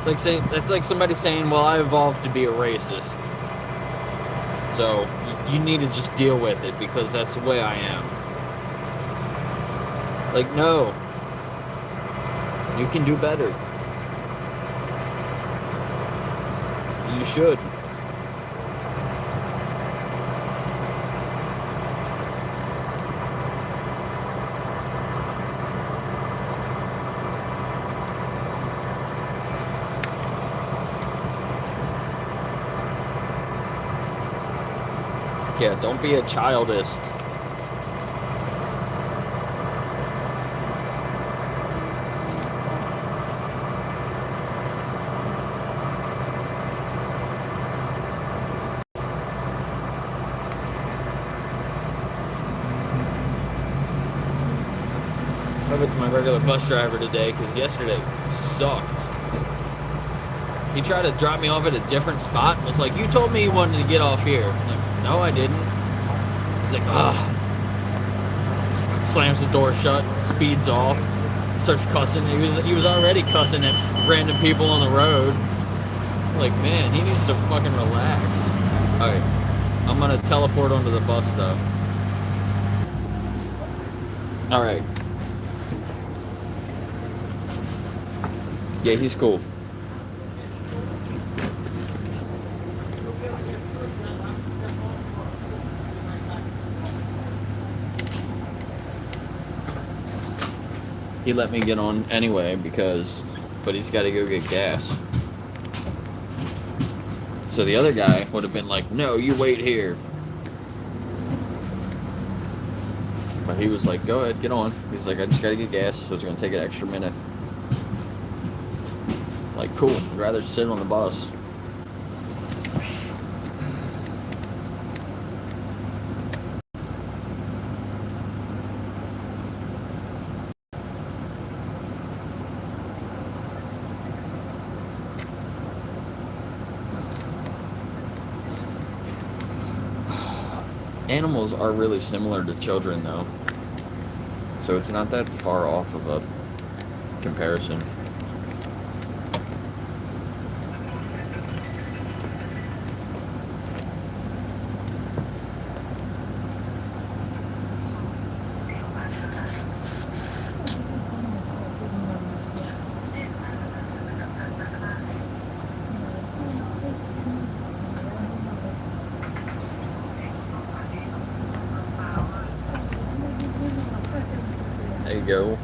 Speaker 1: It's like somebody saying, "Well, I evolved to be a racist, so you need to just deal with it because that's the way I am." Like, no, you can do better. You should. Yeah, don't be a childist. Hope it's my regular bus driver today, because yesterday sucked. He tried to drop me off at a different spot and was like, "You told me you wanted to get off here." I'm like, "No, I didn't." He's like, "Ugh." Slams the door shut, speeds off, starts cussing. He was already cussing at random people on the road. Like, man, he needs to fucking relax. Alright, I'm gonna teleport onto the bus though. Alright. Yeah, he's cool. He let me get on anyway but he's got to go get gas. So the other guy would have been like, "No, you wait here." But he was like, "Go ahead, get on." He's like, "I just got to get gas, so it's going to take an extra minute." Like, cool. I'd rather sit on the bus. Animals are really similar to children, though. So it's not that far off of a comparison. There you go.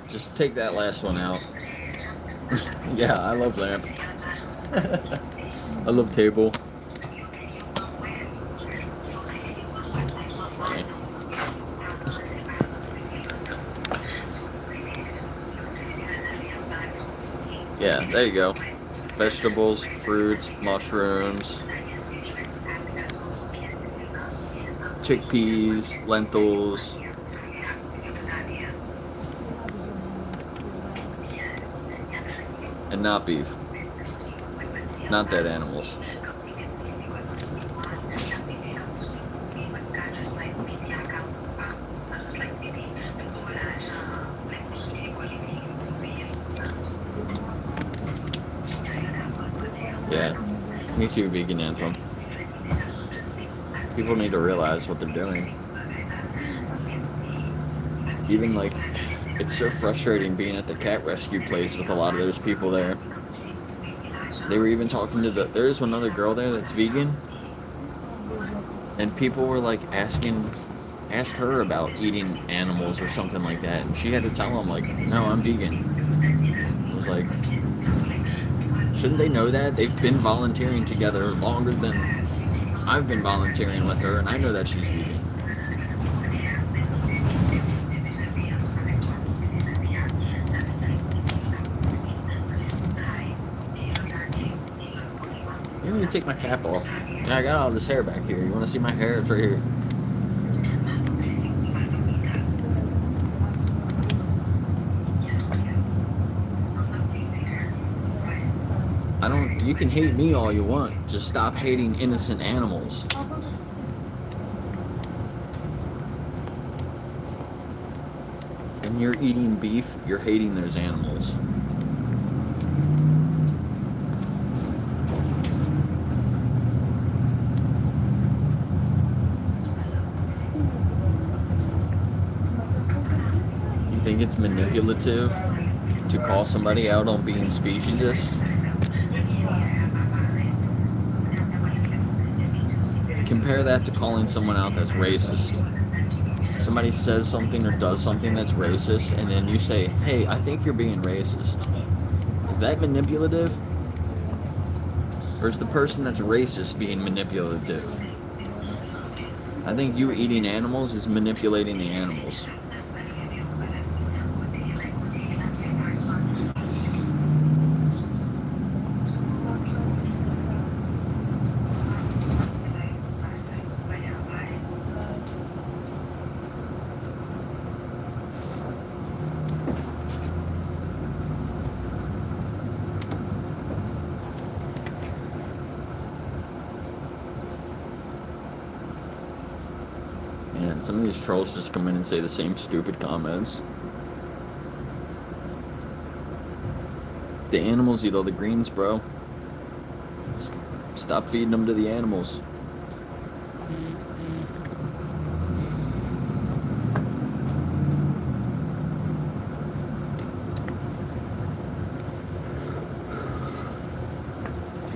Speaker 1: Just take that last one out. Yeah, I love lamp. I love table. Yeah, there you go. Vegetables, fruits, mushrooms, chickpeas, lentils. And not beef. Not dead animals. Yeah, me too, vegan anthem. People need to realize what they're doing. Even like, it's so frustrating being at the cat rescue place with a lot of those people there. They were even talking to there's another girl there that's vegan. And people were like asked her about eating animals or something like that. And she had to tell them like, "No, I'm vegan." I was like, shouldn't they know that? They've been volunteering together longer than I've been volunteering with her, and I know that she's vegan. You want me to take my cap off? Yeah, I got all this hair back here. You want to see my hair? It's right here. You can hate me all you want. Just stop hating innocent animals. When you're eating beef, you're hating those animals. You think it's manipulative to call somebody out on being speciesist? Compare that to calling someone out that's racist. Somebody says something or does something that's racist, and then you say, hey, I think you're being racist. Is that manipulative? Or is the person that's racist being manipulative? I think you eating animals is manipulating the animals. And some of these trolls just come in and say the same stupid comments. The animals eat all the greens, bro. Stop feeding them to the animals.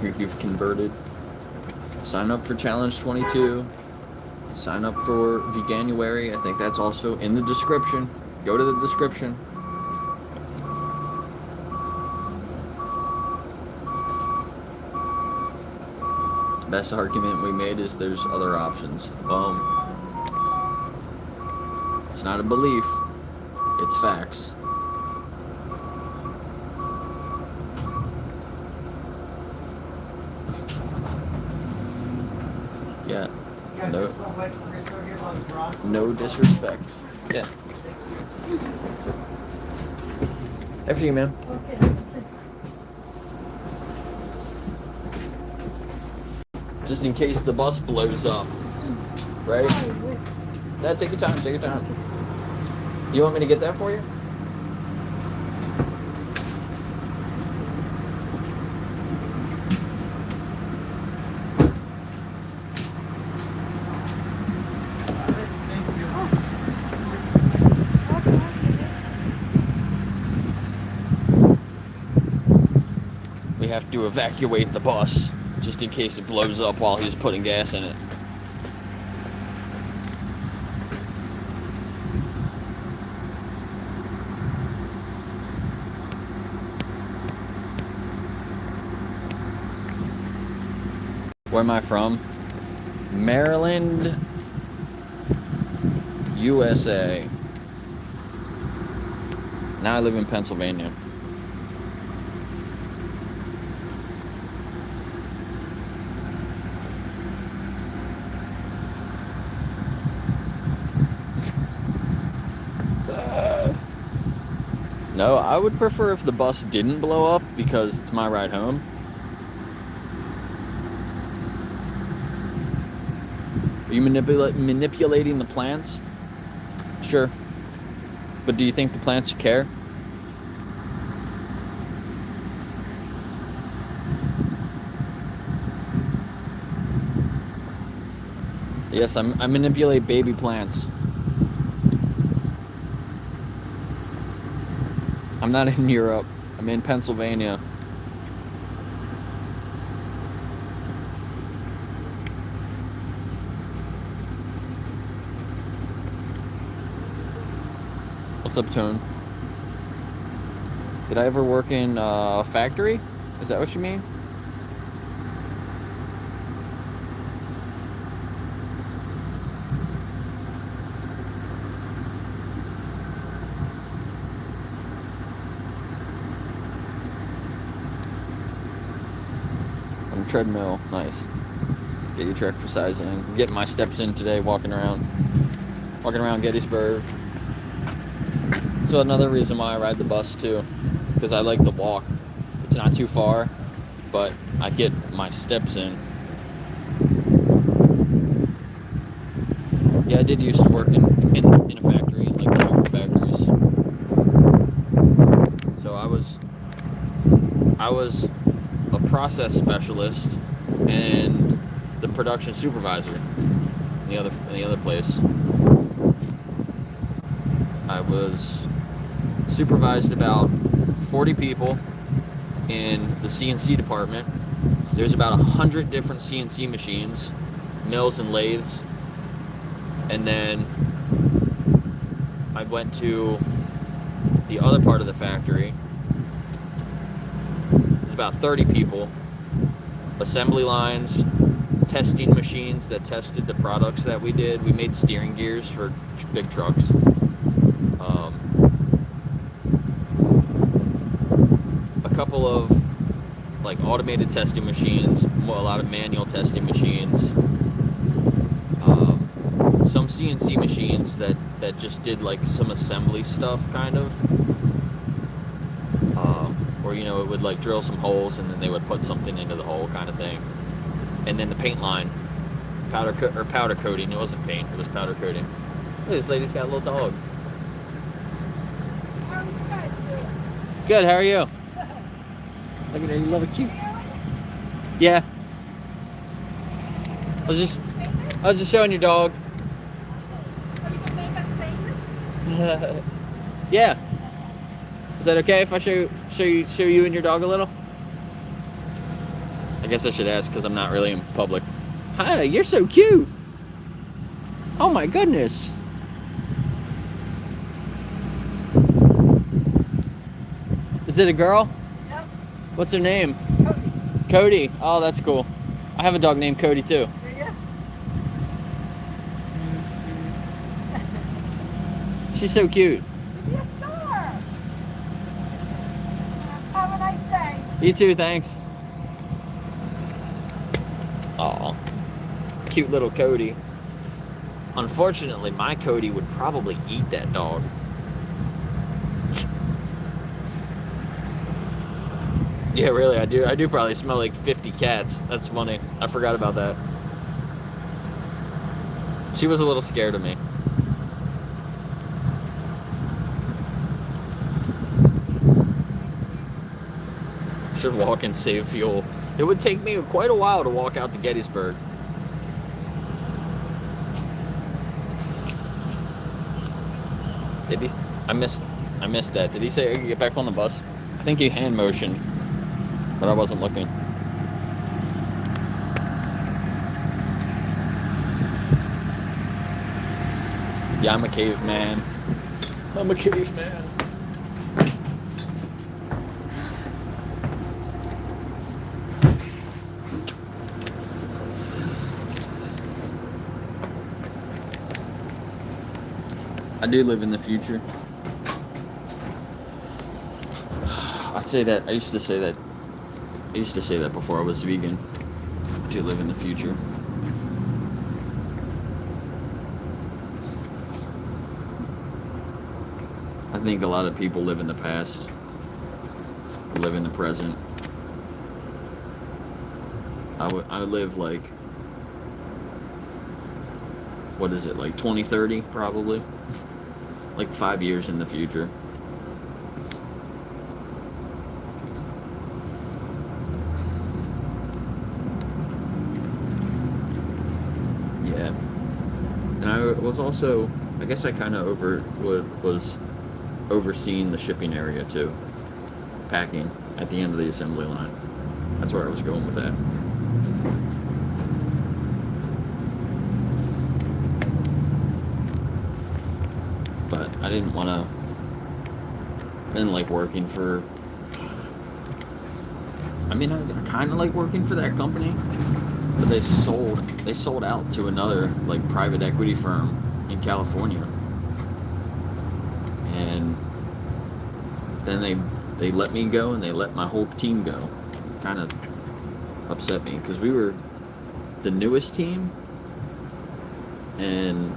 Speaker 1: Here you've converted. Sign up for Challenge 22. Sign up for Veganuary. I think that's also in the description. Go to the description. The best argument we made is there's other options. Well, it's not a belief, it's facts. Yeah. No disrespect. Yeah. After you, man. Just in case the bus blows up. Right? No, take your time, take your time. Do you want me to get that for you? We have to evacuate the bus just in case it blows up while he's putting gas in it. Where am I from? Maryland, USA. Now I live in Pennsylvania. No, I would prefer if the bus didn't blow up because it's my ride home. Are you manipulating the plants? Sure. But do you think the plants care? Yes, I manipulate baby plants. I'm not in Europe. I'm in Pennsylvania. What's up, Tone? Did I ever work in a factory? Is that what you mean? Treadmill, nice. Get your exercise in. Getting my steps in today, walking around Gettysburg. So another reason why I ride the bus too, because I like to walk. It's not too far. but I get my steps in. Yeah, I did used to work in a factory, in like 2 different factories. So I was a process specialist and the production supervisor in the other place. I was supervised about 40 people in the CNC department. There's about 100 different CNC machines, mills and lathes. And then I went to the other part of the factory. There's about 30 people, assembly lines, testing machines that tested the products that we did. We made steering gears for big trucks. A couple of like automated testing machines, a lot of manual testing machines. Some CNC machines that just did like some assembly stuff, kind of. Or, you know, it would like drill some holes and then they would put something into the hole, kind of thing. And then the paint line, powder coating. It wasn't paint, it was powder coating. Look, this lady's got a little dog. Good, how are you? Look at her, you love it cute. Yeah. I was just showing your dog.
Speaker 2: Are you gonna make us famous?
Speaker 1: Yeah. Is that okay if I show you and your dog a little? I guess I should ask because I'm not really in public. Hi, you're so cute. Oh my goodness. Is it a girl?
Speaker 2: Yep.
Speaker 1: What's her name?
Speaker 2: Cody.
Speaker 1: Cody. Oh, that's cool. I have a dog named Cody too.
Speaker 2: Do you?
Speaker 1: She's so cute.
Speaker 2: Be a star. Have a nice day.
Speaker 1: You too, thanks. Aw. Cute little Cody. Unfortunately, my Cody would probably eat that dog. Yeah, really, I do probably smell like 50 cats. That's funny. I forgot about that. She was a little scared of me. Should walk and save fuel. It would take me quite a while to walk out to Gettysburg. Did he? I missed that. Did he say get back on the bus? I think he hand motioned, but I wasn't looking. Yeah, I'm a caveman. I'm a caveman. I do live in the future. I used to say that before I was vegan. I do live in the future. I think a lot of people live in the past, live in the present. I would live like, what is it, like 2030 probably? Like 5 years in the future. Yeah. And I was also, I guess I kind of was overseeing the shipping area too. Packing at the end of the assembly line. That's where I was going with that. But I didn't like working for, I kind of like working for that company, but they sold out to another like private equity firm in California. And then they let me go and they let my whole team go. Kind of upset me because we were the newest team and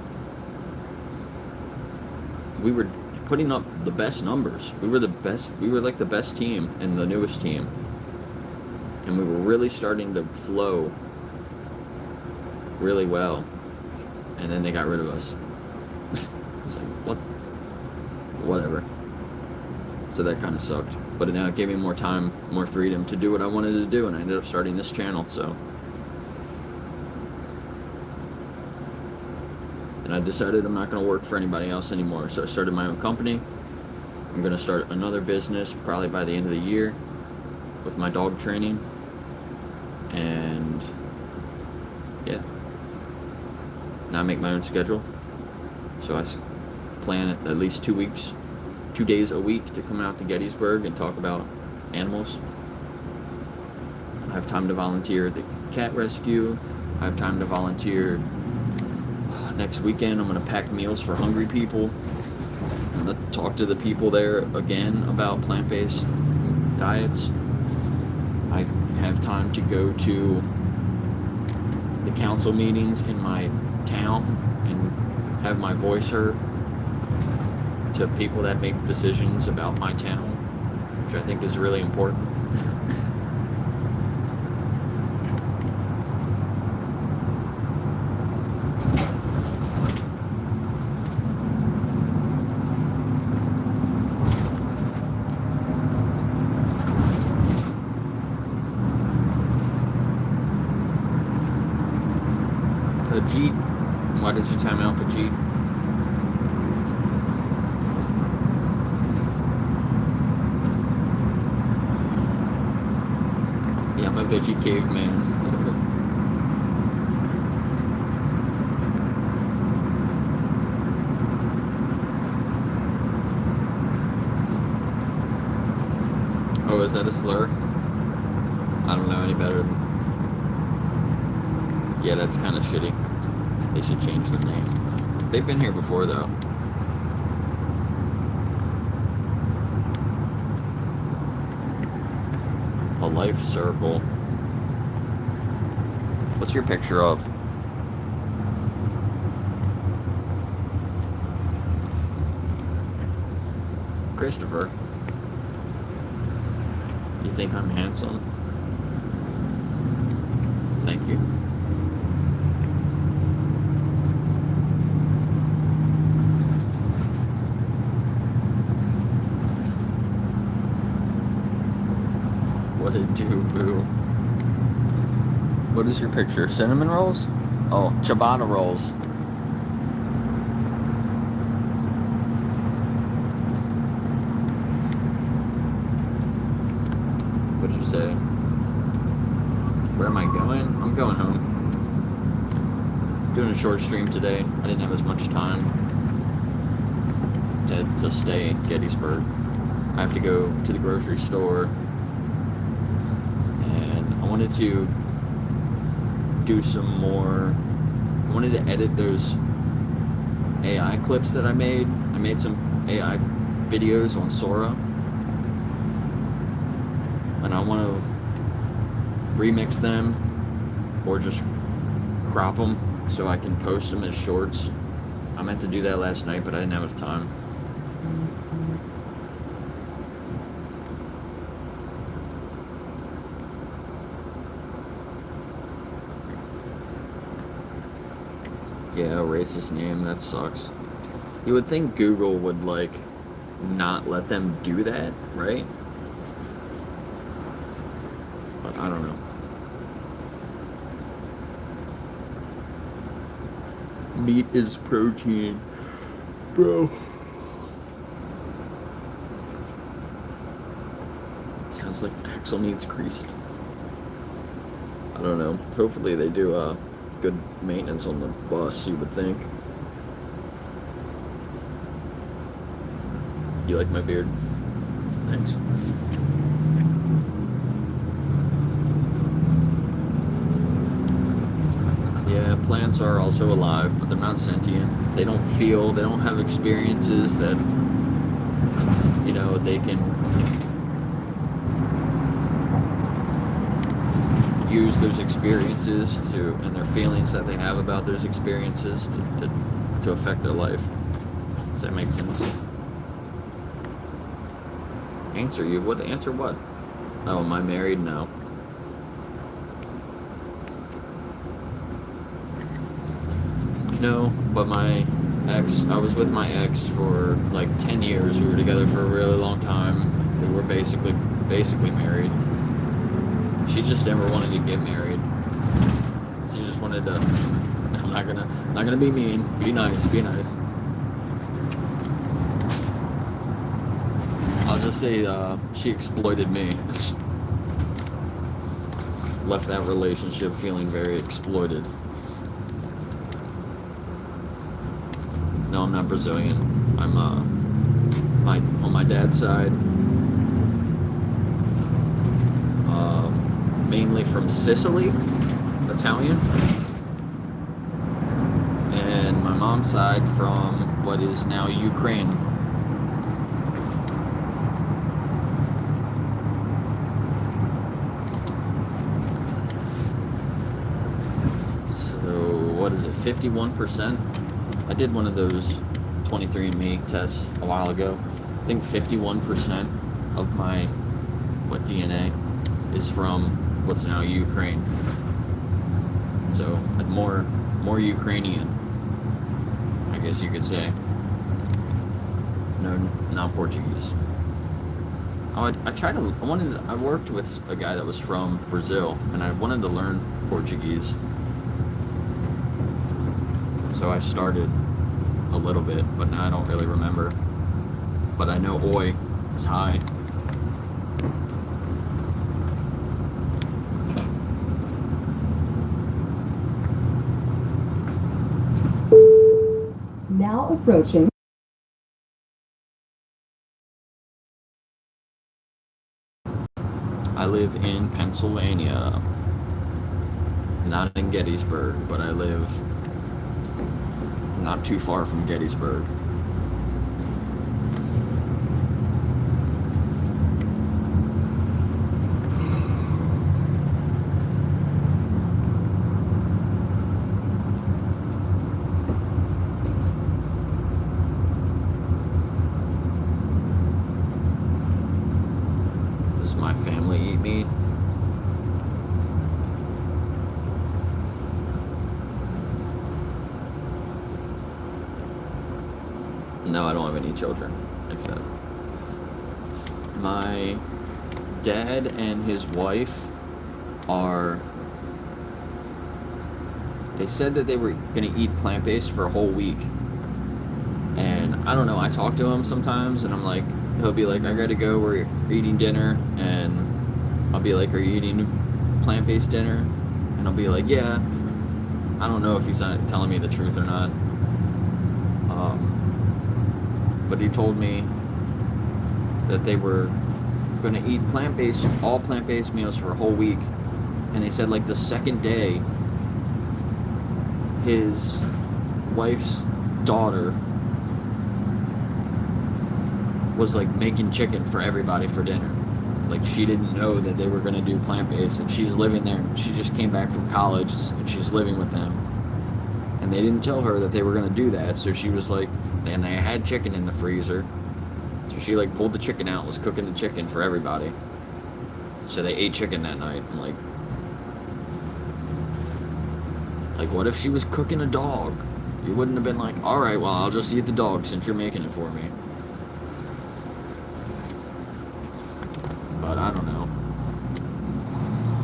Speaker 1: we were putting up the best numbers. We were like the best team and the newest team. and we were really starting to flow really well, and then they got rid of us. It's like, what? Whatever. So that kind of sucked, but now it gave me more time, more freedom to do what I wanted to do, and I ended up starting this channel. So, and I decided I'm not going to work for anybody else anymore, so I started my own company. I'm going to start another business probably by the end of the year with my dog training, and yeah, now I make my own schedule, so I plan at least 2 days a week to come out to Gettysburg and talk about animals. I have time to volunteer at the cat rescue. I have time to volunteer next weekend. I'm going to pack meals for hungry people. I'm going to talk to the people there again about plant-based diets. I have time to go to the council meetings in my town and have my voice heard to people that make decisions about my town, which I think is really important. Pajit, why did you time out, Pajit? Yeah, I'm a veggie caveman. Oh, is that a slur? I don't know any better than... Yeah, that's kind of shitty. They should change their name. They've been here before, though. A life circle. What's your picture of? Christopher. You think I'm handsome? Thank you. What it do, boo? What is your picture? Cinnamon rolls? Oh, ciabatta rolls. What did you say? Where am I going? I'm going home. Doing a short stream today. I didn't have as much time to stay in Gettysburg. I have to go to the grocery store. I wanted to do some more. I wanted to edit those AI clips that I made. I made some AI videos on Sora, and I want to remix them or just crop them so I can post them as shorts. I meant to do that last night, but I didn't have enough time. Yeah, racist name, that sucks. You would think Google would, like, not let them do that, right? But I don't know. Meat is protein, bro. Sounds like Axel needs creased. I don't know. Hopefully they do, good maintenance on the bus, you would think. You like my beard? Thanks. Yeah, plants are also alive, but they're not sentient. They don't feel, they don't have experiences that, you know, they can use those experiences to, and their feelings that they have about those experiences to affect their life. Does that make sense? Answer you? What? Answer what? Oh, am I married? No. No, but my ex, I was with my ex for like 10 years. We were together for a really long time. We were basically married. She just never wanted to get married. She just wanted to, I'm not gonna be mean. Be nice. I'll just say she exploited me. Left that relationship feeling very exploited. No, I'm not Brazilian. I'm on my dad's side, mainly from Sicily, Italian, and my mom's side from what is now Ukraine. So what is it, 51%? I did one of those 23andMe tests a while ago. I think 51% of my DNA is from what's now Ukraine. So more Ukrainian, I guess you could say. No, not Portuguese. I worked with a guy that was from Brazil, and I wanted to learn Portuguese. So I started a little bit, but now I don't really remember. But I know oi is hi.
Speaker 9: Now approaching.
Speaker 1: I live in Pennsylvania. Not in Gettysburg, but I live not too far from Gettysburg. Does my family eat meat? No, I don't have any children. Except my dad and his wife they said that they were going to eat plant-based for a whole week. And I don't know, I talk to him sometimes and I'm like, he'll be like, I gotta go, we're eating dinner. And I'll be like, are you eating plant-based dinner? And I'll be like, yeah. I don't know if he's not telling me the truth or not. But he told me that they were going to eat all plant-based meals for a whole week. And they said like the second day, his wife's daughter was like making chicken for everybody for dinner. Like she didn't know that they were going to do plant-based, and she's living there. She just came back from college and she's living with them. And they didn't tell her that they were going to do that, so she was like, and they had chicken in the freezer. So she like pulled the chicken out, was cooking the chicken for everybody. So they ate chicken that night. I'm like what if she was cooking a dog? You wouldn't have been like, all right, well, I'll just eat the dog since you're making it for me. But I don't know.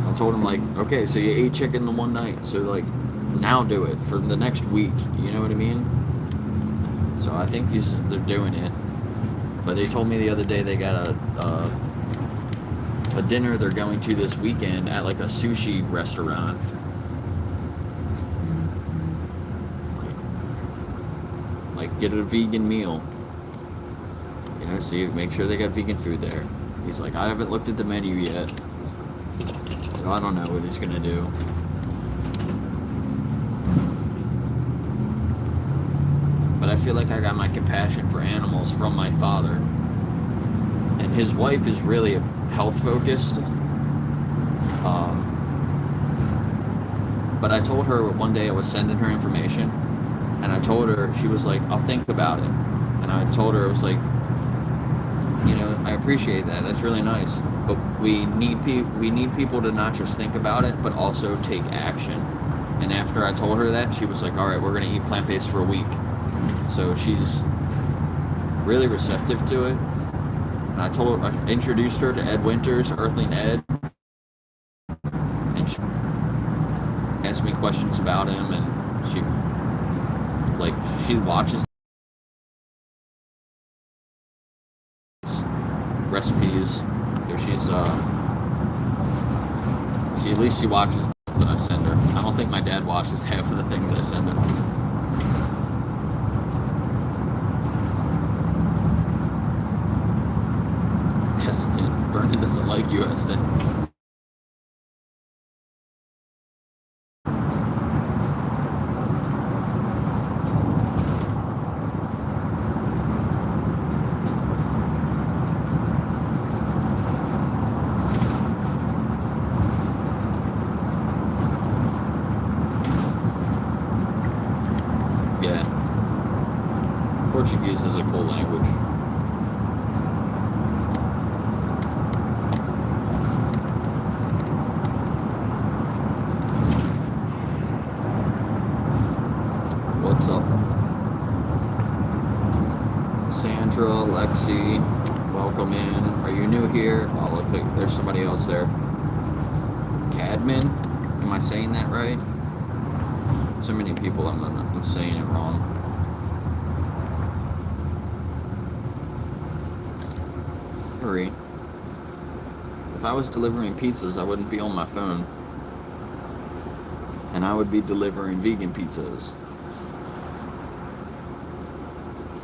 Speaker 1: I told him like, okay, so you ate chicken the one night, so like now do it for the next week. You know what I mean? So I think they're doing it. But they told me the other day they got a dinner they're going to this weekend at like a sushi restaurant. Like get a vegan meal. You know, see, make sure they got vegan food there. He's like, I haven't looked at the menu yet. So I don't know what he's gonna do. But I feel like I got my compassion for animals from my father. And his wife is really health focused. But I told her one day I was sending her information, and I told her, she was like, I'll think about it. And I told her, it was like, you know, I appreciate that. That's really nice. But we need people to not just think about it, but also take action. And after I told her that, she was like, all right, we're going to eat plant-based for a week. So she's really receptive to it. And I introduced her to Ed Winters, Earthling Ed. And she asked me questions about him, and she watches recipes. At least she watches the stuff that I send her. I don't think my dad watches half of the things I send him. Heston. Vernon doesn't like you, Heston. Portuguese is a cool language. What's up? Sandra, Lexi, welcome in. Are you new here? Oh, look, there's somebody else there. Cadman? Am I saying that right? So many people, I'm saying it wrong. If I was delivering pizzas, I wouldn't be on my phone. And I would be delivering vegan pizzas.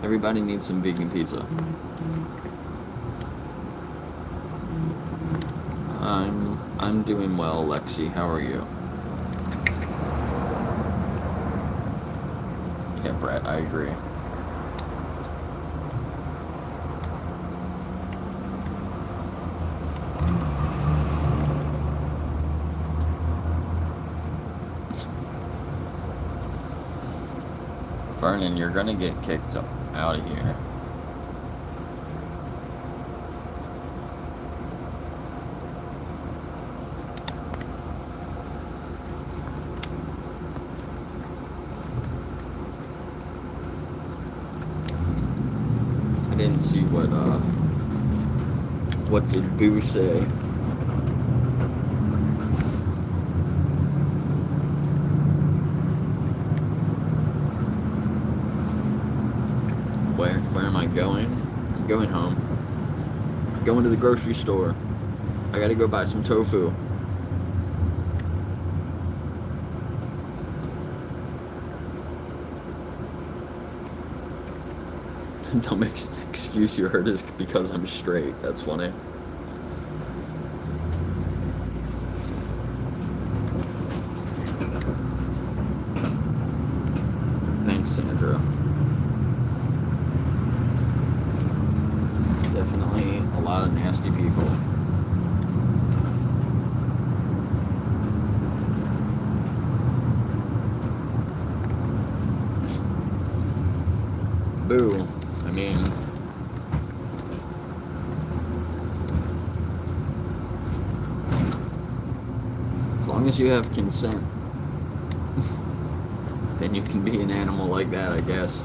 Speaker 1: Everybody needs some vegan pizza. I'm doing well, Lexi. How are you? Yeah, Brett, I agree. Vernon, you're gonna get kicked out of here. I didn't see what did Boo say? Where am I going? I'm going home. Going to the grocery store. I gotta go buy some tofu. Don't make excuse you heard is because I'm straight. That's funny. Thanks, Sandra. Definitely a lot of nasty people. Boo. I mean, as long as you have consent, then you can be an animal like that, I guess.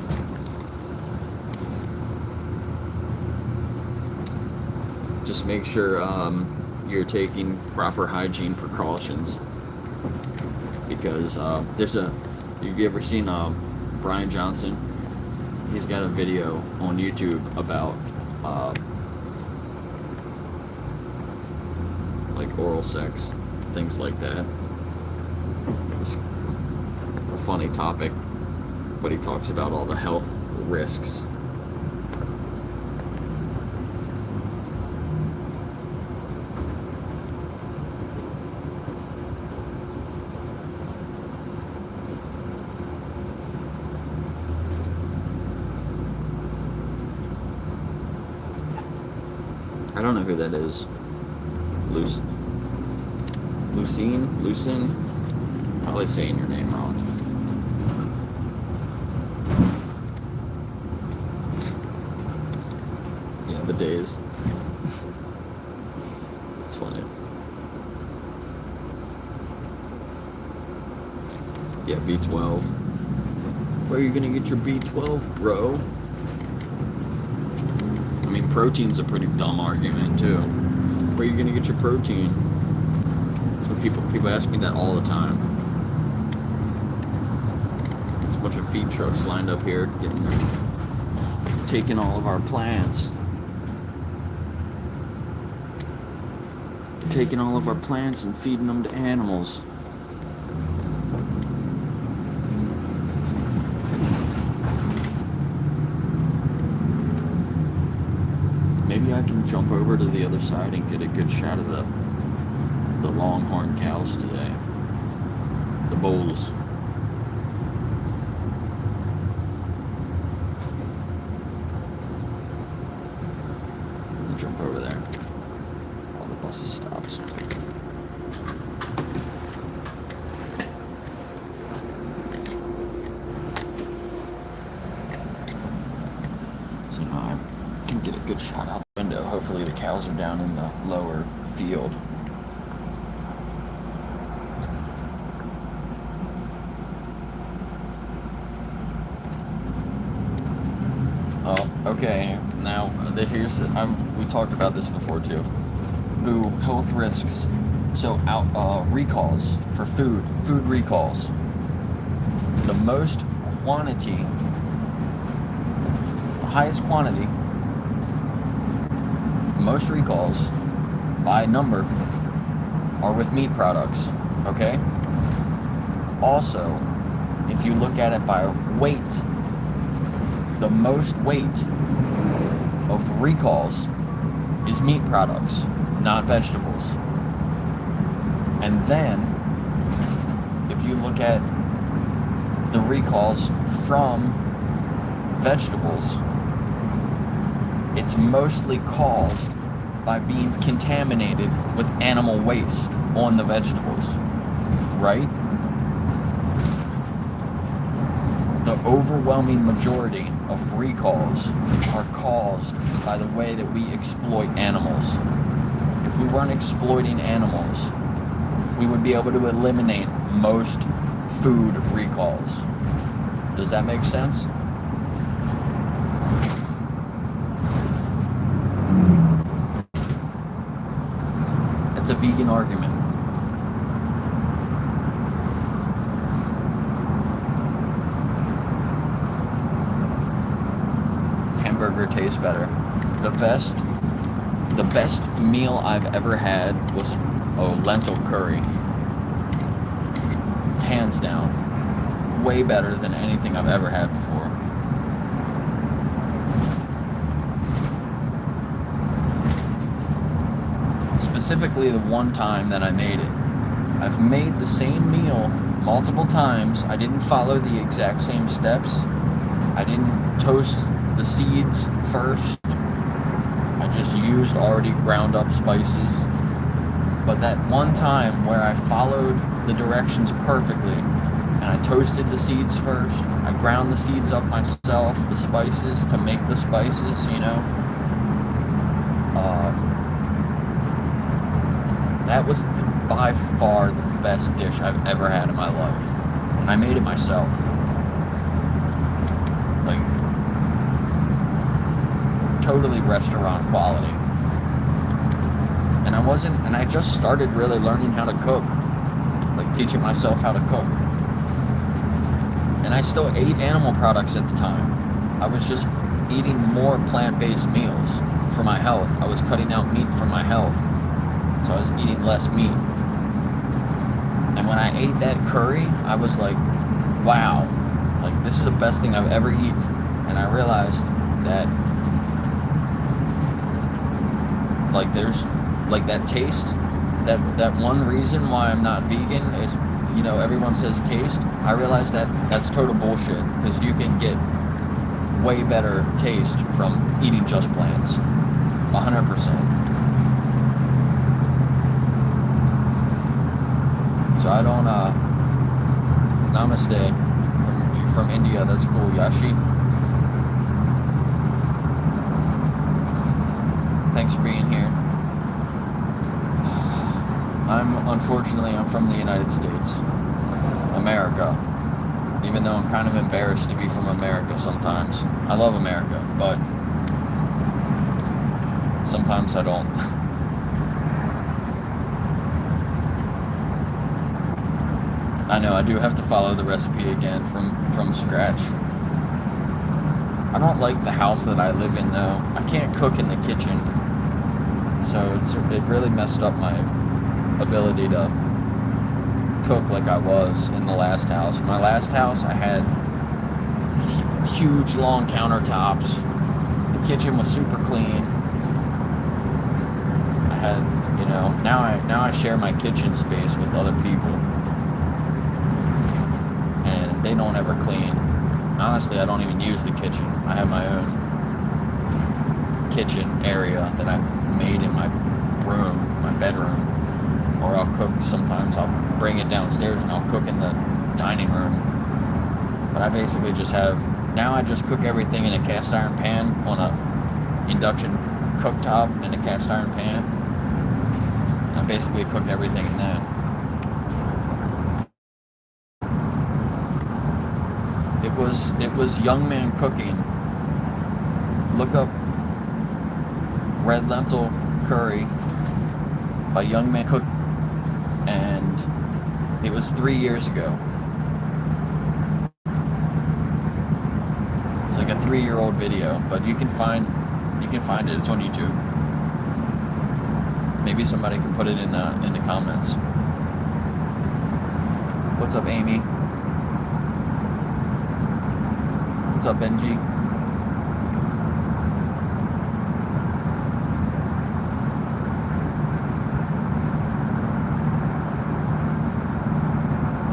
Speaker 1: Just make sure you're taking proper hygiene precautions, because have you ever seen Brian Johnson? He's got a video on YouTube about like oral sex, things like that. It's a funny topic, but he talks about all the health risks. I don't know who that is. Lucine? Probably saying your name wrong. Yeah, the days. It's funny. Yeah, B12. Where are you gonna get your B12, bro? I mean, protein's a pretty dumb argument too. Where are you gonna get your protein? That's what people ask me that all the time. There's a bunch of feed trucks lined up here, taking all of our plants. Taking all of our plants and feeding them to animals. Maybe I can jump over to the other side and get a good shot of the longhorn cows today. The bulls. I'm gonna jump over there. All the buses stopped. So now I can get a good shot out the window. Hopefully the cows are down in the lower field. Oh, okay. Now, we talked about this before too. Ooh, health risks. So, recalls for food recalls. The most quantity, the highest quantity, most recalls by number are with meat products, okay? Also, if you look at it by weight, the most weight of recalls is meat products, not vegetables. And then, if you look at the recalls from vegetables, it's mostly caused by being contaminated with animal waste on the vegetables, right? The overwhelming majority of recalls are caused by the way that we exploit animals. If we weren't exploiting animals, we would be able to eliminate most food recalls. Does that make sense? It's a vegan argument. Hamburger tastes better. The best meal I've ever had was lentil curry. Hands down. Way better than anything I've ever had before. Specifically the one time that I made it. I've made the same meal multiple times. I didn't follow the exact same steps. I didn't toast the seeds first. I just used already ground up spices. But that one time where I followed the directions perfectly, and I toasted the seeds first, I ground the seeds up myself, the spices, to make the spices, you know. That was by far the best dish I've ever had in my life. And I made it myself. Like, totally restaurant quality. And I just started really learning how to cook. Like, teaching myself how to cook. And I still ate animal products at the time. I was just eating more plant-based meals for my health. I was cutting out meat for my health. So I was eating less meat. And when I ate that curry, I was like, wow, like, this is the best thing I've ever eaten. And I realized that, like, there's, like, that taste, that one reason why I'm not vegan is, you know, everyone says taste. I realized that that's total bullshit, because you can get way better taste from eating just plants. 100%. So I don't, namaste from India. That's cool, Yashi. Thanks for being here. Unfortunately, I'm from the United States, America. Even though I'm kind of embarrassed to be from America sometimes. I love America, but sometimes I don't. I know, I do have to follow the recipe again from scratch. I don't like the house that I live in though. I can't cook in the kitchen. So it really messed up my ability to cook like I was in the last house. My last house, I had huge long countertops. The kitchen was super clean. I had, you know, now I share my kitchen space with other people. And they don't ever clean. Honestly, I don't even use the kitchen. I have my own kitchen area that I made in my room, my bedroom. Or I'll cook, sometimes I'll bring it downstairs and I'll cook in the dining room. But I basically just have, now I just cook everything in a cast iron pan on a induction cooktop in a cast iron pan. I basically cook everything in that. It was Young Man Cooking. Look up Red Lentil Curry by Young Man Cook, and it was 3 years ago. It's like a 3-year-old video, but you can find it. It's on YouTube. Maybe somebody can put it in the comments. What's up, Amy? What's up, Benji?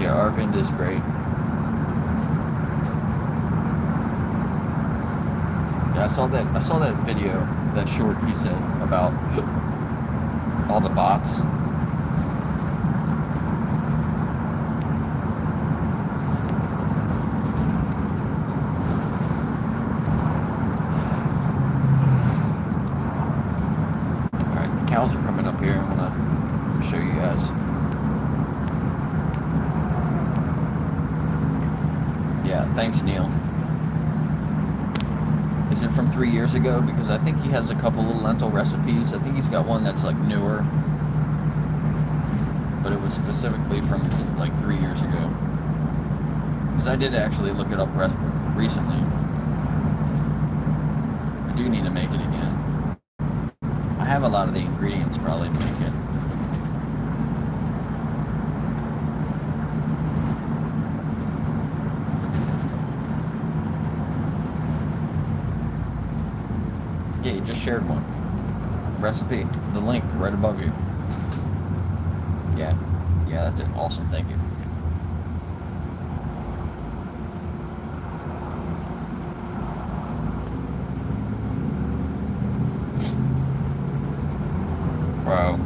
Speaker 1: Yeah, Arvind is great. Yeah, I saw that video, that short he said about all the bots. Alright, the cows are coming up here. I want to show you guys. Yeah, thanks, Neil. Is it from 3 years ago? Because I think he has a couple little lentil recipes. I think he's got one that's like newer. But it was specifically from like 3 years ago. Because I did actually look it up recently. I do need to make it again. I have a lot of the ingredients probably to make it. Yeah, you just shared one. Recipe. The link right above you. Yeah, that's it. Awesome, thank you. Bro.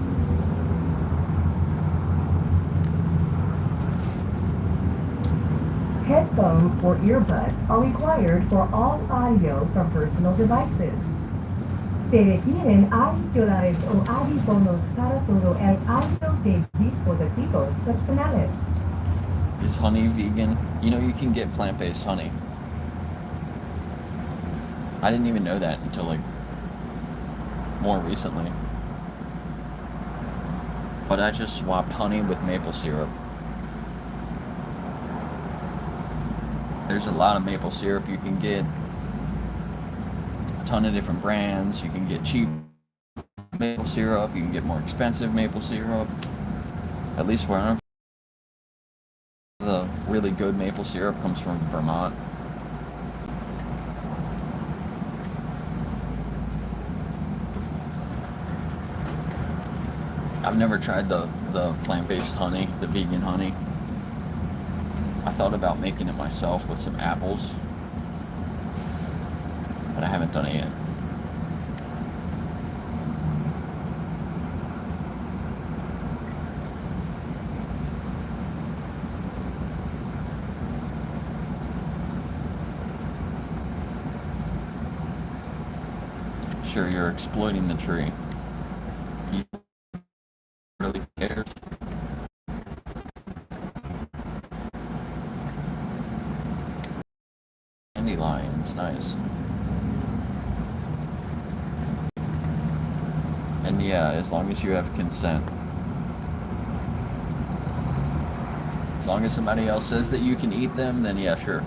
Speaker 9: Headphones or earbuds are required for all audio from personal devices. Se requieren auriculares o audífonos para todo el audio de dispositivos personales.
Speaker 1: Is honey vegan? You know, you can get plant-based honey. I didn't even know that until like more recently. But I just swapped honey with maple syrup. There's a lot of maple syrup you can get. A ton of different brands. You can get cheap maple syrup. You can get more expensive maple syrup. At least where I'm from, the really good maple syrup comes from Vermont. I've never tried the plant-based honey, the vegan honey. I thought about making it myself with some apples, but I haven't done it yet. Sure, you're exploiting the tree. You really cares? Dandelions, nice. And yeah, as long as you have consent. As long as somebody else says that you can eat them, then yeah, sure.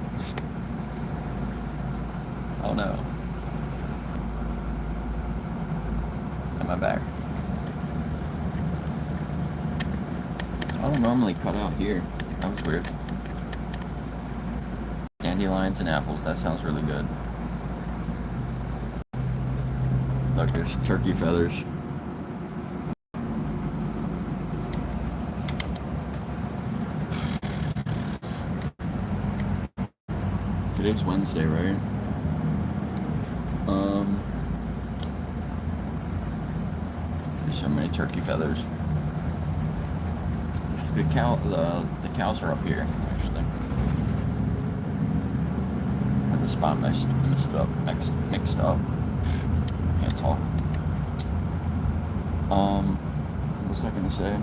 Speaker 1: Oh no. Am I back? I don't normally cut out here. That was weird. Dandelions and apples, that sounds really good. Look, there's turkey feathers. Today's Wednesday, right? There's so many turkey feathers. The cows are up here, actually. Had the spot mixed up. Can't talk. What was I gonna say?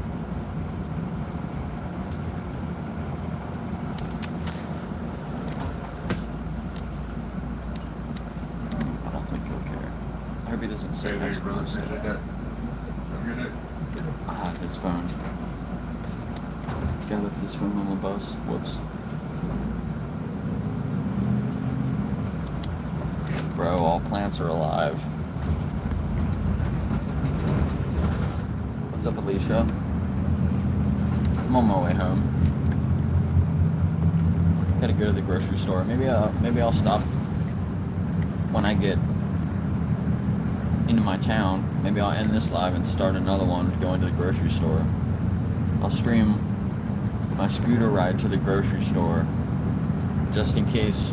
Speaker 1: I don't think he'll care. I hope he doesn't say next to his phone. Guy left his phone on the bus. Whoops. Bro, all plants are alive. What's up, Alicia? I'm on my way home. Gotta go to the grocery store. Maybe I'll stop when I get into my town. Maybe I'll end this live and start another one going to the grocery store. I'll stream my scooter ride to the grocery store just in case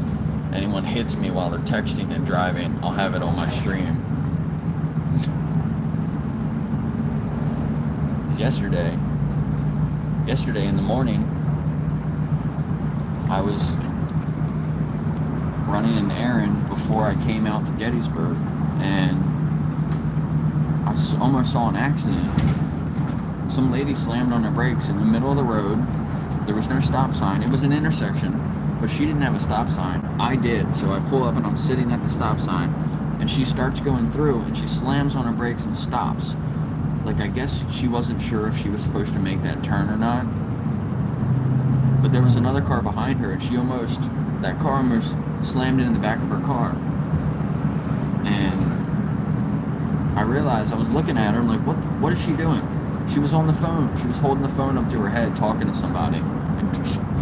Speaker 1: anyone hits me while they're texting and driving. I'll have it on my stream. Yesterday in the morning, I was running an errand before I came out to Gettysburg, and I almost saw an accident. Some lady slammed on her brakes in the middle of the road. There was no stop sign. It was an intersection, but she didn't have a stop sign. I did, so I pull up and I'm sitting at the stop sign, and she starts going through and she slams on her brakes and stops. Like, I guess she wasn't sure if she was supposed to make that turn or not. But there was another car behind her, and that car almost slammed into the back of her car. And I realized, I was looking at her, I'm like, what is she doing? She was on the phone. She was holding the phone up to her head, talking to somebody, and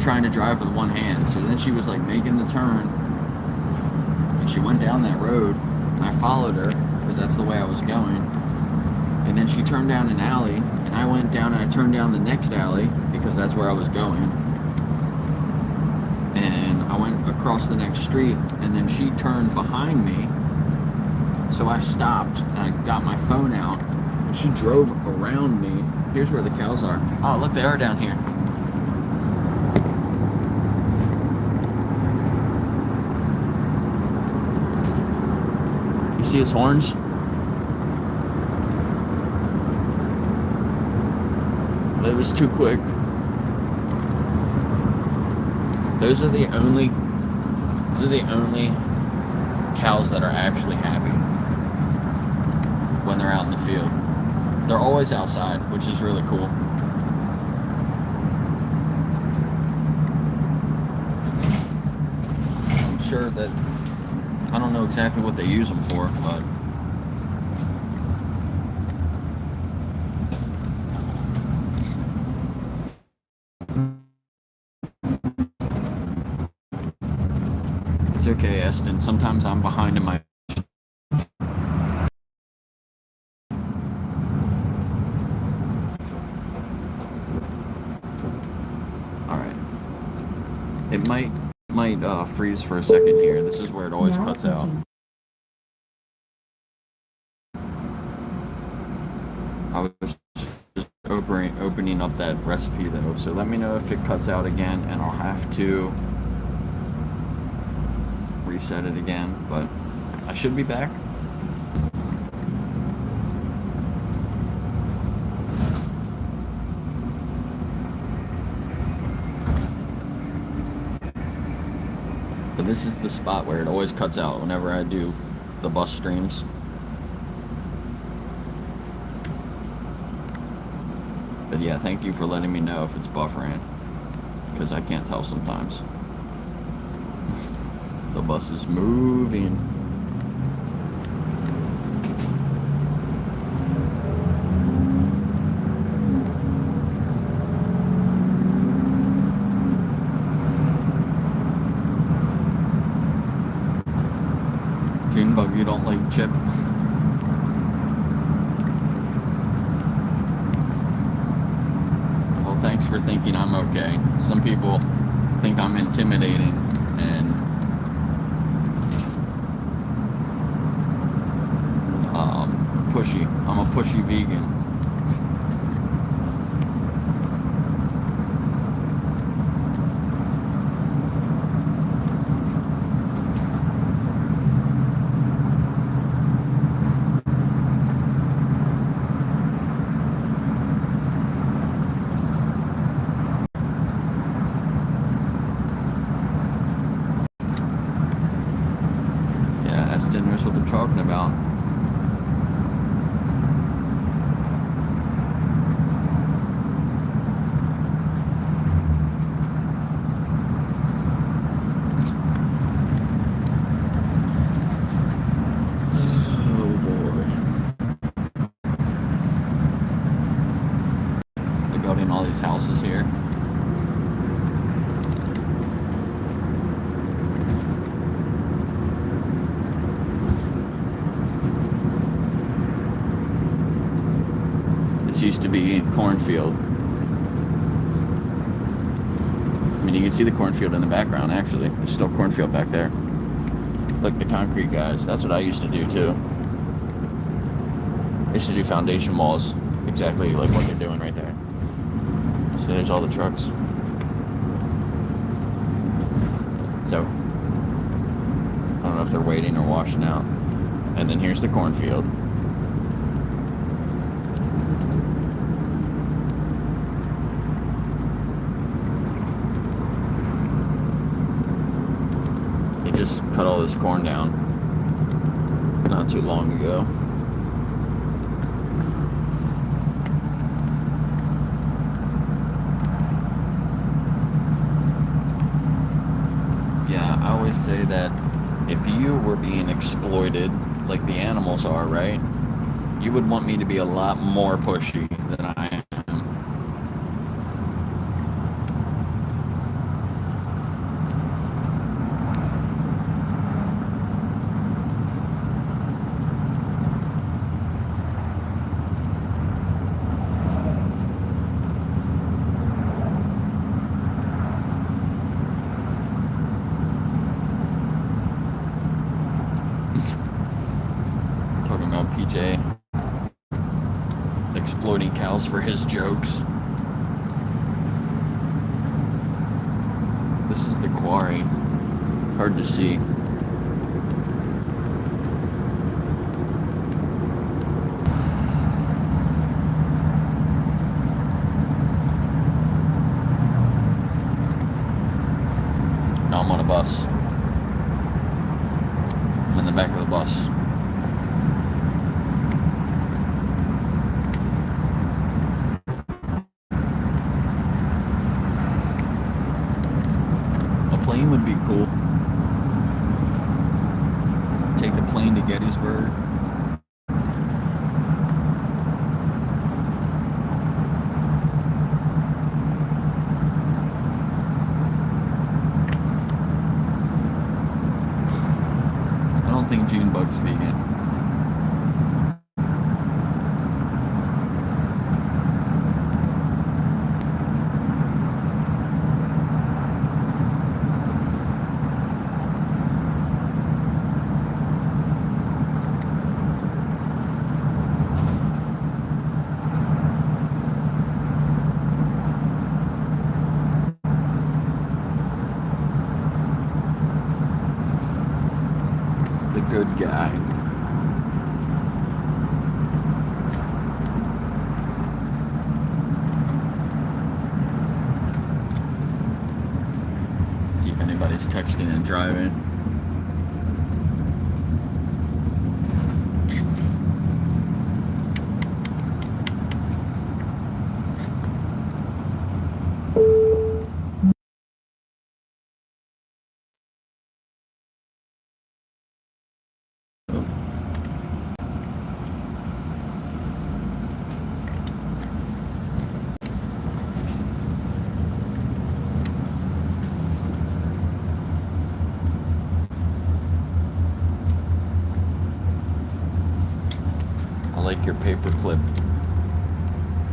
Speaker 1: trying to drive with one hand. So then she was like making the turn, and she went down that road, and I followed her, because that's the way I was going. And then she turned down an alley, and I went down and I turned down the next alley, because that's where I was going. And I went across the next street, and then she turned behind me. So I stopped, and I got my phone out, and she drove around me. Here's where the cows are. Oh, look, they are down here. You see his horns? It was too quick. Those are the only cows that are actually happy when they're out in the field. They're always outside, which is really cool. I'm sure that, I don't know exactly what they use them for, but it's okay, Eston. Sometimes I'm behind in my... Alright. It might freeze for a second here. This is where it always cuts out. I was just opening up that recipe though, so let me know if it cuts out again, and I'll have to reset it again, but I should be back. But this is the spot where it always cuts out whenever I do the bus streams. But yeah, thank you for letting me know if it's buffering, because I can't tell sometimes. The bus is moving. Junebug, you don't like chip? Well, thanks for thinking I'm okay. Some people think I'm intimidating and pushy. I'm a pushy vegan. Didn't know what they're talking about. Oh boy. They're building all these houses here. Used to be cornfield. I mean, you can see the cornfield in the background, actually. There's still cornfield back there. Look, the concrete guys. That's what I used to do, too. I used to do foundation walls, exactly like what they're doing right there. So there's all the trucks. So, I don't know if they're waiting or washing out. And then here's the cornfield. Just cut all this corn down not too long ago. Yeah, I always say that if you were being exploited like the animals are, right, you would want me to be a lot more pushy than I am. Exploiting cows for his jokes. This is the quarry. Hard to see. Now I'm on a bus. I'm in the back of the bus. Would be cool. Take the plane to Gettysburg. I don't think Junebug's vegan. Good guy. See if anybody's texting and driving. I like your paperclip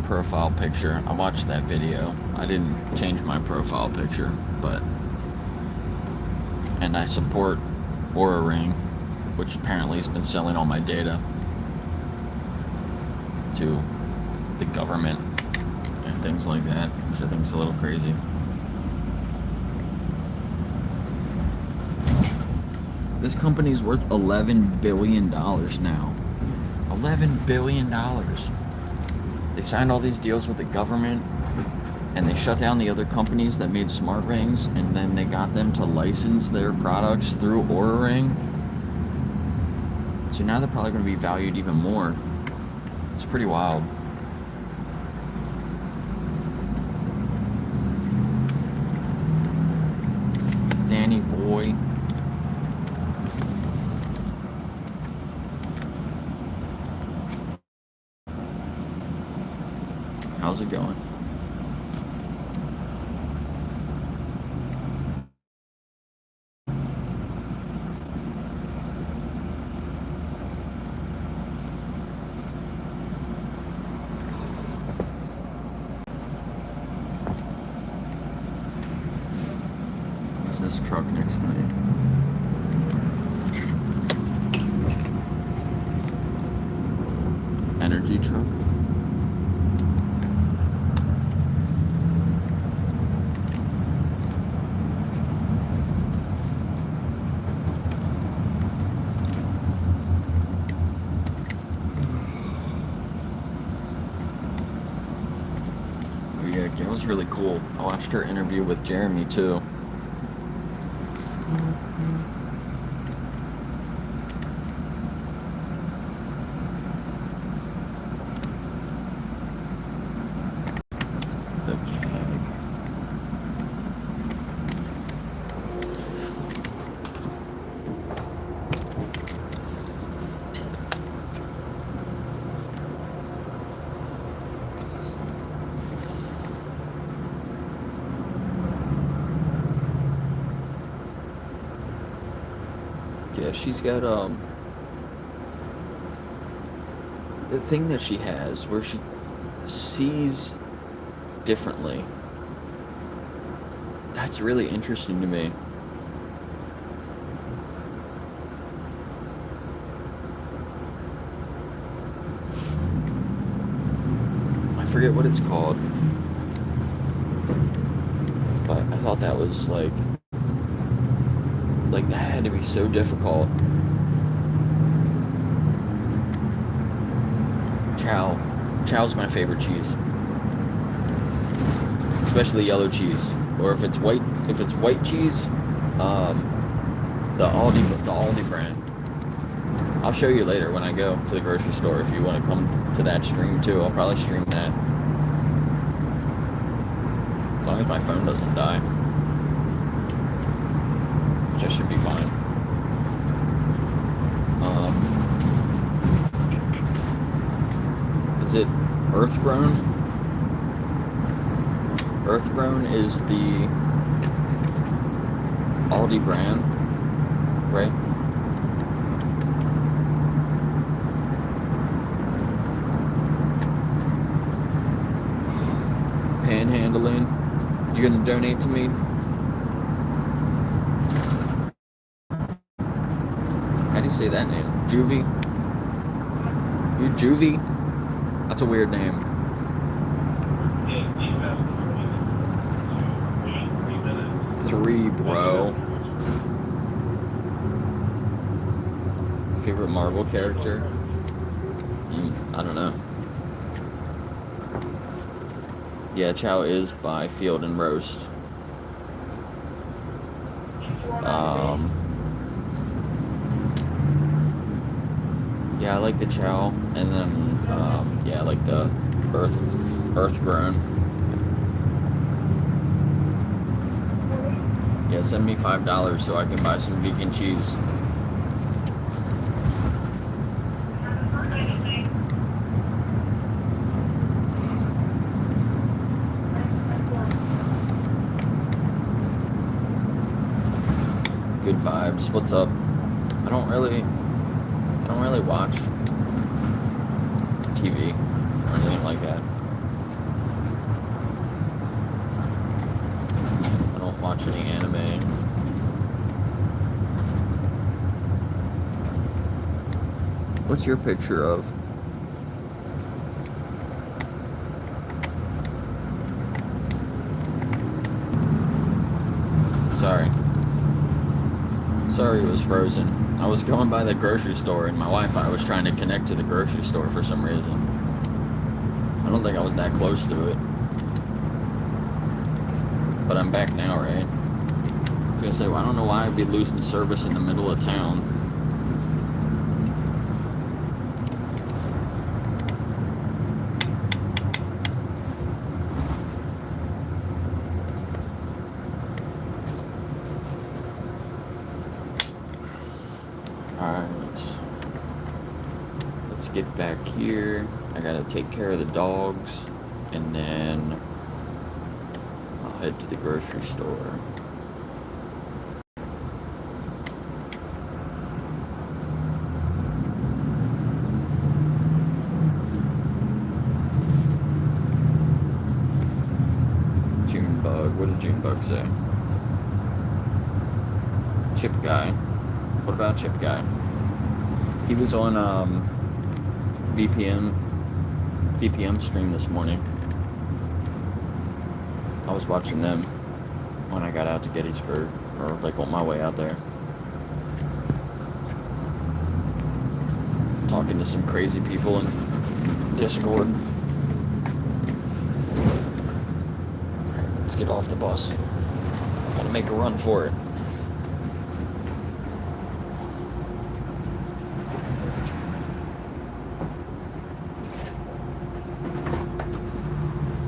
Speaker 1: profile picture. I watched that video. I didn't change my profile picture, and I support Aura Ring, which apparently has been selling all my data to the government and things like that, which I think is a little crazy. This company's worth $11 billion now. $11 billion. They signed all these deals with the government, and they shut down the other companies that made smart rings, and then they got them to license their products through Aura Ring. So now they're probably going to be valued even more. It's pretty wild. Danny boy. How's it going? What's this truck next to me? Energy truck? It was really cool. I watched her interview with Jeremy too. The keg. Yeah, she's got the thing that she has where she sees differently. That's really interesting to me. I forget what it's called, but I thought that was like that had to be so difficult. Chow's my favorite cheese, especially yellow cheese, or if it's white cheese, the Aldi brand. I'll show you later when I go to the grocery store if you want to come to that stream too. I'll probably stream that as long as my phone doesn't die. I should be fine. Is it Earthgrown? Earthgrown is the Aldi brand, right? Panhandling. You gonna donate to me? How do you say that name? Juvie? You Juvie? That's a weird name. Three, bro. Favorite Marvel character? I don't know. Yeah, Chow is by Field and Roast. Yeah, I like the chow, and then yeah, I like the earth grown. Yeah, send me $5 so I can buy some vegan cheese. Good vibes. What's up? I don't really watch TV or anything like that. I don't watch any anime. What's your picture of? Sorry it was frozen. I was going by the grocery store and my Wi-Fi was trying to connect to the grocery store for some reason. I don't think I was that close to it. But I'm back now, right? I was gonna say, well, I don't know why I'd be losing service in the middle of town. Get back here. I gotta take care of the dogs, and then I'll head to the grocery store. Junebug, what did Junebug say? Chip Guy. What about Chip Guy? He was on VPM stream this morning. I was watching them when I got out to Gettysburg, or like on my way out there. Talking to some crazy people in Discord. Let's get off the bus. Gotta make a run for it.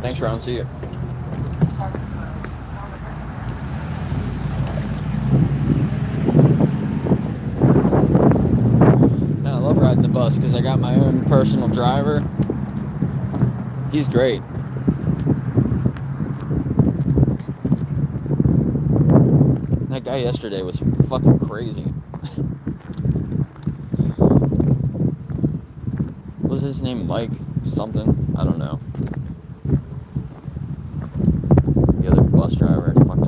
Speaker 1: Thanks, Ron. See you. Man, I love riding the bus because I got my own personal driver. He's great. That guy yesterday was fucking crazy. What was his name? Mike something? I don't know. Bus driver, fucking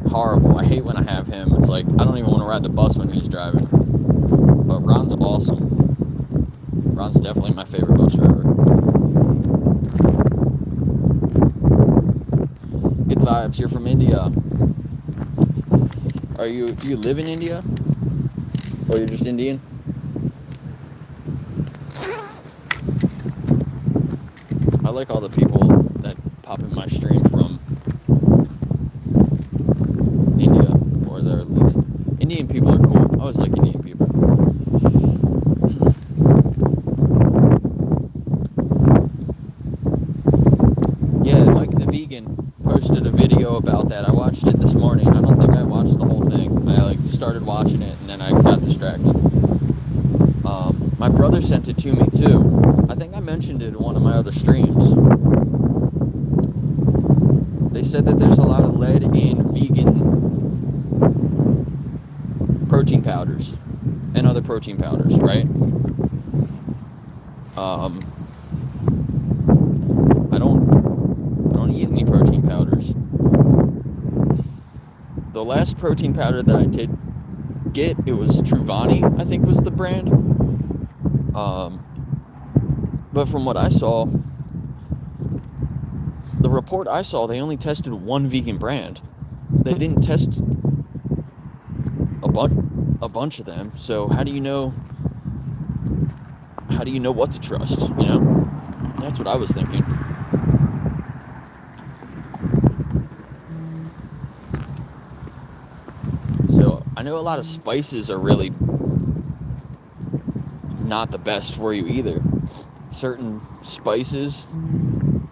Speaker 1: horrible. I hate when I have him. It's like I don't even want to ride the bus when he's driving. But Ron's awesome. Ron's definitely my favorite bus driver. Good vibes. You're from India. Do you live in India? Or you're just Indian? I like all the people that pop in my stream from India, or they're at least Indian people are cool. I always like Indian people. Yeah, Mike the Vegan posted a video about that. I watched it this morning. I don't think I watched the whole thing. I started watching it and then I got distracted. My brother sent it to me too. I think I mentioned it in one of my other streams. They said that there's a lot of lead in vegan protein powders and other protein powders, right? I don't eat any protein powders. The last protein powder that I did get, it was Truvani, I think was the brand. But from what I saw, the report I saw, they only tested one vegan brand. They didn't test a bunch of them. So how do you know what to trust, you know? That's what I was thinking. know a lot of spices are really not the best for you either. Certain spices,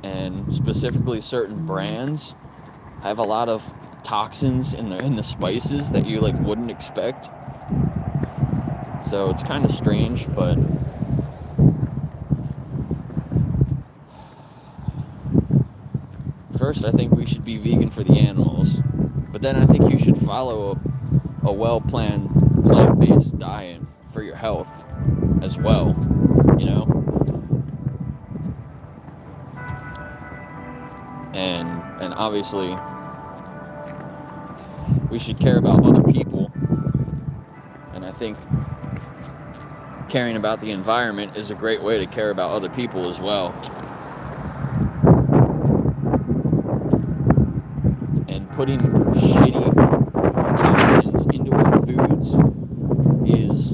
Speaker 1: and specifically certain brands, have a lot of toxins in the spices that you like wouldn't expect. So it's kind of strange, but first I think we should be vegan for the animals, but then I think you should follow a well-planned plant-based diet for your health as well, you know? And obviously we should care about other people, and I think caring about the environment is a great way to care about other people as well. And putting shitty toxins into our foods is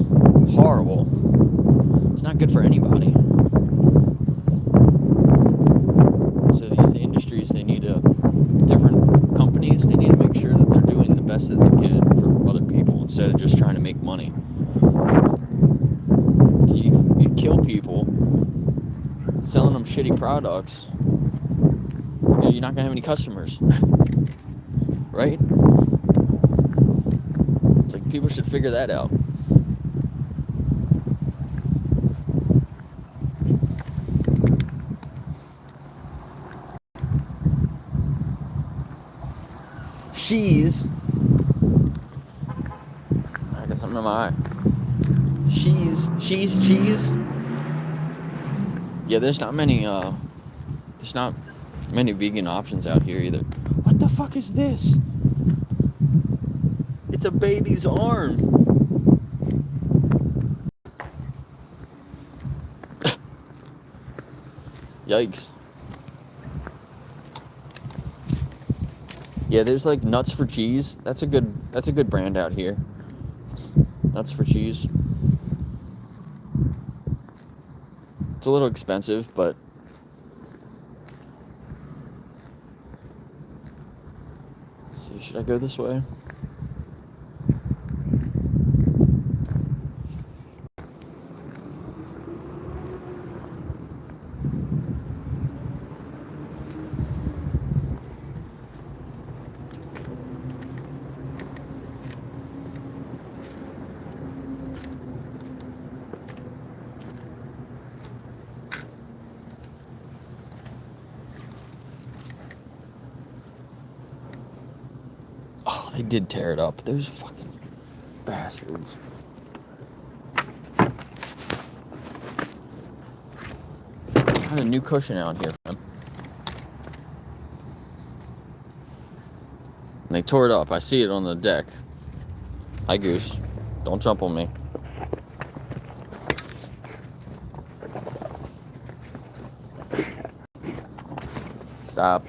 Speaker 1: horrible. It's not good for anybody. So these industries, they need different companies, they need to make sure that they're doing the best that they can for other people instead of just trying to make money. You kill people selling them shitty products, you're not gonna have any customers. Right? It's like people should figure that out. Cheese. I got something in my eye. Cheese. Yeah, there's not many vegan options out here either. What the fuck is this? It's a baby's arm. Yikes. Yeah, there's like Nuts for Cheese. That's a good brand out here. Nuts for Cheese. It's a little expensive, but let's see, should I go this way? Oh, they did tear it up. Those fucking bastards. Got a new cushion out here, man. And they tore it up. I see it on the deck. Hi, Goose. Don't jump on me. Stop.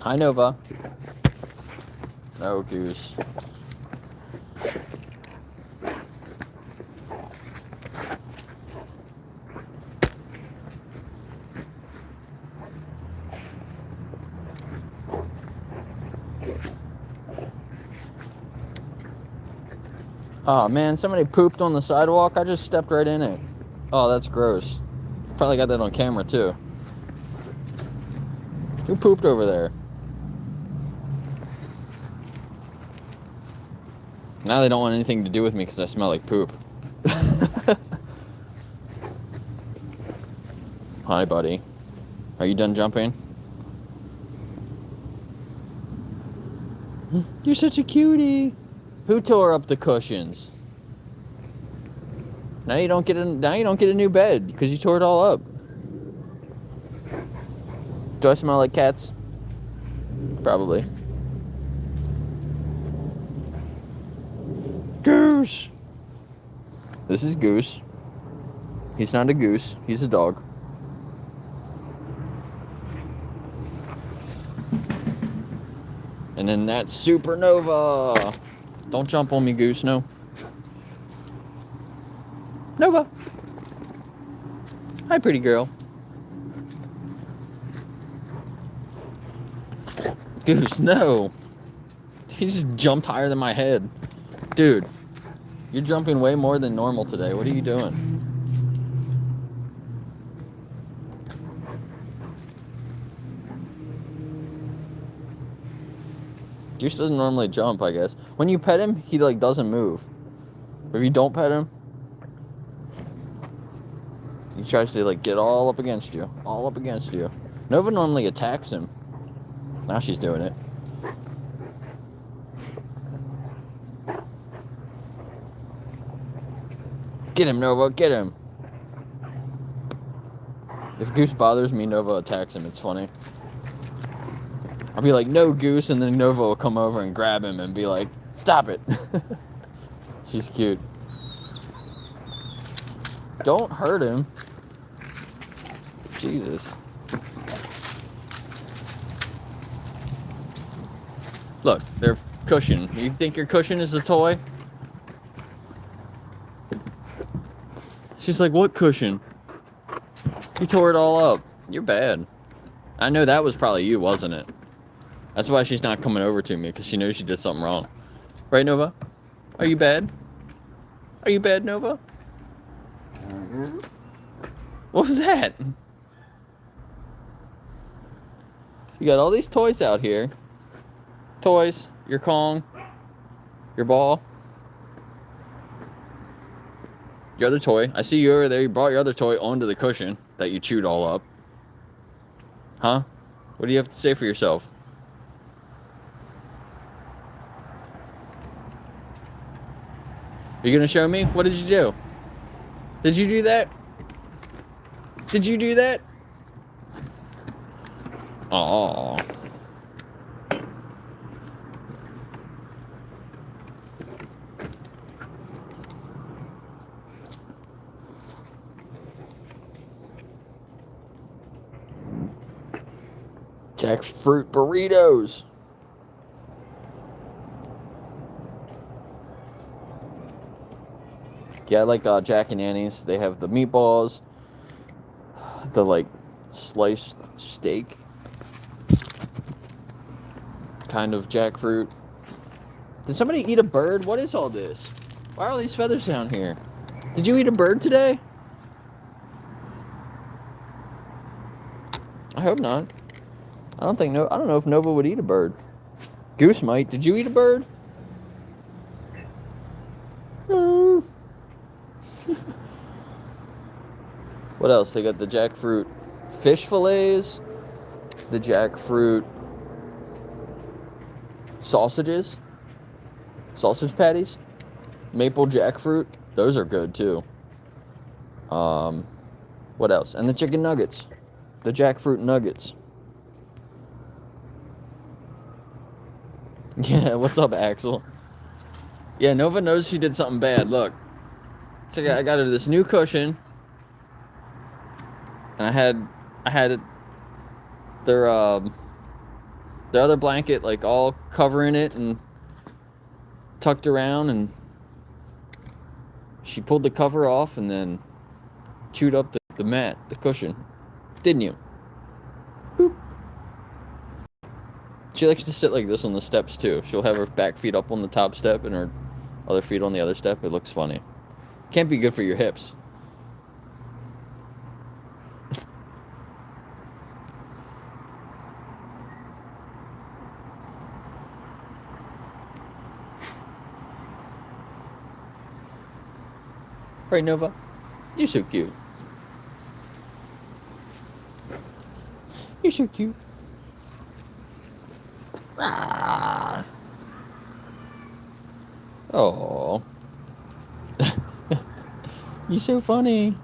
Speaker 1: Hi, Nova. No, Goose. Oh man, somebody pooped on the sidewalk. I just stepped right in it. Oh, that's gross. Probably got that on camera too. Who pooped over there? Now they don't want anything to do with me because I smell like poop. Hi, buddy. Are you done jumping? You're such a cutie. Who tore up the cushions? Now you don't get a new bed because you tore it all up. Do I smell like cats? Probably. Goose. This is Goose. He's not a goose. He's a dog. And then that's Supernova. Don't jump on me, Goose. No. Nova. Hi, pretty girl. Goose, no. He just jumped higher than my head. Dude, you're jumping way more than normal today. What are you doing? Goose doesn't normally jump, I guess. When you pet him, he like doesn't move. But if you don't pet him, he tries to like get all up against you. All up against you. Nova normally attacks him. Now she's doing it. Get him, Nova, get him. If Goose bothers me, Nova attacks him. It's funny. I'll be like, no, Goose, and then Nova will come over and grab him and be like, stop it. She's cute. Don't hurt him. Jesus. Look, their cushion. You think your cushion is a toy? She's like, what cushion? You tore it all up. You're bad. I know that was probably you, wasn't it? That's why she's not coming over to me, because she knows she did something wrong. Right, Nova? Are you bad? Are you bad, Nova? What was that? You got all these toys out here. Toys, your Kong, your ball, your other toy. I see you over there. You brought your other toy onto the cushion that you chewed all up. Huh? What do you have to say for yourself? You gonna show me? What did you do? Did you do that? Did you do that? Aww. Jackfruit burritos. Yeah, I like Jack and Annie's. They have the meatballs, the like sliced steak kind of jackfruit. Did somebody eat a bird? What is all this? Why are all these feathers down here? Did you eat a bird today? I hope not. I don't know if Nova would eat a bird. Goose might. Did you eat a bird? What else? They got the jackfruit fish fillets, the jackfruit sausages, sausage patties, maple jackfruit. Those are good too. What else? And the chicken nuggets, the jackfruit nuggets. Yeah, what's up, Axel? Yeah, Nova knows she did something bad. Look, check out. I got her this new cushion. And I had their other blanket like all covering it and tucked around, and she pulled the cover off and then chewed up the mat, the cushion. Didn't you? Boop. She likes to sit like this on the steps too. She'll have her back feet up on the top step and her other feet on the other step. It looks funny. Can't be good for your hips. Right, Nova? You're so cute. You're so cute. Ah. Oh. You're so funny.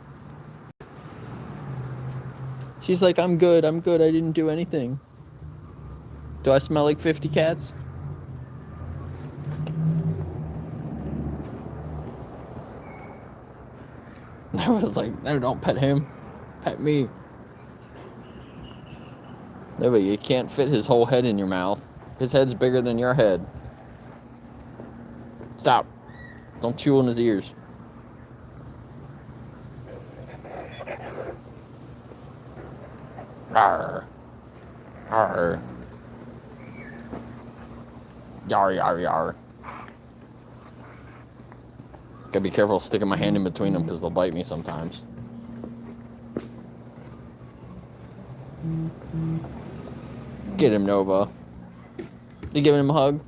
Speaker 1: She's like, I'm good, I didn't do anything. Do I smell like 50 cats? I was like, no, don't pet him. Pet me. No, but you can't fit his whole head in your mouth. His head's bigger than your head. Stop. Don't chew on his ears. Arr. Arr. Yar, yar, yar. Gotta be careful sticking my hand in between them because they'll bite me sometimes. Get him, Nova. You giving him a hug?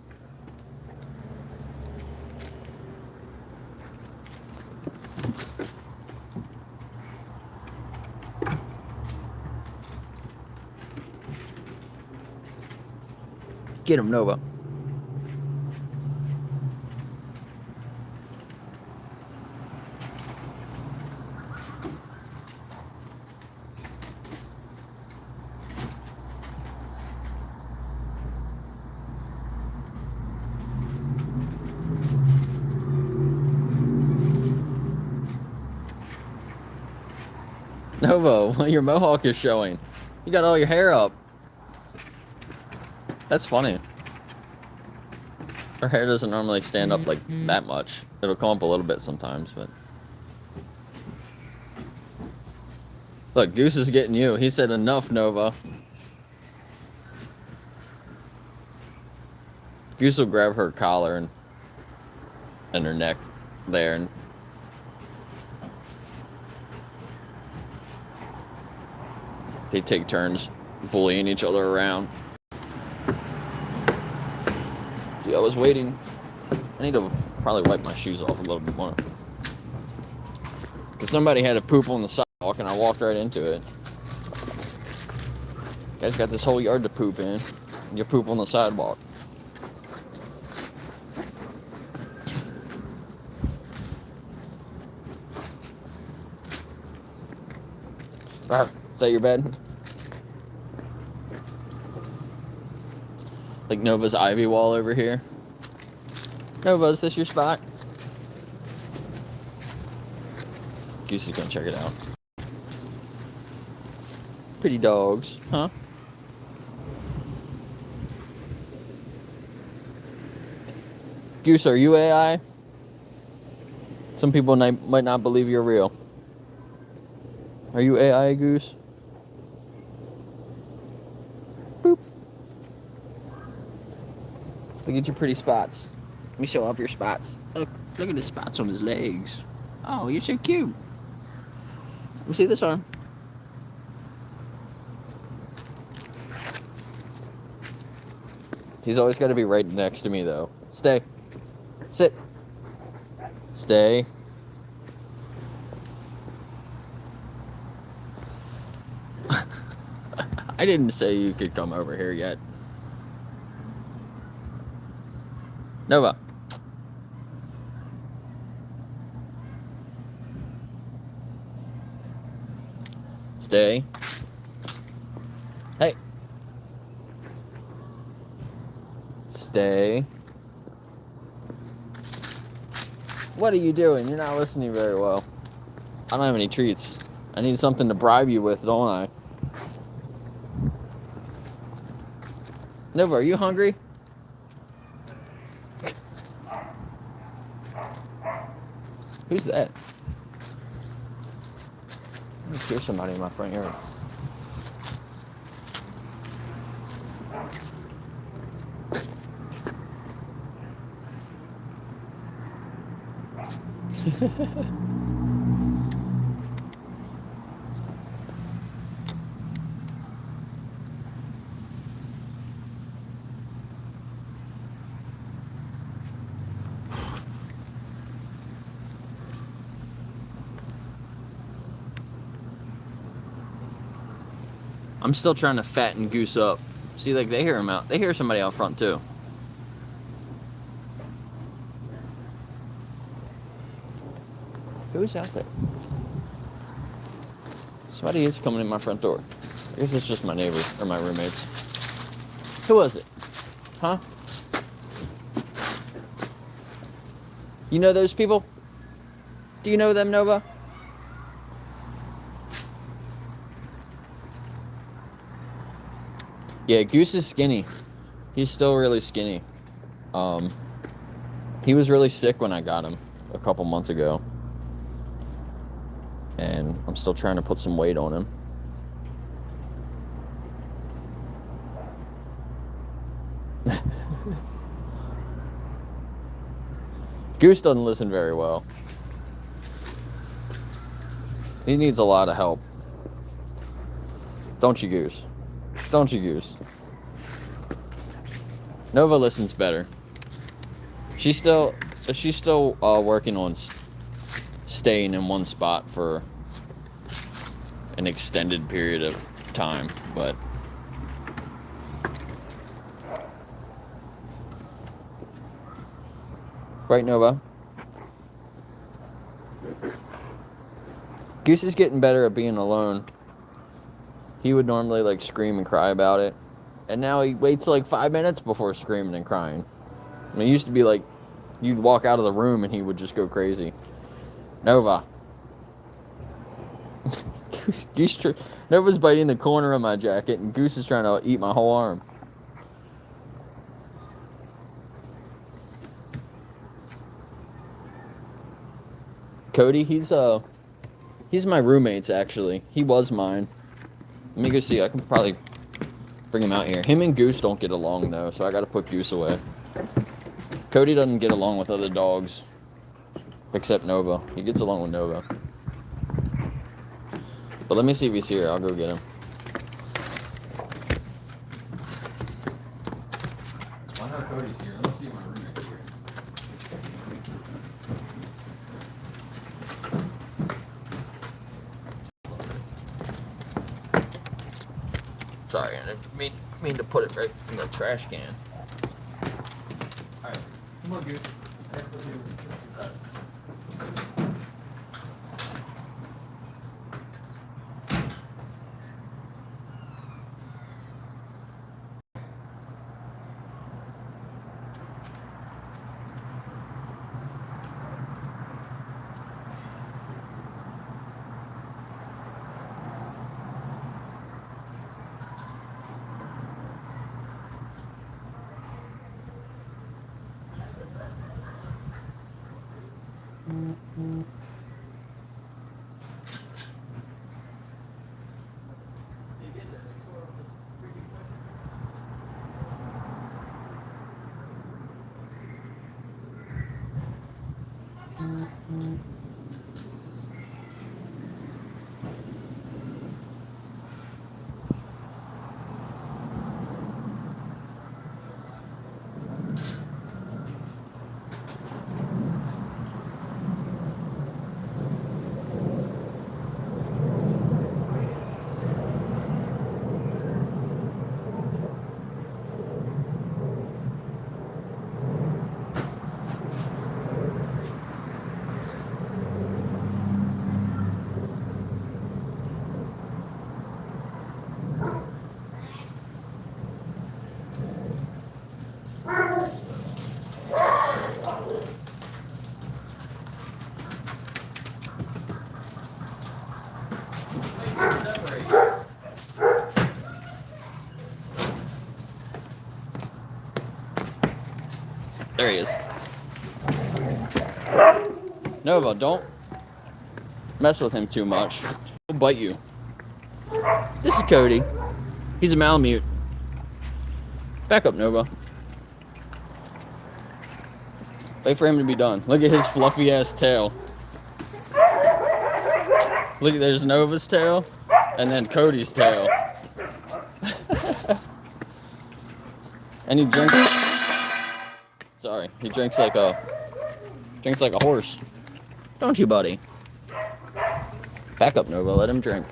Speaker 1: Get him, Nova. Nova, your mohawk is showing. You got all your hair up. That's funny. Her hair doesn't normally stand up like that much. It'll come up a little bit sometimes, but... Look, Goose is getting you. He said enough, Nova. Goose will grab her collar and her neck there and... They take turns bullying each other around. See, I was waiting. I need to probably wipe my shoes off a little bit more. Because somebody had to poop on the sidewalk and I walked right into it. Guys got this whole yard to poop in. And you poop on the sidewalk. Is that your bed? Like Nova's ivy wall over here. Nova, is this your spot? Goose is gonna check it out. Pretty dogs, huh? Goose, are you AI? Some people might not believe you're real. Are you AI, Goose? Boop. Look at your pretty spots. Let me show off your spots. Look at the spots on his legs. Oh, you're so cute. Let me see this arm. He's always got to be right next to me, though. Stay. Sit. Stay. I didn't say you could come over here yet. Nova. Stay. Hey. Stay. What are you doing? You're not listening very well. I don't have any treats. I need something to bribe you with, don't I? Nova, are you hungry? Who's that? I hear somebody in my front yard. I'm still trying to fatten Goose up. See, like, they hear him out. They hear somebody out front, too. Who's out there? Somebody is coming in my front door. I guess it's just my neighbors, or my roommates. Who was it? Huh? You know those people? Do you know them, Nova? Yeah, Goose is skinny. He's still really skinny. He was really sick when I got him a couple months ago. And I'm still trying to put some weight on him. Goose doesn't listen very well. He needs a lot of help. Don't you, Goose? Don't you, Goose? Nova listens better. She's still working on staying in one spot for an extended period of time, but right, Nova? Goose is getting better at being alone. He would normally like scream and cry about it, and now he waits like 5 minutes before screaming and crying. I mean, it used to be like you'd walk out of the room and he would just go crazy. Nova. Nova's biting the corner of my jacket, and Goose is trying to eat my whole arm. Cody, he's my roommate's actually. He was mine. Let me go see. I can probably bring him out here. Him and Goose don't get along though, so I gotta put Goose away. Cody doesn't get along with other dogs, except Nova. He gets along with Nova. But let me see if he's here. I'll go get him. I know Cody's here. Let's see if my roommate's here. Sorry, I didn't mean to put it right in the trash can. Alright, come on, Goose. I have to put you inside. There he is. Nova, don't mess with him too much. He'll bite you. This is Cody. He's a Malamute. Back up, Nova. Wait for him to be done. Look at his fluffy ass tail. Look, there's Nova's tail, and then Cody's tail. And he drinks. Sorry, he drinks like a horse. Don't you, buddy? Back up, Nova. Let him drink.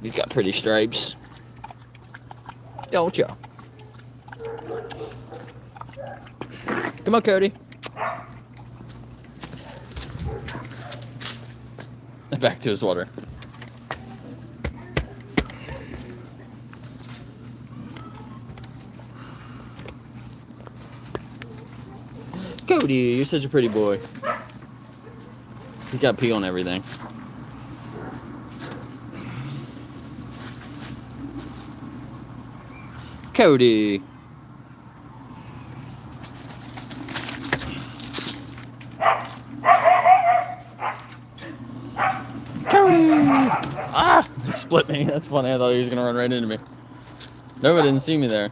Speaker 1: He's got pretty stripes. Don't you? Come on, Cody. Back to his water. Cody, you're such a pretty boy. He's got pee on everything. Cody. Cody! Ah! He split me. That's funny. I thought he was going to run right into me. Nova didn't see me there.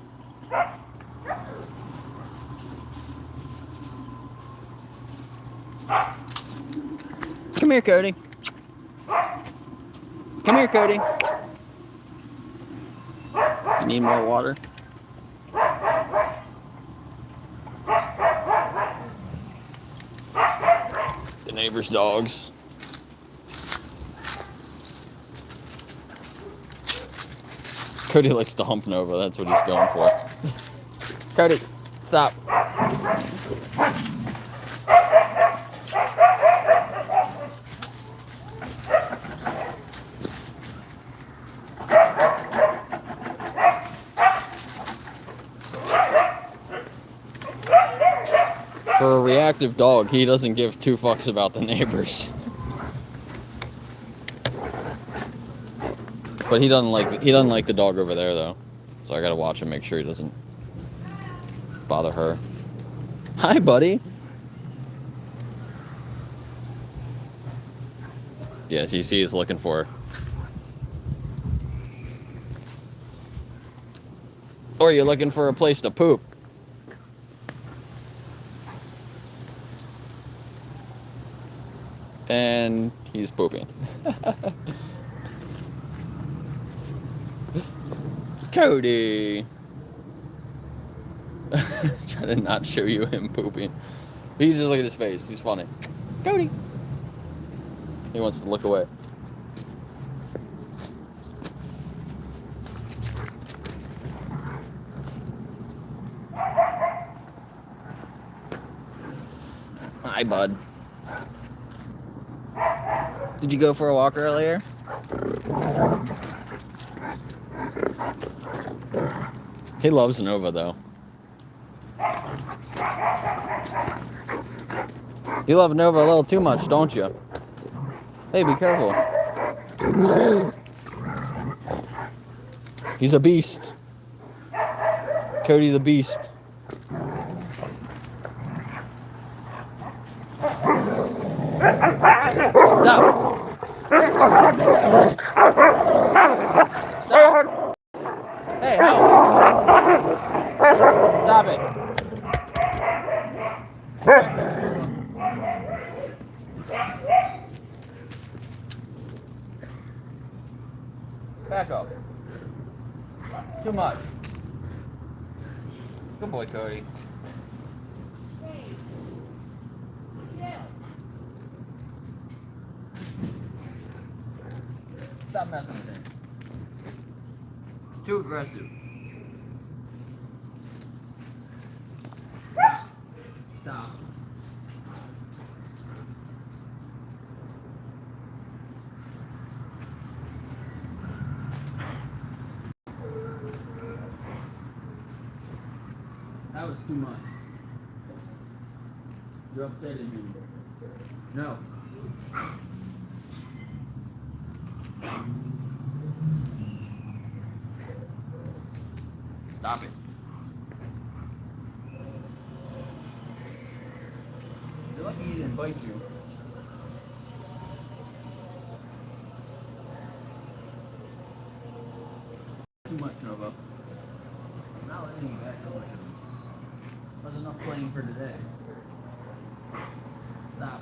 Speaker 1: Come here, Cody. Come here, Cody. You need more water? The neighbor's dogs. Cody likes to hump Nova. That's what he's going for. Cody, stop. For a reactive dog, he doesn't give two fucks about the neighbors. But he doesn't like the dog over there though. So I gotta watch him, make sure he doesn't bother her. Hi, buddy. Yes, you see he's looking for her. Or you're looking for a place to poop. And he's pooping. Cody! Try to not show you him pooping. He's just look at his face. He's funny. Cody! He wants to look away. Hi, bud. Did you go for a walk earlier? He loves Nova, though. You love Nova a little too much, don't you? Hey, be careful. He's a beast. Cody the beast. Stop! Stop! Hey, help! Stop it! Back up. Too much. Good boy, Cody. Stop messing with him. Too aggressive. Stop. That was too much. You're upsetting me. No. Stop it. You're lucky he didn't bite you. Too much, Nova. I'm not letting you back away. That's enough playing for today. Stop.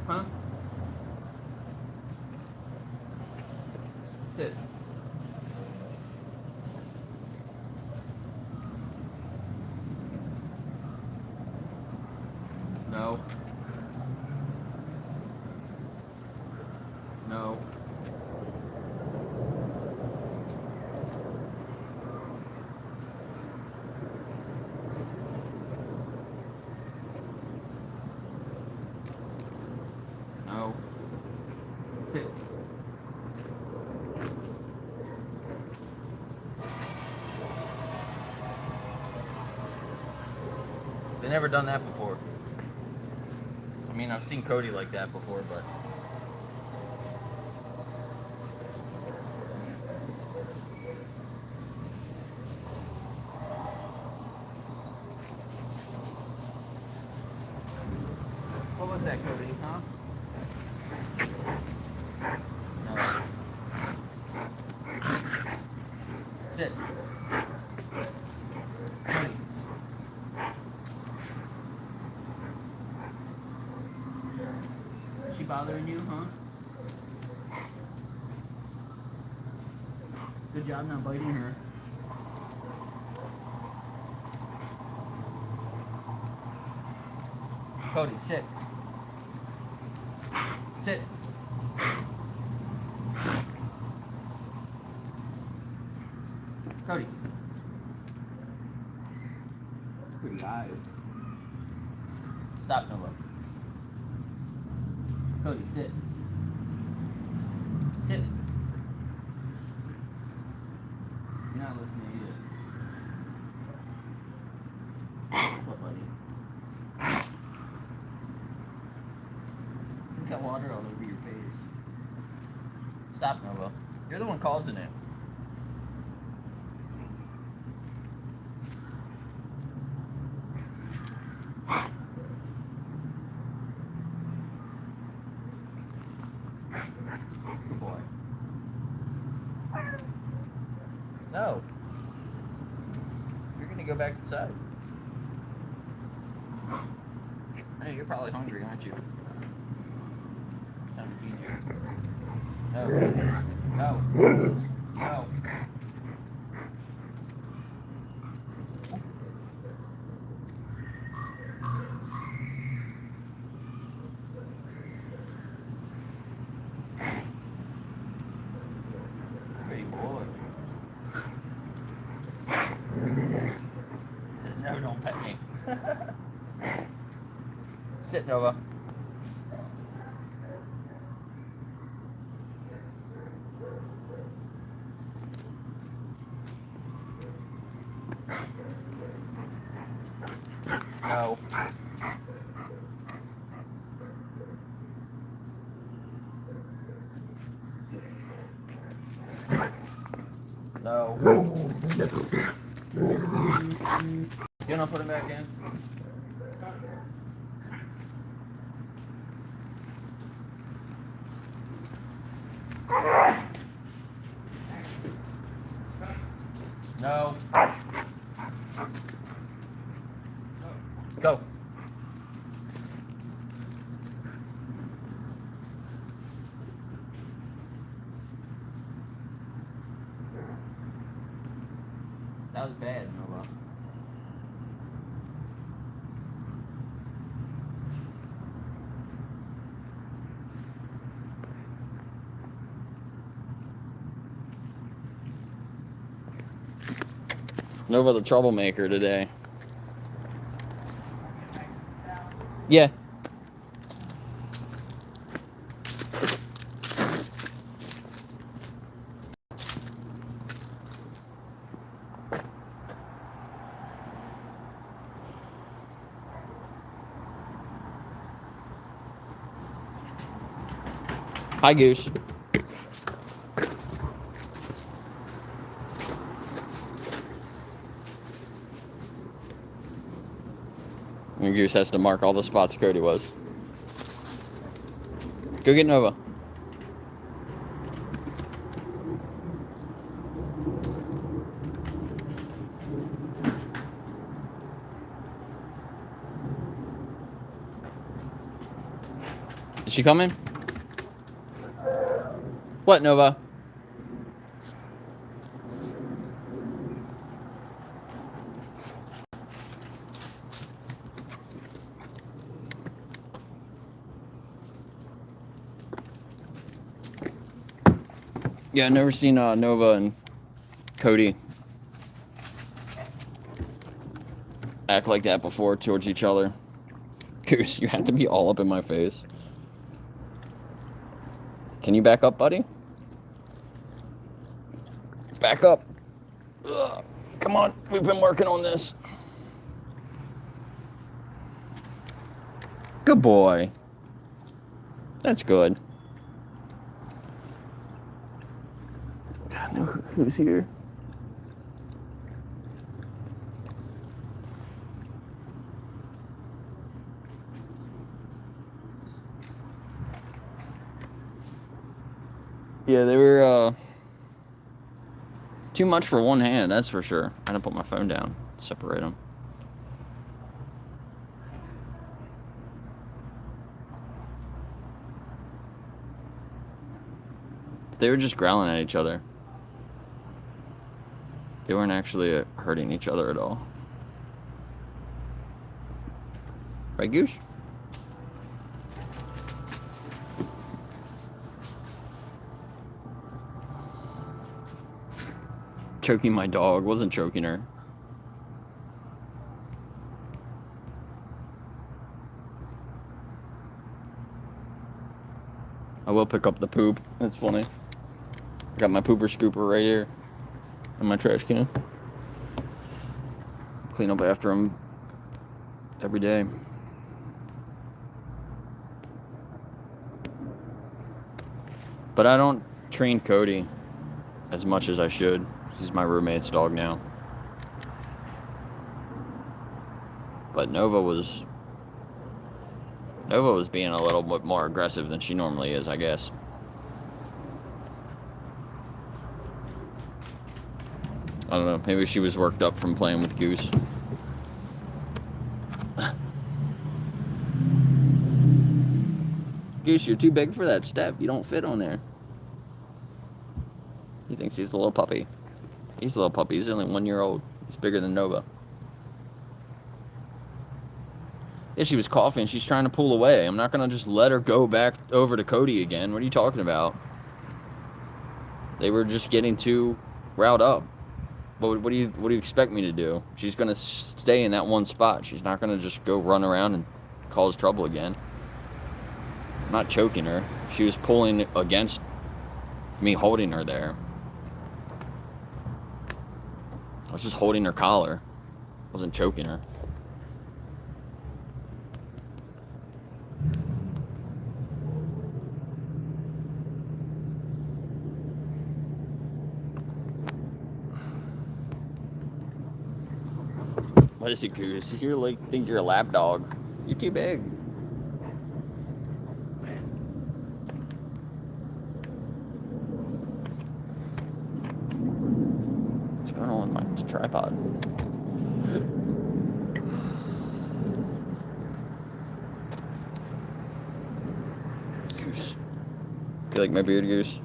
Speaker 1: Huh? Sit. No. No. No. Sit. They've never done that before. I mean, I've seen Cody like that before, but What's that, Cody? Huh? No. Sit. Cody. Is she bothering you, huh? Good job not biting her. Cody, sit. Sit. Cody. Pretty eyes. Stop, Nova. Cody, sit. Sit. You're not listening either. What, buddy? You got water all over your face. Stop, Nova. You're the one causing it. Good boy. No. You're gonna go back inside. I know you're probably hungry, aren't you? Time to feed you. No. No. No. Great boy. He said, no, don't pet me. Sit, Nova. No. No. You wanna put him back in? No. Go. That was bad, Nova. Nova the troublemaker today. Yeah. Hi, Goose. And Goose has to mark all the spots Cody was. Go get Nova. Is she coming? What, Nova? Yeah, I've never seen Nova and Cody act like that before towards each other. Goose, you have to be all up in my face. Can you back up, buddy? Back up. Ugh. Come on, we've been working on this. Good boy. That's good. God, no, who's here? Yeah, they were too much for one hand, that's for sure. I had to put my phone down, separate them. They were just growling at each other. They weren't actually hurting each other at all. Right, Goose? Choking my dog. Wasn't choking her. I will pick up the poop. That's funny. Got my pooper scooper right here in my trash can. Clean up after him every day. But I don't train Cody as much as I should. He's my roommate's dog now. But Nova was being a little bit more aggressive than she normally is, I guess. I don't know, maybe she was worked up from playing with Goose. Goose, you're too big for that step. You don't fit on there. He thinks he's a little puppy. He's a little puppy. He's only 1 year old. He's bigger than Nova. Yeah, she was coughing. She's trying to pull away. I'm not going to just let her go back over to Cody again. What are you talking about? They were just getting too riled up. What do you expect me to do? She's going to stay in that one spot. She's not going to just go run around and cause trouble again. I'm not choking her. She was pulling against me holding her there. I was just holding her collar. I wasn't choking her. What is it, Goose? You're like, think you're a lap dog. You're too big. What's going on with my tripod? Goose. You like my beard, Goose?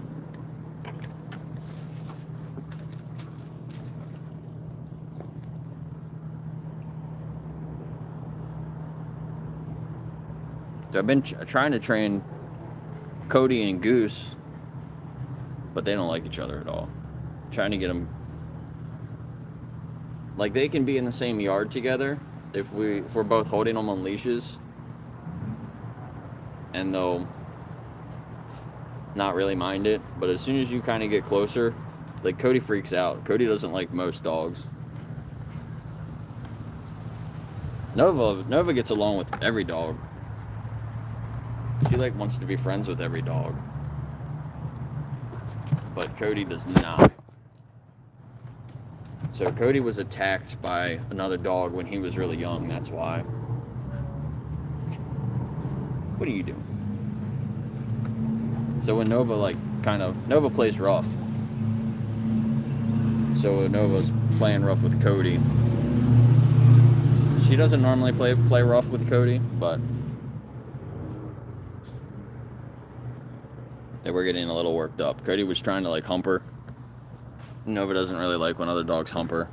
Speaker 1: I've been trying to train Cody and Goose, but they don't like each other at all. Trying to get them, like, they can be in the same yard together if we're both holding them on leashes, and they'll not really mind it. But as soon as you kind of get closer, like, Cody freaks out. Cody doesn't like most dogs. Nova gets along with every dog. She like wants to be friends with every dog. But Cody does not. So Cody was attacked by another dog when he was really young, that's why. What are you doing? So when Nova Nova plays rough. So when Nova's playing rough with Cody. She doesn't normally play rough with Cody, but they were getting a little worked up. Cody was trying to, like, hump her. Nova doesn't really like when other dogs hump her.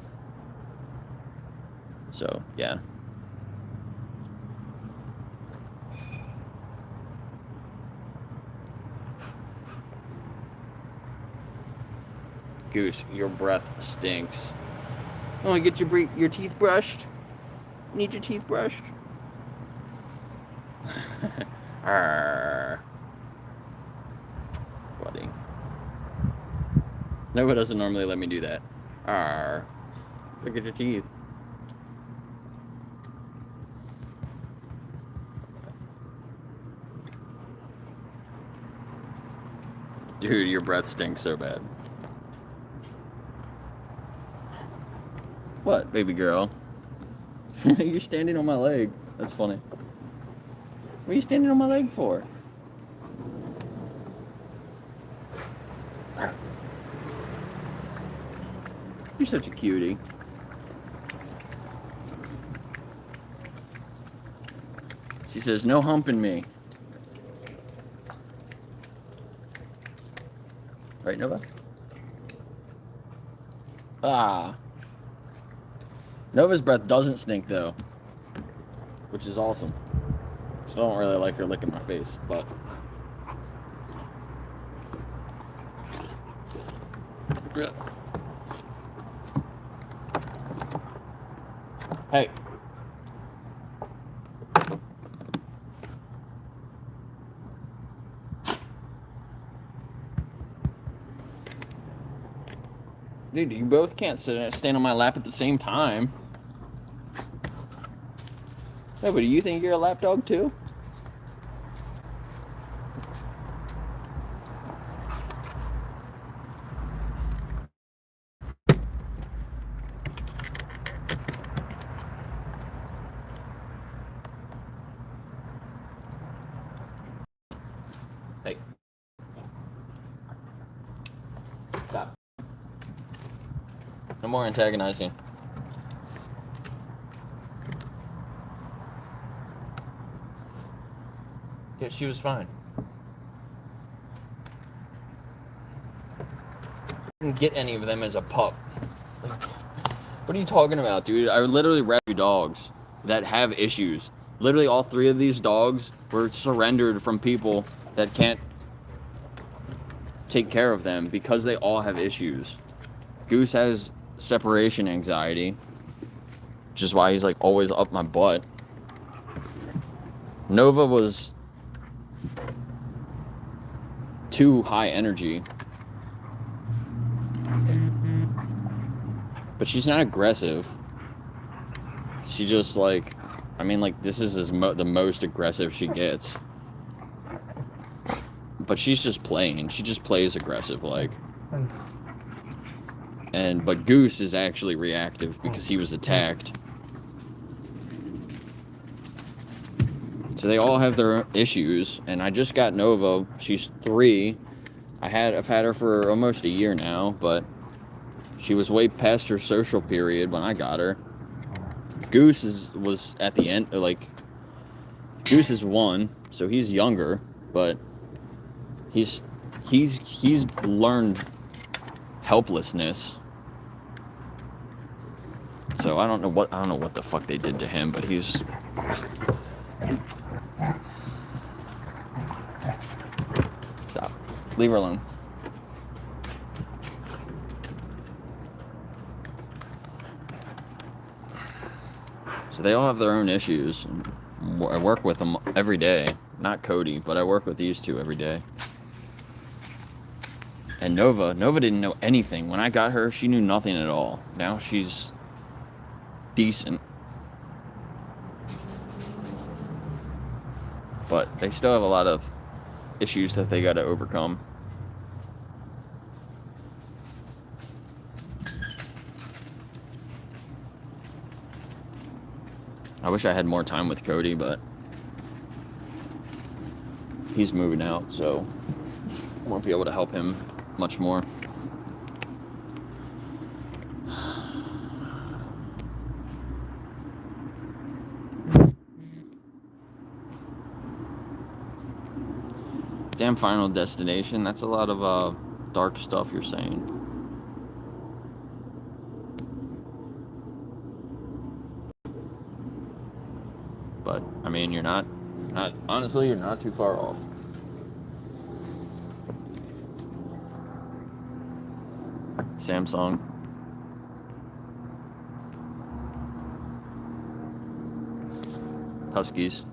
Speaker 1: So, yeah. Goose, your breath stinks. Oh, get your teeth brushed? Need your teeth brushed? Arrgh. Buddy. Nova doesn't normally let me do that. Arrgh. Look at your teeth. Dude, your breath stinks so bad. What, baby girl? You're standing on my leg. That's funny. What are you standing on my leg for? You're such a cutie. She says, no humping me. Right, Nova? Ah. Nova's breath doesn't stink, though. Which is awesome. So I don't really like her licking my face, but... Yeah. Hey. Dude, you both can't stand on my lap at the same time. Hey, but do you think you're a lap dog too? Hey. Stop. No more antagonizing. Yeah, she was fine. Didn't get any of them as a pup. Like, what are you talking about, dude? I literally rescue dogs that have issues. Literally all 3 of these dogs were surrendered from people that can't take care of them because they all have issues. Goose has separation anxiety, which is why he's like always up my butt. Nova was too high energy, but she's not aggressive. She just like, I mean, like this is the most aggressive she gets. But she's just playing. She just plays aggressive, like. But Goose is actually reactive because he was attacked. So they all have their issues, and I just got Nova. She's 3. I've had her for almost a year now, but she was way past her social period when I got her. Goose was at the end, like Goose is 1, so he's younger, but he's learned helplessness. So I don't know what the fuck they did to him, but he's stop. Leave her alone. So they all have their own issues. I work with them every day. Not Cody, but I work with these 2 every day. And Nova didn't know anything. When I got her, she knew nothing at all. Now she's decent. But they still have a lot of issues that they got to overcome. I wish I had more time with Cody, but he's moving out, so I won't be able to help him much more. Damn, Final Destination. That's a lot of dark stuff you're saying. But I mean, you're not honestly, you're not too far off. Samsung. Huskies.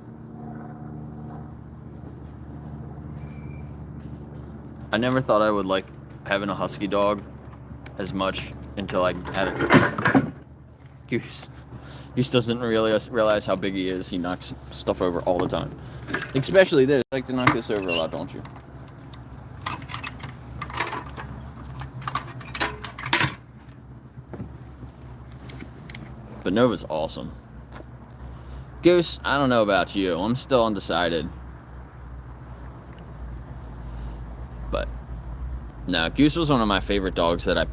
Speaker 1: I never thought I would like having a husky dog as much until I had it. Goose doesn't realize how big he is. He knocks stuff over all the time. Especially this. You like to knock this over a lot, don't you? But Nova's awesome. Goose, I don't know about you. I'm still undecided. But no, Goose was one of my favorite dogs that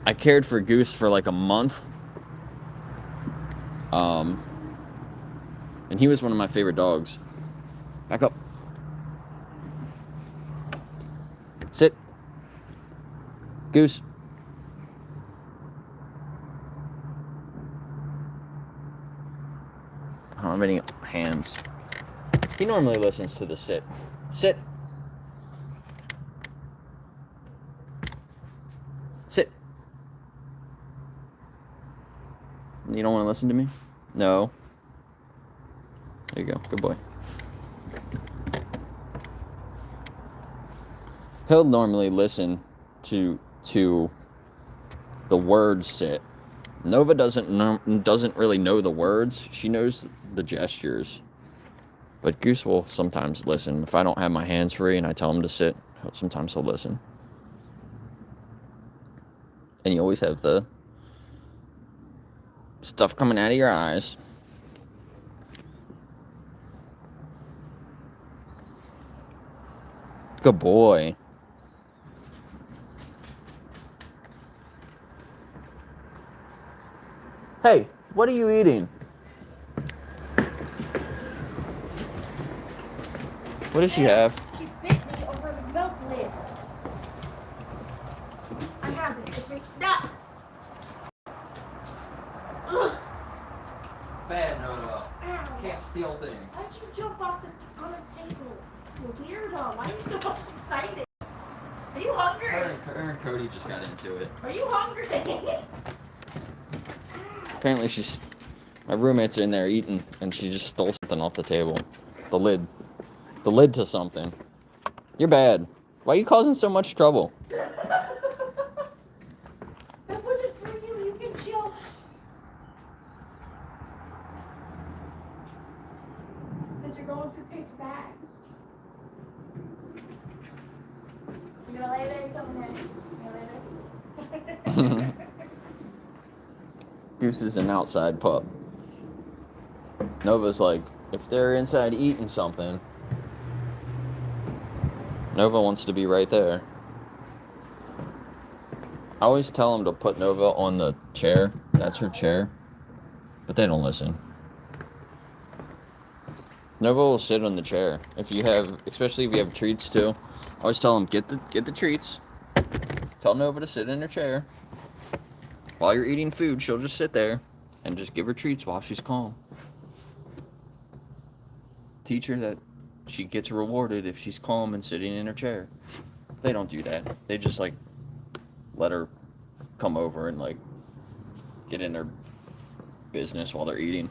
Speaker 1: I I cared for Goose for like a month. And he was one of my favorite dogs. Back up. Sit. Goose. I don't have any hands. He normally listens to the sit. Sit. Sit. You don't want to listen to me? No. There you go. Good boy. He'll normally listen to the words sit. Nova doesn't really know the words. She knows the gestures. But Goose will sometimes listen. If I don't have my hands free and I tell him to sit, sometimes he'll listen. And you always have the stuff coming out of your eyes. Good boy. Hey, what are you eating? What does she have?
Speaker 2: She bit me over the milk lid. I have it. It's right. Stop. Ugh.
Speaker 1: Bad, Nova.
Speaker 2: Ow.
Speaker 1: Can't steal things.
Speaker 2: Why'd you jump off on the table? You weirdo. Why are you so much excited? Are you hungry?
Speaker 1: Her and Cody just got into it.
Speaker 2: Are you hungry?
Speaker 1: Apparently my roommate's in there eating, and she just stole something off the table. The lid to something. You're bad. Why are you causing so much trouble?
Speaker 2: That wasn't for you. You can chill. Since you're going through paper bags. You gonna lay there? You coming in? You gonna lay there?
Speaker 1: Goose is an outside pup. Nova's like, if they're inside eating something, Nova wants to be right there. I always tell them to put Nova on the chair. That's her chair. But they don't listen. Nova will sit on the chair. Especially if you have treats too. I always tell them, get the treats. Tell Nova to sit in her chair. While you're eating food, she'll just sit there and just give her treats while she's calm. Teach her that she gets rewarded if she's calm and sitting in her chair. They don't do that. They just like let her come over and like get in their business while they're eating.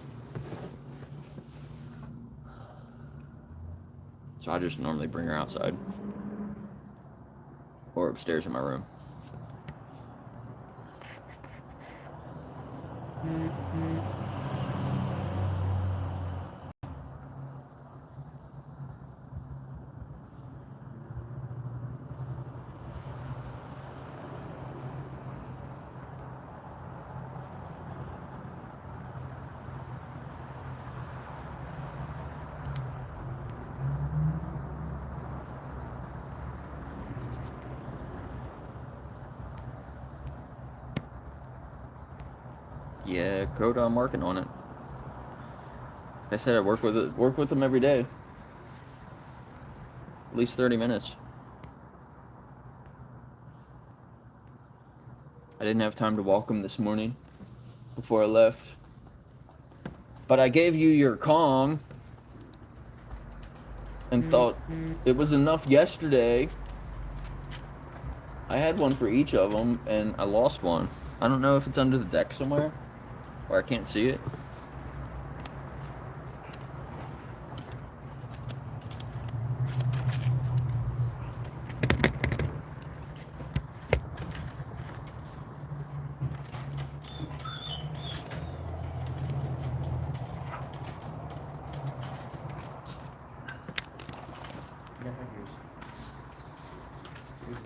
Speaker 1: So I just normally bring her outside or upstairs in my room. Yeah, Coda, I'm working on it. Like I said, I work with them every day. At least 30 minutes. I didn't have time to walk him this morning before I left. But I gave you your Kong and thought it was enough yesterday. I had one for each of them and I lost one. I don't know if it's under the deck somewhere or I can't see it.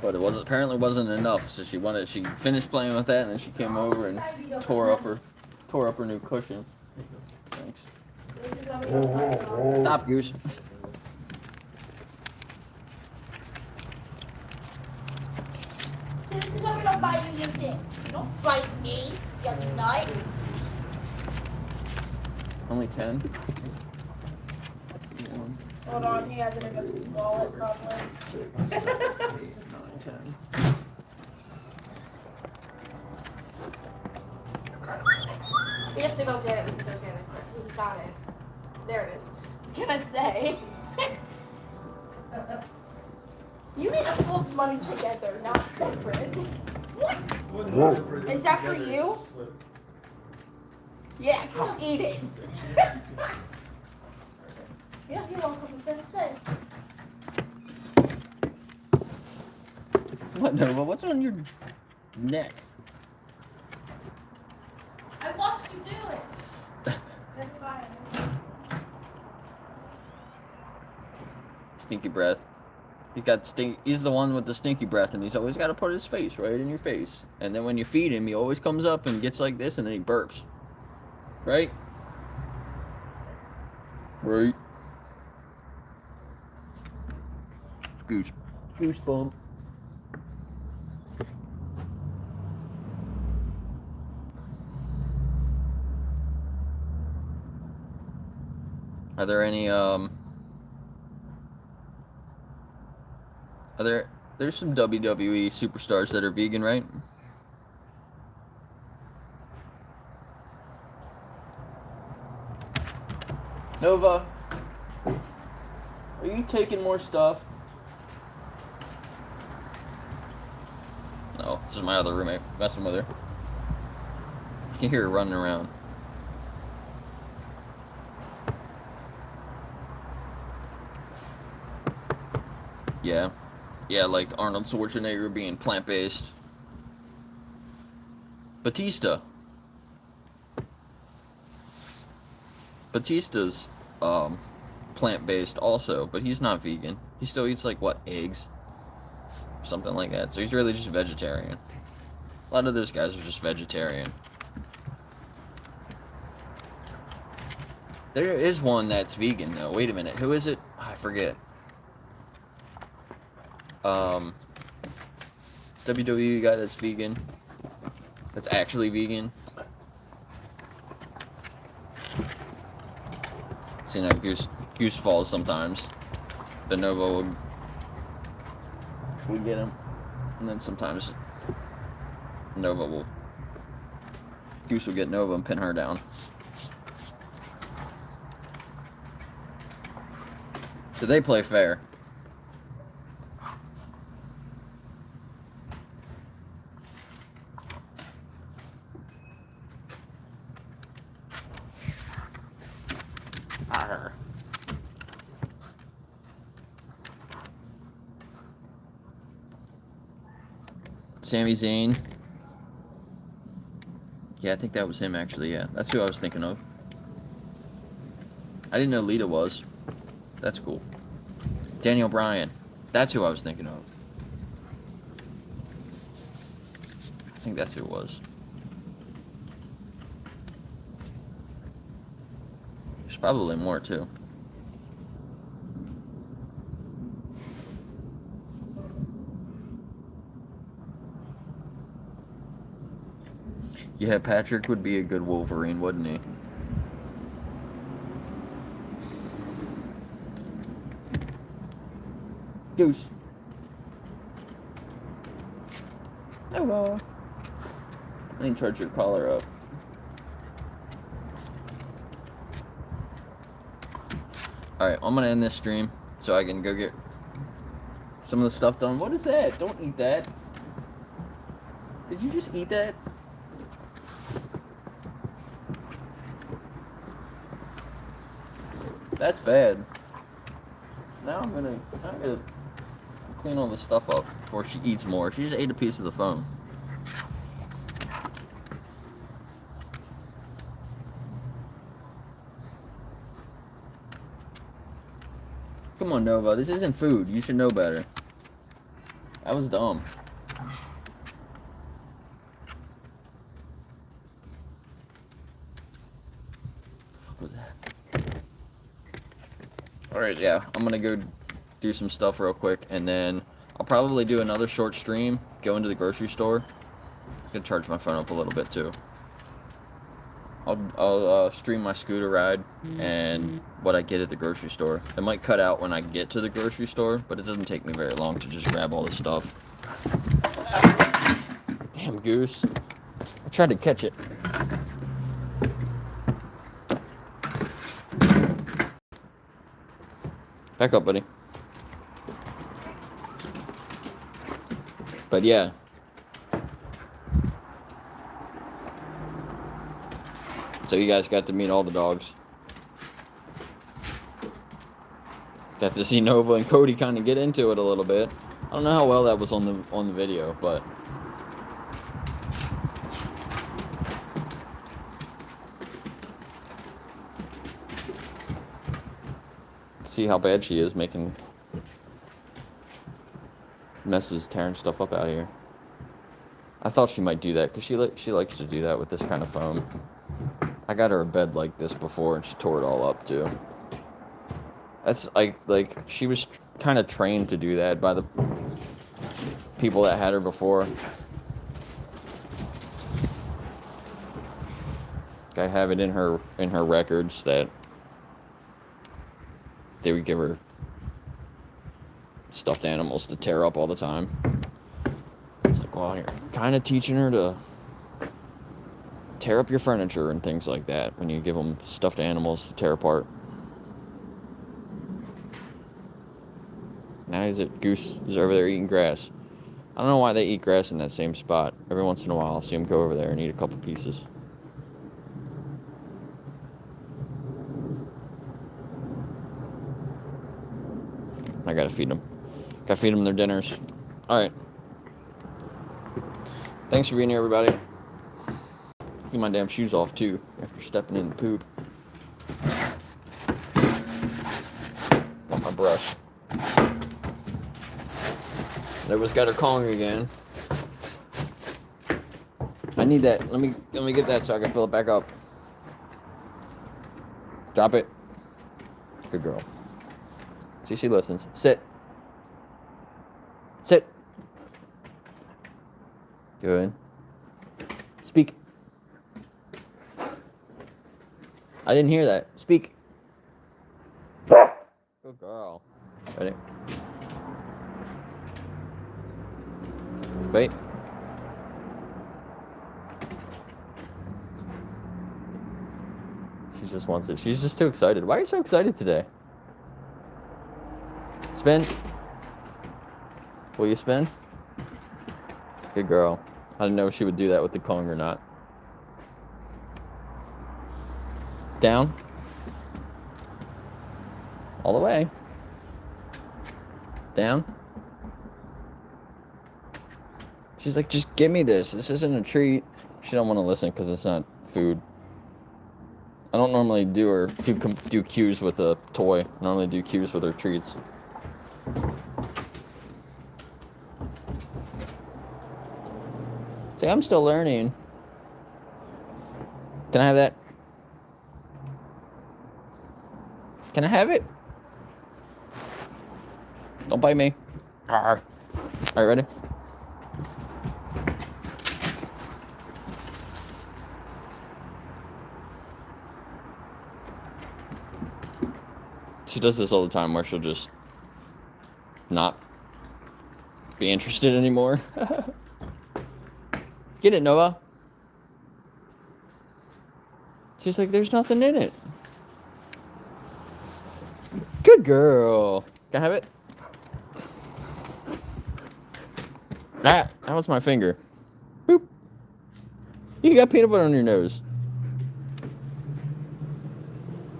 Speaker 1: But apparently wasn't enough, so she finished playing with that and then she came over and tore up her new cushion. Thanks. Stop, Goose.
Speaker 2: This is why we don't buy you new things. You don't bite me, you nut.
Speaker 1: Only 10?
Speaker 2: Hold on, he has it in his wallet probably.
Speaker 1: 9, 10.
Speaker 2: We have to go get it. We have to go get it. He got it. There it is. I was gonna say. You need to flip money together, not separate. What? Is that for you? Yeah, just eat it. Yeah, you're welcome. I was gonna say.
Speaker 1: What, Nova? What's on your neck?
Speaker 2: I watched you do it. Never mind.
Speaker 1: Stinky breath. He's the one with the stinky breath, and he's always got to put his face right in your face. And then when you feed him, he always comes up and gets like this, and then he burps. Right? Right. Goosebump. Are there any, there's some WWE superstars that are vegan, right? Nova, are you taking more stuff? No, this is my other roommate messing with her. You can hear her running around. Yeah. Yeah, like Arnold Schwarzenegger being plant-based. Batista's plant-based also, but he's not vegan. He still eats like what, eggs? Something like that. So he's really just vegetarian. A lot of those guys are just vegetarian. There is one that's vegan though. Wait a minute. Who is it? I forget. WWE guy that's vegan. That's actually vegan. See now Goose falls sometimes. The Nova will get him. And then sometimes Goose will get Nova and pin her down. So they play fair. Sami Zayn. Yeah, I think that was him actually, yeah. That's who I was thinking of. I didn't know Lita was. That's cool. Daniel Bryan. That's who I was thinking of. I think that's who it was. There's probably more too. Yeah, Patrick would be a good Wolverine, wouldn't he? Goose. Hello. I need to charge your collar up. Alright, I'm gonna end this stream so I can go get some of the stuff done. What is that? Don't eat that. Did you just eat that? That's bad. Now I'm gonna clean all this stuff up before she eats more. She just ate a piece of the phone. Come on, Nova. This isn't food. You should know better. That was dumb. What was that? Alright, yeah. I'm gonna go do some stuff real quick, and then I'll probably do another short stream, go into the grocery store, Gonna charge my phone up a little bit too. I'll stream my scooter ride and what I get at the grocery store. It might cut out when I get to the grocery store, but it doesn't take me very long to just grab all this stuff. Damn goose. I tried to catch it. Back up, buddy. But yeah. So you guys got to meet all the dogs. Got to see Nova and Cody kind of get into it a little bit. I don't know how well that was on the video, but see how bad she is making messes, tearing stuff up out of here. I thought she might do that because she likes to do that with this kind of foam. I got her a bed like this before and she tore it all up too. That's like she was kind of trained to do that by the people that had her before. I have it in her records that they would give her stuffed animals to tear up all the time. It's like, well, you're kind of teaching her to tear up your furniture and things like that when you give them stuffed animals to tear apart. Now Goose is over there eating grass. I don't know why they eat grass in that same spot. Every once in a while I'll see them go over there and eat a couple pieces. I gotta feed them. Gotta feed them their dinners. Alright. Thanks for being here, everybody. Get my damn shoes off, too, after stepping in the poop. Want my brush. Nova's got her Kong again. I need that. Let me get that so I can fill it back up. Drop it. Good girl. See, she listens. Sit. Sit. Good. Speak. I didn't hear that. Speak. Good girl. Ready? Wait. She just wants it. She's just too excited. Why are you so excited today? Spin. Will you spin? Good girl. I didn't know if she would do that with the Kong or not. Down. All the way. Down. She's like, just give me this. This isn't a treat. She don't want to listen because it's not food. I don't normally do cues with a toy. I normally do cues with her treats. See, I'm still learning. Can I have that? Can I have it? Don't bite me. Arr. All right, ready? She does this all the time where she'll just not be interested anymore. Get it, Nova. She's like, there's nothing in it. Good girl. Can I have it? That was my finger. Boop. You got peanut butter on your nose.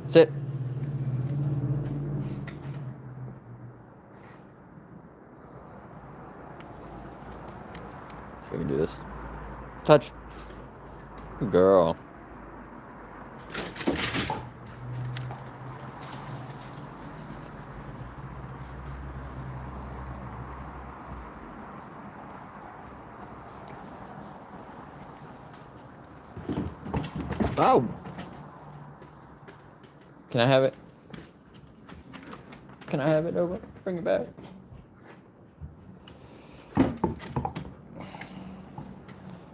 Speaker 1: Sit. So we can do this. Touch. Good girl. Oh. Can I have it? Can I have it, Nova? Bring it back.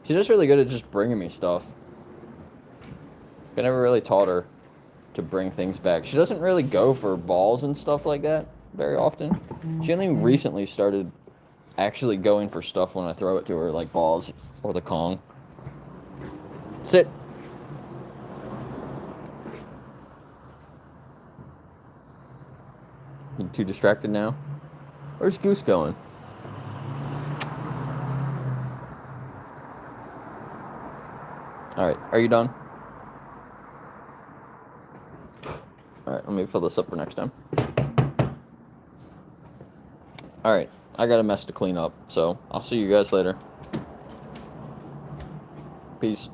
Speaker 1: She's just really good at just bringing me stuff. I never really taught her to bring things back. She doesn't really go for balls and stuff like that very often. She only recently started actually going for stuff when I throw it to her, like balls or the Kong. Sit. You too distracted now? Where's Goose going? Alright, are you done? Alright, let me fill this up for next time. Alright, I got a mess to clean up, so I'll see you guys later. Peace.